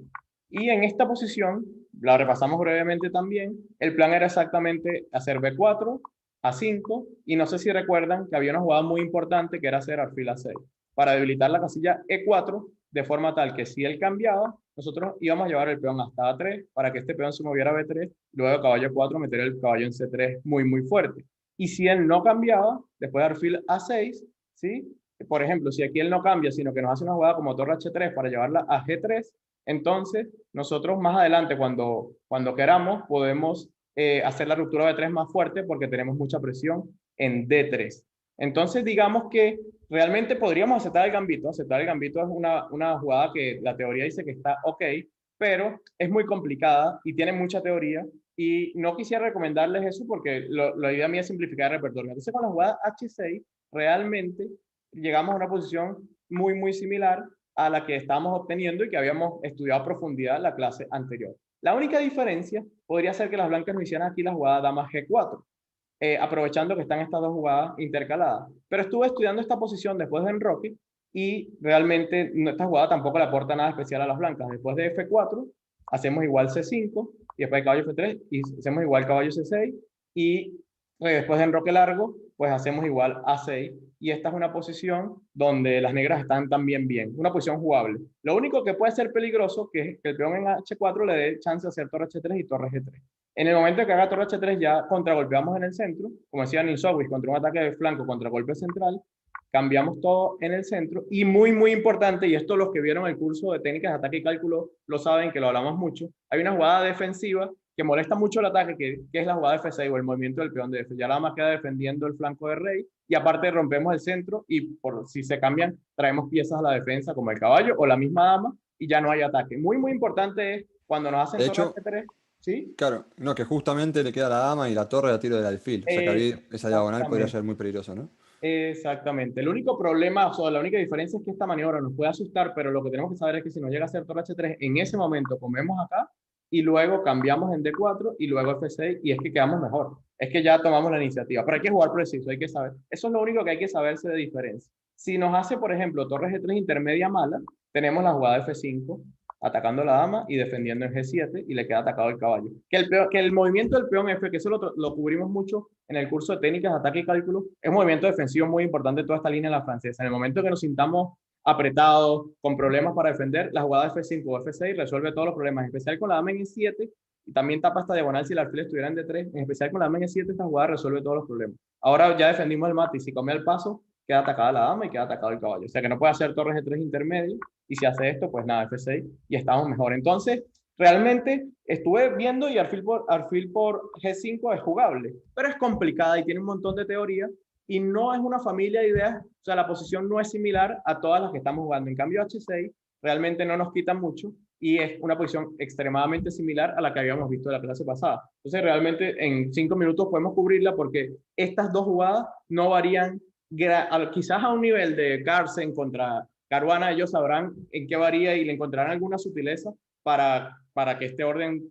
Y en esta posición, la repasamos brevemente también, el plan era exactamente hacer B4, A5, y no sé si recuerdan que había una jugada muy importante que era hacer alfil A6, para debilitar la casilla E4, de forma tal que si él cambiaba, nosotros íbamos a llevar el peón hasta A3, para que este peón se moviera a B3, luego caballo 4, meter el caballo en C3 muy, muy fuerte. Y si él no cambiaba, después de alfil A6, ¿sí? Por ejemplo, si aquí él no cambia, sino que nos hace una jugada como torre H3 para llevarla a G3, entonces nosotros más adelante, cuando queramos, podemos hacer la ruptura de 3 más fuerte porque tenemos mucha presión en D3. Entonces, digamos que realmente podríamos aceptar el gambito. Aceptar el gambito es una jugada que la teoría dice que está ok, pero es muy complicada y tiene mucha teoría. Y no quisiera recomendarles eso porque la idea mía es simplificar el repertorio. Entonces, con la jugada H6, realmente llegamos a una posición muy, muy similar a la que estábamos obteniendo y que habíamos estudiado a profundidad en la clase anterior. La única diferencia podría ser que las blancas nos hicieran aquí la jugada dama G4, aprovechando que están estas dos jugadas intercaladas. Pero estuve estudiando esta posición después de enroque y realmente esta jugada tampoco le aporta nada especial a las blancas. Después de F4, hacemos igual C5 y después de caballo F3 y hacemos igual caballo C6 y después de enroque largo, pues hacemos igual A6 y esta es una posición donde las negras están también bien, una posición jugable. Lo único que puede ser peligroso que es que el peón en H4 le dé chance de hacer torre H3 y torre G3. En el momento que haga torre H3 ya contragolpeamos en el centro, como decía Ninsowis, contra un ataque de flanco, contra golpe central, cambiamos todo en el centro y muy, muy importante, y esto los que vieron el curso de técnicas de ataque y cálculo lo saben, que lo hablamos mucho, hay una jugada defensiva que molesta mucho el ataque, que es la jugada de F6 o el movimiento del peón de F. Ya la dama queda defendiendo el flanco de rey y aparte rompemos el centro y por si se cambian, traemos piezas a la defensa como el caballo o la misma dama y ya no hay ataque. Muy, muy importante es cuando nos hacen De torre hecho, F3, ¿sí? claro, no, que justamente le queda la dama y la torre la tiro del alfil. O sea que abrir esa diagonal podría Exactamente. ser muy peligroso, ¿no? Exactamente. El único problema, o sea, la única diferencia es que esta maniobra nos puede asustar, pero lo que tenemos que saber es que si nos llega a hacer torre H3, en ese momento comemos acá y luego cambiamos en D4 y luego F6 y es que quedamos mejor. Es que ya tomamos la iniciativa. Pero hay que jugar preciso, hay que saber. Eso es lo único que hay que saberse de diferencia. Si nos hace, por ejemplo, torre G3 intermedia mala, tenemos la jugada F5 atacando la dama y defendiendo en G7 y le queda atacado el caballo. Que el movimiento del peón F, que eso lo cubrimos mucho en el curso de técnicas de ataque y cálculo, es un movimiento defensivo muy importante de toda esta línea en la francesa. En el momento que nos sintamos apretados, con problemas para defender, la jugada F5 o F6 resuelve todos los problemas, en especial con la dama en E7 y también tapa esta diagonal si el alfil estuviera en D3, en especial con la dama en E7 esta jugada resuelve todos los problemas. Ahora ya defendimos el mate y si come el paso, queda atacada la dama y queda atacado el caballo. O sea que no puede hacer torres G3 intermedio y si hace esto, pues nada, F6 y estamos mejor. Entonces, realmente estuve viendo y alfil por G5 es jugable, pero es complicada y tiene un montón de teoría y no es una familia de ideas, o sea, la posición no es similar a todas las que estamos jugando. En cambio, H6 realmente no nos quita mucho y es una posición extremadamente similar a la que habíamos visto en la clase pasada. Entonces, realmente en 5 minutos podemos cubrirla porque estas dos jugadas no varían, quizás a un nivel de Carlsen contra Caruana, ellos sabrán en qué varía y le encontrarán alguna sutileza para que este orden,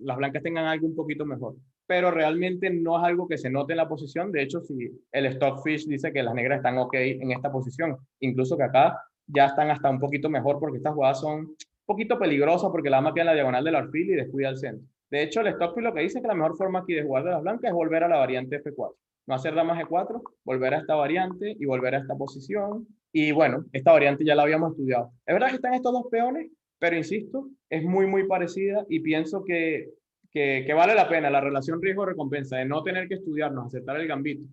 las blancas tengan algo un poquito mejor. Pero realmente no es algo que se note en la posición. De hecho, si el Stockfish dice que las negras están ok en esta posición, incluso que acá ya están hasta un poquito mejor porque estas jugadas son un poquito peligrosas porque la dama queda en la diagonal del alfil y descuida el centro. De hecho, el Stockfish lo que dice es que la mejor forma aquí de jugar de las blancas es volver a la variante F4. No hacer dama G4, volver a esta variante y volver a esta posición. Y bueno, esta variante ya la habíamos estudiado. Es verdad que están estos dos peones, pero insisto, es muy, muy parecida y pienso que vale la pena la relación riesgo-recompensa de no tener que estudiarnos, aceptar el gambito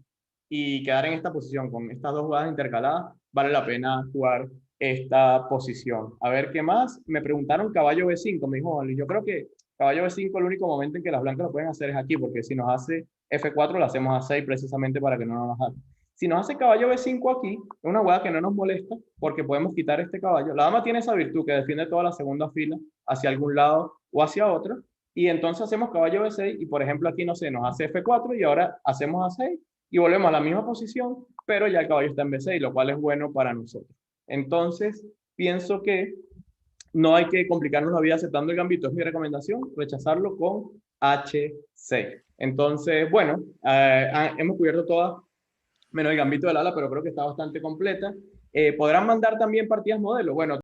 y quedar en esta posición con estas dos jugadas intercaladas, vale la pena jugar esta posición. A ver qué más. Me preguntaron caballo B5, me dijo, yo creo que caballo B5 el único momento en que las blancas lo pueden hacer es aquí, porque si nos hace F4 lo hacemos a 6 precisamente para que no nos haga. Si nos hace caballo B5 aquí, es una jugada que no nos molesta porque podemos quitar este caballo. La dama tiene esa virtud que defiende toda la segunda fila hacia algún lado o hacia otro. Y entonces hacemos caballo B6 y por ejemplo aquí no sé, nos hace F4 y ahora hacemos A6 y volvemos a la misma posición, pero ya el caballo está en B6, lo cual es bueno para nosotros. Entonces, pienso que no hay que complicarnos la vida aceptando el gambito, es mi recomendación, rechazarlo con H6. Entonces, bueno, hemos cubierto todas menos el gambito del ala, pero creo que está bastante completa. ¿Podrán mandar también partidas modelo? Bueno,